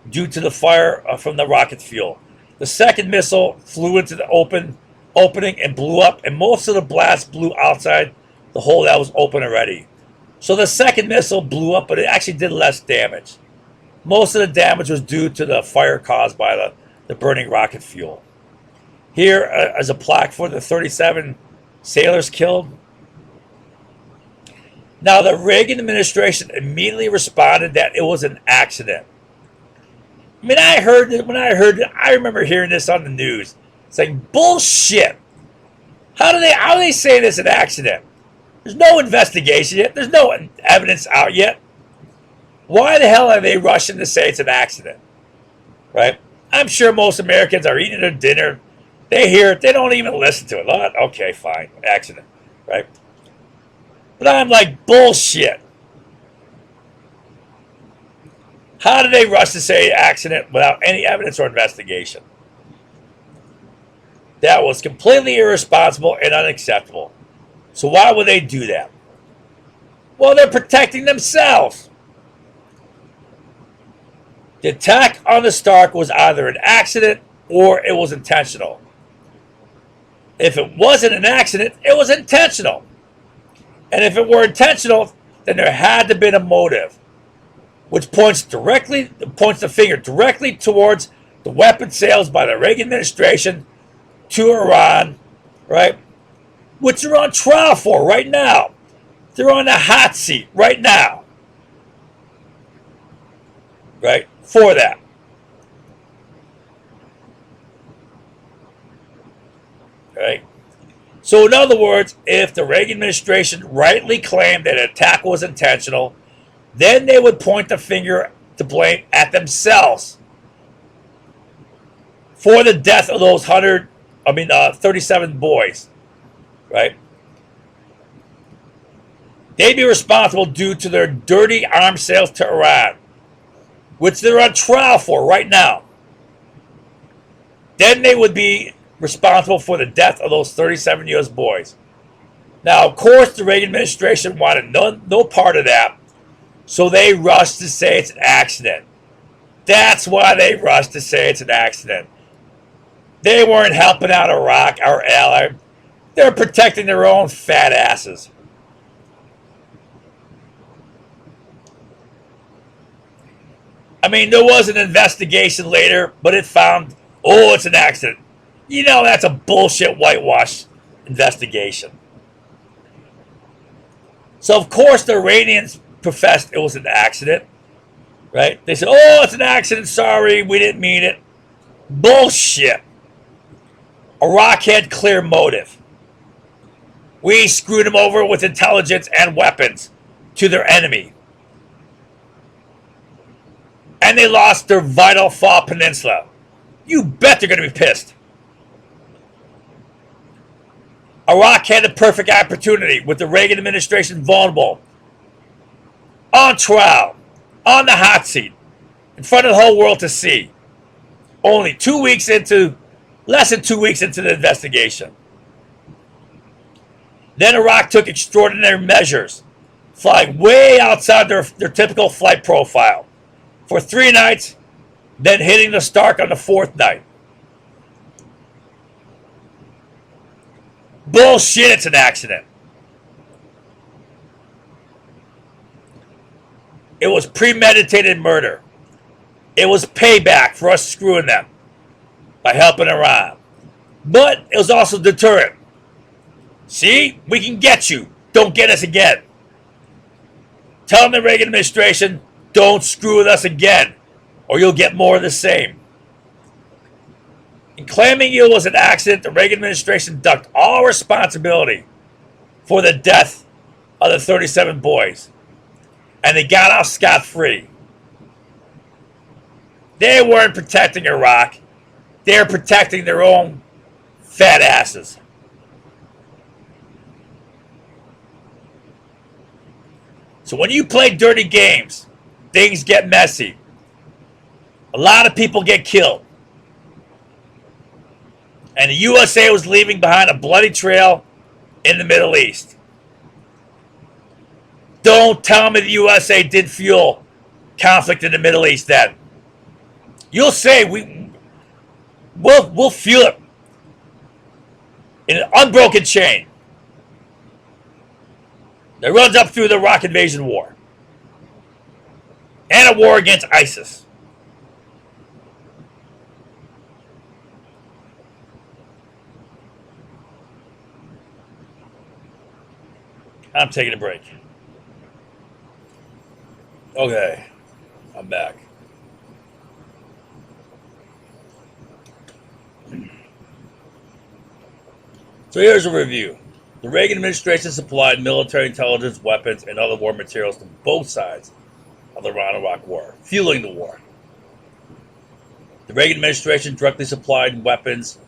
due to the fire from the rocket fuel. The second missile flew into the opening and blew up, and most of the blast blew outside the hole that was open already. So the second missile blew up, but it actually did less damage. Most of the damage was due to the fire caused by the burning rocket fuel. Here is a plaque for the 37 sailors killed. Now, the Reagan administration immediately responded that it was an accident. I mean, I remember hearing this on the news, saying, bullshit. How are they saying it's an accident? There's no investigation yet. There's no evidence out yet. Why the hell are they rushing to say it's an accident? Right? I'm sure most Americans are eating their dinner. They hear it. They don't even listen to it. Okay, fine. Accident. Right? But I'm like, bullshit. How did they rush to say accident without any evidence or investigation? That was completely irresponsible and unacceptable. So why would they do that? Well, they're protecting themselves. The attack on the Stark was either an accident or it was intentional. If it wasn't an accident, it was intentional. And if it were intentional, then there had to have been a motive, which points the finger directly towards the weapon sales by the Reagan administration to Iran, right? Which they're on trial for right now. They're on the hot seat right now, right? For that. Right? So in other words, if the Reagan administration rightly claimed that an attack was intentional, then they would point the finger to blame at themselves for the death of those 37 boys, right? They'd be responsible due to their dirty arms sales to Iran, which they're on trial for right now. Then they would be responsible for the death of those 37 U.S. boys. Now, of course, the Reagan administration wanted no part of that, so they rushed to say it's an accident. That's why they rushed to say it's an accident. They weren't helping out Iraq, our ally. They're protecting their own fat asses. I mean, there was an investigation later, but it found, oh, it's an accident. You know, that's a bullshit whitewash investigation. So, of course, the Iranians professed it was an accident, right? They said, oh, it's an accident. Sorry, we didn't mean it. Bullshit. Iraq had clear motive. We screwed them over with intelligence and weapons to their enemy. And they lost their vital Fall Peninsula. You bet they're going to be pissed. Iraq had the perfect opportunity with the Reagan administration vulnerable, on trial, on the hot seat, in front of the whole world to see. Only less than 2 weeks into the investigation. Then Iraq took extraordinary measures, flying way outside their typical flight profile for 3 nights, then hitting the Stark on the 4th night. Bullshit, it's an accident. It was premeditated murder. It was payback for us screwing them by helping Iran. But it was also deterrent. See, we can get you. Don't get us again. Tell the Reagan administration, don't screw with us again, or you'll get more of the same. In claiming it was an accident, the Reagan administration ducked all responsibility for the death of the 37 boys. And they got off scot-free. They weren't protecting Iraq. They were protecting their own fat asses. So when you play dirty games, things get messy. A lot of people get killed. And the USA was leaving behind a bloody trail in the Middle East. Don't tell me the USA did fuel conflict in the Middle East then. You'll say we'll fuel it in an unbroken chain that runs up through the Iraq invasion war and a war against ISIS. I'm taking a break. Okay, I'm back. So here's a review. The Reagan administration supplied military intelligence, weapons, and other war materials to both sides of the Iran-Iraq war, fueling the war. The Reagan administration directly supplied weapons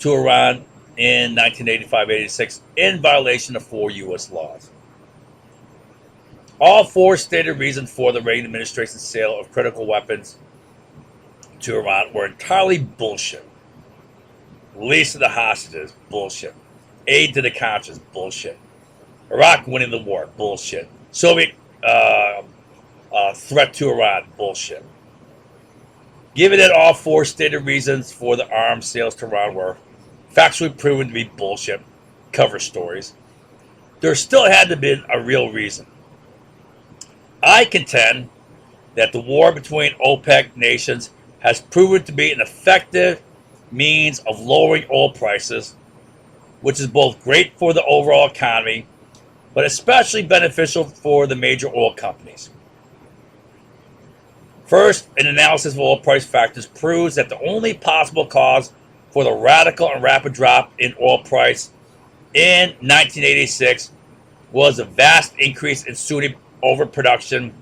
to Iran in 1985-86 in violation of 4 U.S. laws. All four stated reasons for the Reagan administration's sale of critical weapons to Iran were entirely bullshit. Release of the hostages, bullshit. Aid to the Contras, bullshit. Iraq winning the war, bullshit. Soviet threat to Iran, bullshit. Given that all four stated reasons for the arms sales to Iran were factually proven to be bullshit cover stories, there still had to be a real reason. I contend that the war between OPEC nations has proven to be an effective means of lowering oil prices, which is both great for the overall economy, but especially beneficial for the major oil companies. First, an analysis of oil price factors proves that the only possible cause for the radical and rapid drop in oil price in 1986 was a vast increase in Sunni overproduction.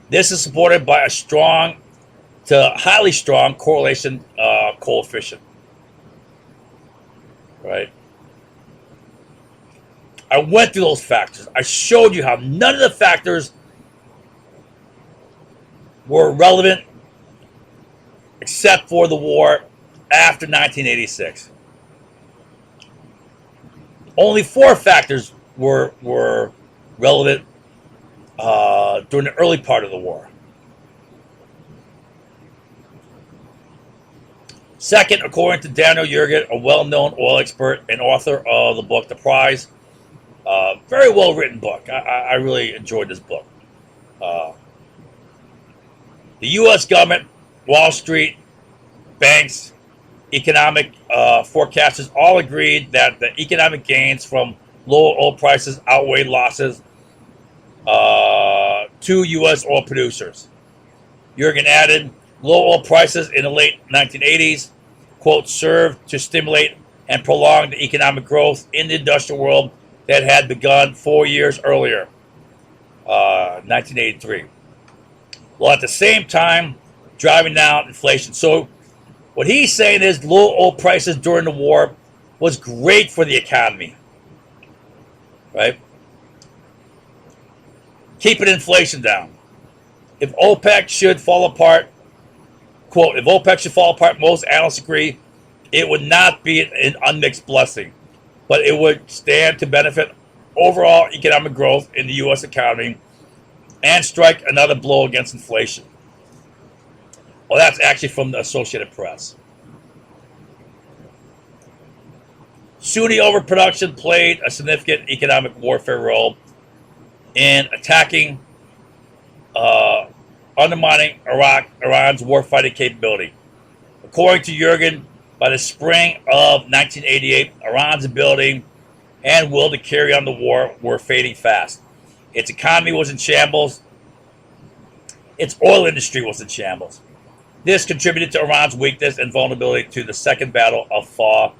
This is supported by a strong to highly strong correlation coefficient. Right? I went through those factors. I showed you how none of the factors were relevant except for the war after 1986. Only four factors were relevant during the early part of the war. Second, according to Daniel Yergin, a well-known oil expert and author of the book The Prize, very well-written book. I really enjoyed this book. The U.S. government, Wall Street, banks, economic forecasters all agreed that the economic gains from lower oil prices outweighed losses to U.S. oil producers. Yergin added, low oil prices in the late 1980s, quote, served to stimulate and prolong the economic growth in the industrial world that had begun 4 years earlier, 1983. While at the same time driving down inflation. So what he's saying is low oil prices during the war was great for the economy, right? Keeping inflation down. If OPEC should fall apart, quote, if OPEC should fall apart, most analysts agree it would not be an unmixed blessing, but it would stand to benefit overall economic growth in the U.S. economy and strike another blow against inflation. Well, that's actually from the Associated Press. Sunni overproduction played a significant economic warfare role in attacking, undermining Iran's warfighting capability. According to Yergin, by the spring of 1988, Iran's ability and will to carry on the war were fading fast. Its economy was in shambles. Its oil industry was in shambles. This contributed to Iran's weakness and vulnerability to the Second Battle of Fars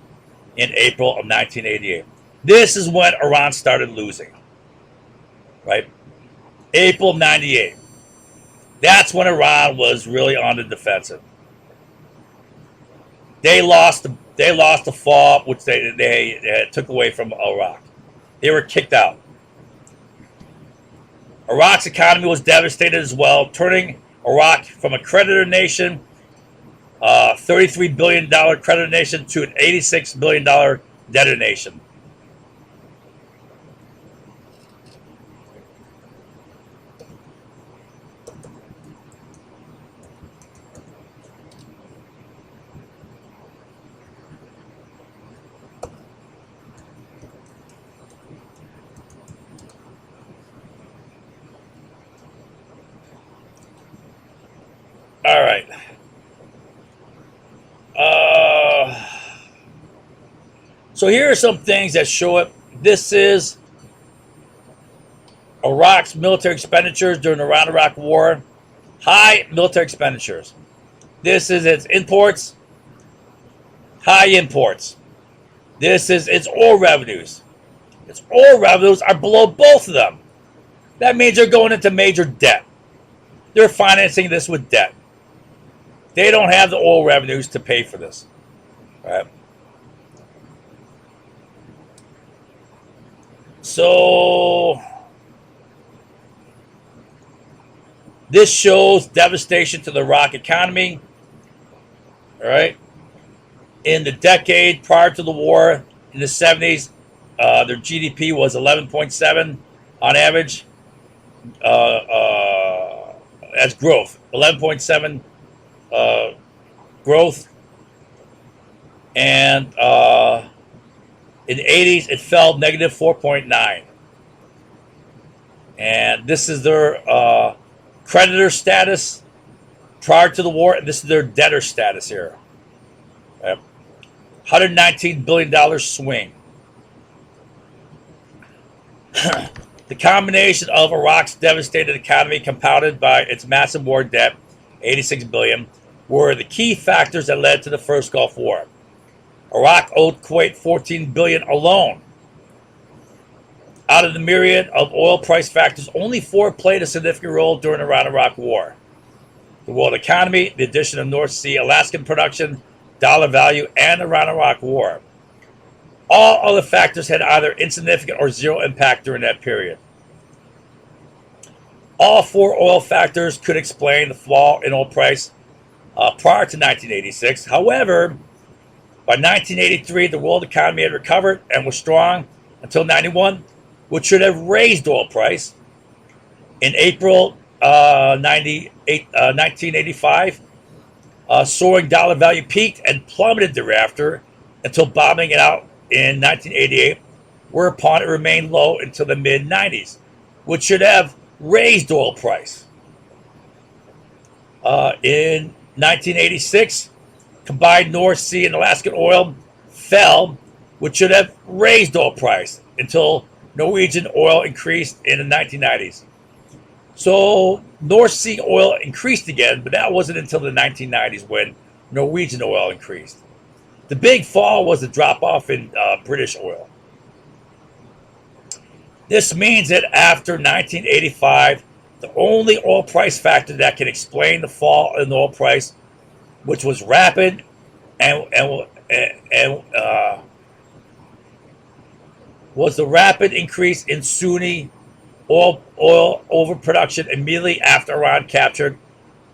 in April of 1988. This is when Iran started losing, right? April of 98. That's when Iran was really on the defensive. They lost the fall, which they took away from Iraq. They were kicked out. Iraq's economy was devastated as well, turning Iraq from a creditor nation, $33 billion creditor nation, to an $86 billion debtor nation. All right. So here are some things that show it. This is Iraq's military expenditures during the Iran-Iraq War. High military expenditures. This is its imports. High imports. This is its oil revenues. Its oil revenues are below both of them. That means they're going into major debt. They're financing this with debt. They don't have the oil revenues to pay for this. Right? So This shows devastation to the Iraq economy. All right. In the decade prior to the war, in the 70s, their GDP was 11.7 on average. As growth, 11.7 growth. And in the 80s, it fell negative 4.9. And this is their creditor status prior to the war, and this is their debtor status here. Okay. $119 billion swing. The combination of Iraq's devastated economy compounded by its massive war debt, $86 billion, were the key factors that led to the first Gulf War. Iraq owed Kuwait $14 billion alone. Out of the myriad of oil price factors, only 4 played a significant role during the Iran-Iraq War. The world economy, the addition of North Sea Alaskan production, dollar value, and the Iran-Iraq War. All other factors had either insignificant or zero impact during that period. All 4 oil factors could explain the fall in oil price prior to 1986. However, by 1983, the world economy had recovered and was strong until 91, which should have raised oil price. In April 1985, soaring dollar value peaked and plummeted thereafter until bottoming it out in 1988, whereupon it remained low until the mid-90s, which should have raised oil price. In 1986, combined North Sea and Alaskan oil fell, which should have raised oil price until Norwegian oil increased in the 1990s. So North Sea oil increased again, but that wasn't until the 1990s when Norwegian oil increased. The big fall was the drop-off in British oil. This means that after 1985, the only oil price factor that can explain the fall in the oil price, which was rapid was the rapid increase in Sunni oil overproduction immediately after Iran captured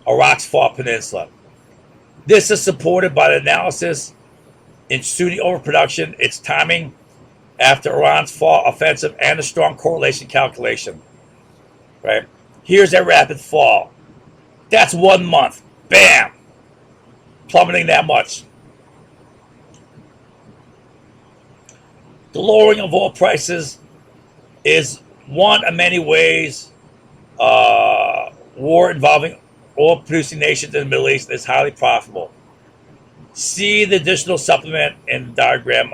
Iraq's Fault Peninsula. This is supported by the analysis in Sunni overproduction, its timing after Iran's fall offensive, and a strong correlation calculation. Right? Here's that rapid fall. That's 1 month. Bam! Plummeting that much. The lowering of oil prices is one of many ways war involving oil-producing nations in the Middle East is highly profitable. See the additional supplement in the diagram.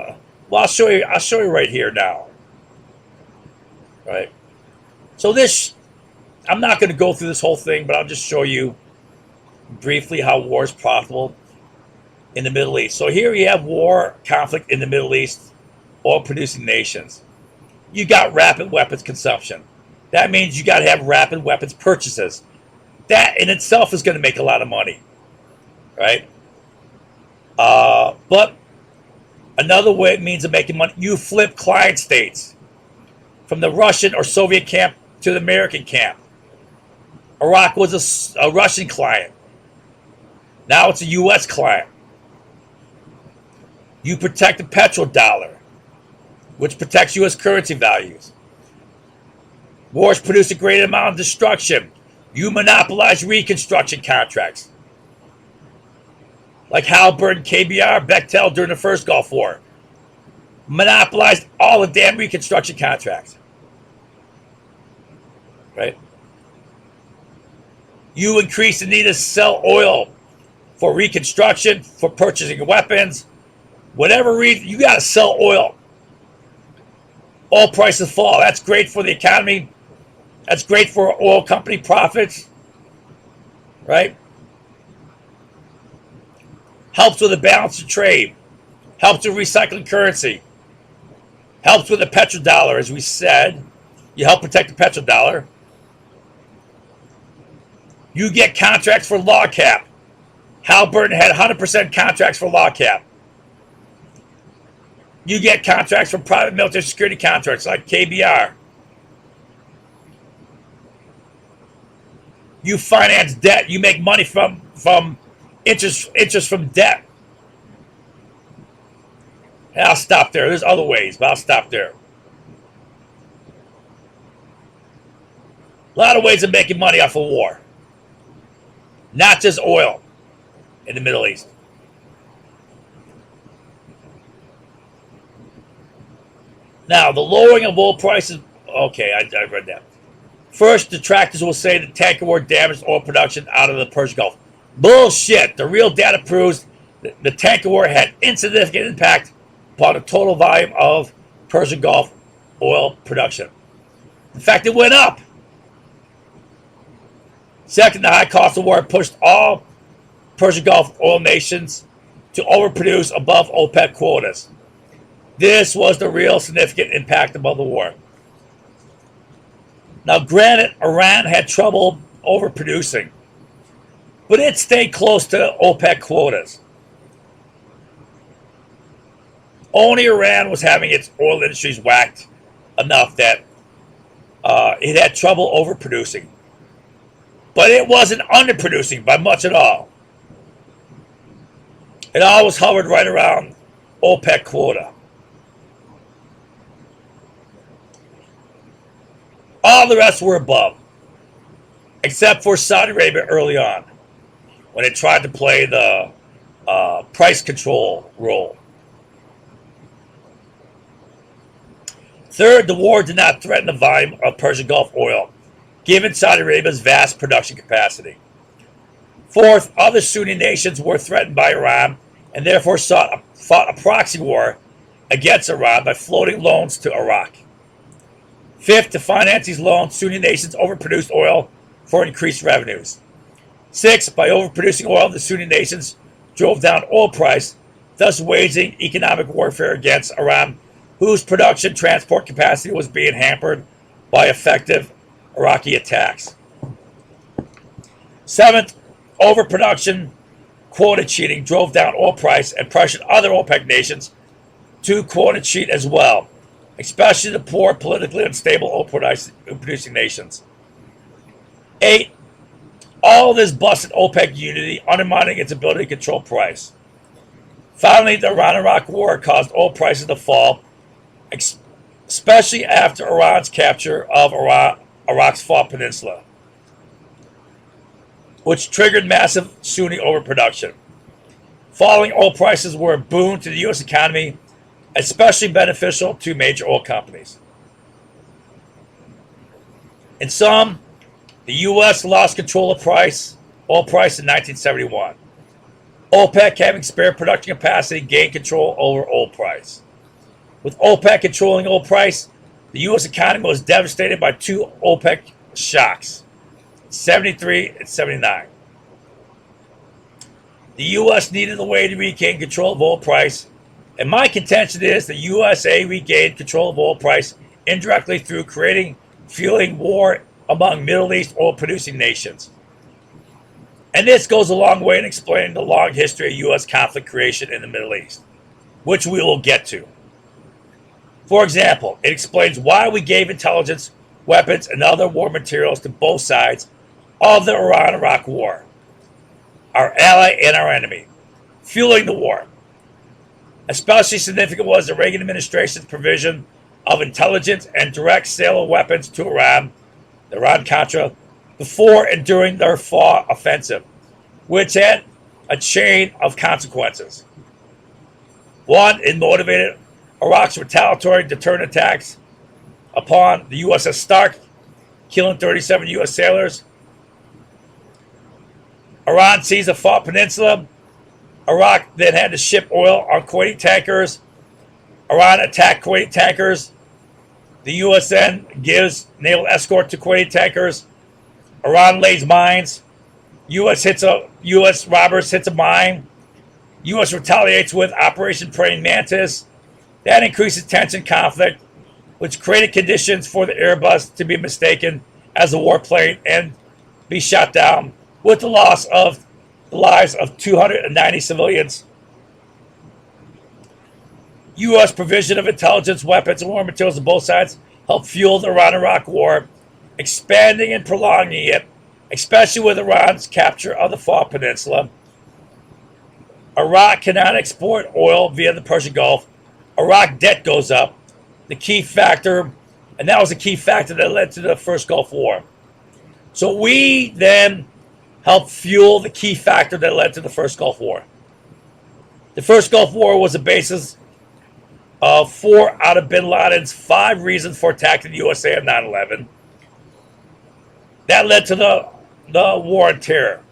Well, I'll show you right here now. Right. So this, I'm not going to go through this whole thing, but I'll just show you briefly how war is profitable in the Middle East. So here you have war, conflict in the Middle East, oil-producing nations. You got rapid weapons consumption. That means you got to have rapid weapons purchases. That in itself is going to make a lot of money, right? But another way it means of making money, you flip client states from the Russian or Soviet camp to the American camp. Iraq was a Russian client. Now it's a U.S. client. You protect the petrodollar, which protects U.S. currency values. Wars produce a great amount of destruction. You monopolize reconstruction contracts. Like Halliburton, KBR, Bechtel during the first Gulf War. Monopolized all the damn reconstruction contracts. Right? You increase the need to sell oil for reconstruction, for purchasing weapons. Whatever reason, you got to sell oil. Oil prices fall. That's great for the economy. That's great for oil company profits. Right? Helps with the balance of trade. Helps with recycling currency. Helps with the petrodollar, as we said. You help protect the petrodollar. You get contracts for log cap. Halliburton had 100% contracts for log cap. You get contracts from private military security contracts like KBR. You finance debt. You make money from interest from debt. And I'll stop there. There's other ways, but I'll stop there. A lot of ways of making money off of war. Not just oil in the Middle East. Now, the lowering of oil prices. Okay, I read that. First, detractors will say the tanker war damaged oil production out of the Persian Gulf. Bullshit. The real data proves that the tanker war had insignificant impact upon the total volume of Persian Gulf oil production. In fact, it went up. Second, the high cost of war pushed all Persian Gulf oil nations to overproduce above OPEC quotas. This was the real significant impact of the war. Now, granted, Iran had trouble overproducing, but it stayed close to OPEC quotas. Only Iran was having its oil industries whacked enough that it had trouble overproducing. But it wasn't underproducing by much at all. It always hovered right around OPEC quota. All the rest were above, except for Saudi Arabia early on, when it tried to play the price control role. Third, the war did not threaten the volume of Persian Gulf oil, given Saudi Arabia's vast production capacity. Fourth, other Sunni nations were threatened by Iran and therefore fought a proxy war against Iran by floating loans to Iraq. Fifth, to finance these loans, Sunni nations overproduced oil for increased revenues. Sixth, by overproducing oil, the Sunni nations drove down oil price, thus waging economic warfare against Iran, whose production transport capacity was being hampered by effective Iraqi attacks. Seventh, overproduction, quota cheating drove down oil price and pressured other OPEC nations to quota cheat as well, especially the poor, politically unstable oil producing nations. 8. All this busted OPEC unity, undermining its ability to control price. Finally, the Iran-Iraq war caused oil prices to fall, especially after Iran's capture of Iraq's Fault Peninsula, which triggered massive Sunni overproduction. Falling oil prices were a boon to the U.S. economy, especially beneficial to major oil companies. In sum, the U.S. lost control of oil price in 1971. OPEC, having spare production capacity, gained control over oil price. With OPEC controlling oil price, the U.S. economy was devastated by two OPEC shocks, 73 and 79. The U.S. needed a way to regain control of oil price, and my contention is the USA regained control of oil price indirectly through fueling war among Middle East oil-producing nations. And this goes a long way in explaining the long history of U.S. conflict creation in the Middle East, which we will get to. For example, it explains why we gave intelligence, weapons, and other war materials to both sides of the Iran-Iraq war, our ally and our enemy, fueling the war. Especially significant was the Reagan administration's provision of intelligence and direct sale of weapons to Iran, the Iran-Contra, before and during their fall offensive, which had a chain of consequences. One, it motivated Iraq's retaliatory deterrent attacks upon the USS Stark, killing 37 U.S. sailors. Iran seized the Fault Peninsula. Iraq then had to ship oil on Kuwaiti tankers. Iran attacked Kuwaiti tankers. The U.S. then gives naval escort to Kuwaiti tankers. Iran lays mines. U.S. robbers hits a mine. U.S. retaliates with Operation Praying Mantis. That increases tension conflict, which created conditions for the Airbus to be mistaken as a warplane and be shot down, with the loss of the lives of 290 civilians. U.S. provision of intelligence, weapons, and war materials to both sides helped fuel the Iran-Iraq war, expanding and prolonging it especially with Iran's capture of the Fall Peninsula. Iraq cannot export oil via the Persian Gulf. Iraq debt goes up. The key factor, and that was a key factor that led to the first Gulf War. So we then helped fuel the key factor that led to the first Gulf War. The first Gulf War was the basis of 4 out of bin Laden's 5 reasons for attacking the USA on 9/11. That led to the war on terror.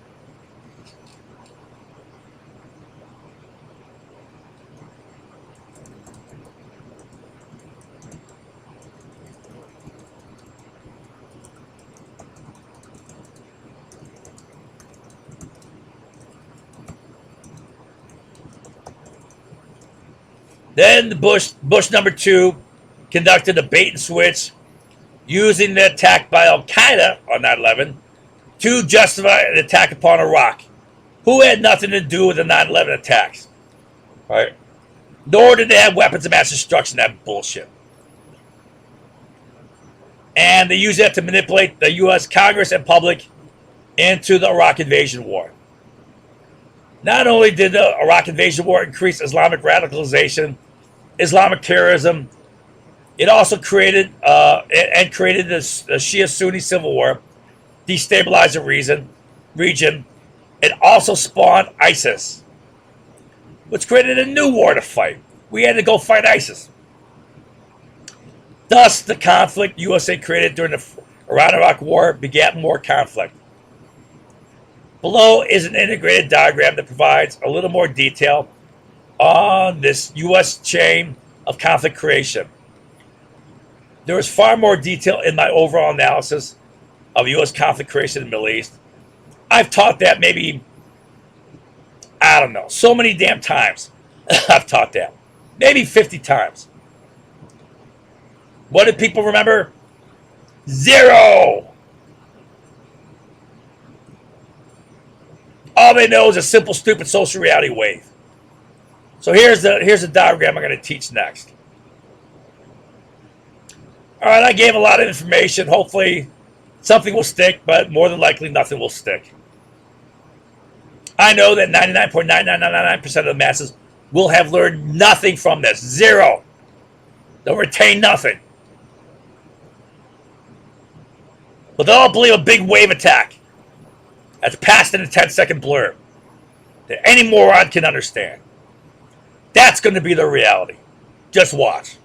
Then Bush number 2 conducted a bait and switch using the attack by Al Qaeda on 9/11 to justify an attack upon Iraq, who had nothing to do with the 9/11 attacks. Right? Nor did they have weapons of mass destruction. That bullshit. And they used that to manipulate the U.S. Congress and public into the Iraq invasion war. Not only did the Iraq invasion war increase Islamic radicalization, Islamic terrorism, it also created the Shia-Sunni civil war, destabilized the region. It also spawned ISIS, which created a new war to fight. We had to go fight ISIS. Thus, the conflict USA created during the Iran-Iraq War begat more conflict. Below is an integrated diagram that provides a little more detail on this U.S. chain of conflict creation. There is far more detail in my overall analysis of U.S. conflict creation in the Middle East. I've taught that maybe, I don't know, so many damn times. I've taught that. Maybe 50 times. What did people remember? 0! All they know is a simple, stupid social reality wave. So here's the diagram I'm going to teach next. All right, I gave a lot of information. Hopefully something will stick, but more than likely nothing will stick. I know that 99.9999% of the masses will have learned nothing from this. 0. They'll retain nothing. But they'll all believe a big wave attack that's passed in a 10-second blur that any moron can understand. That's going to be the reality. Just watch.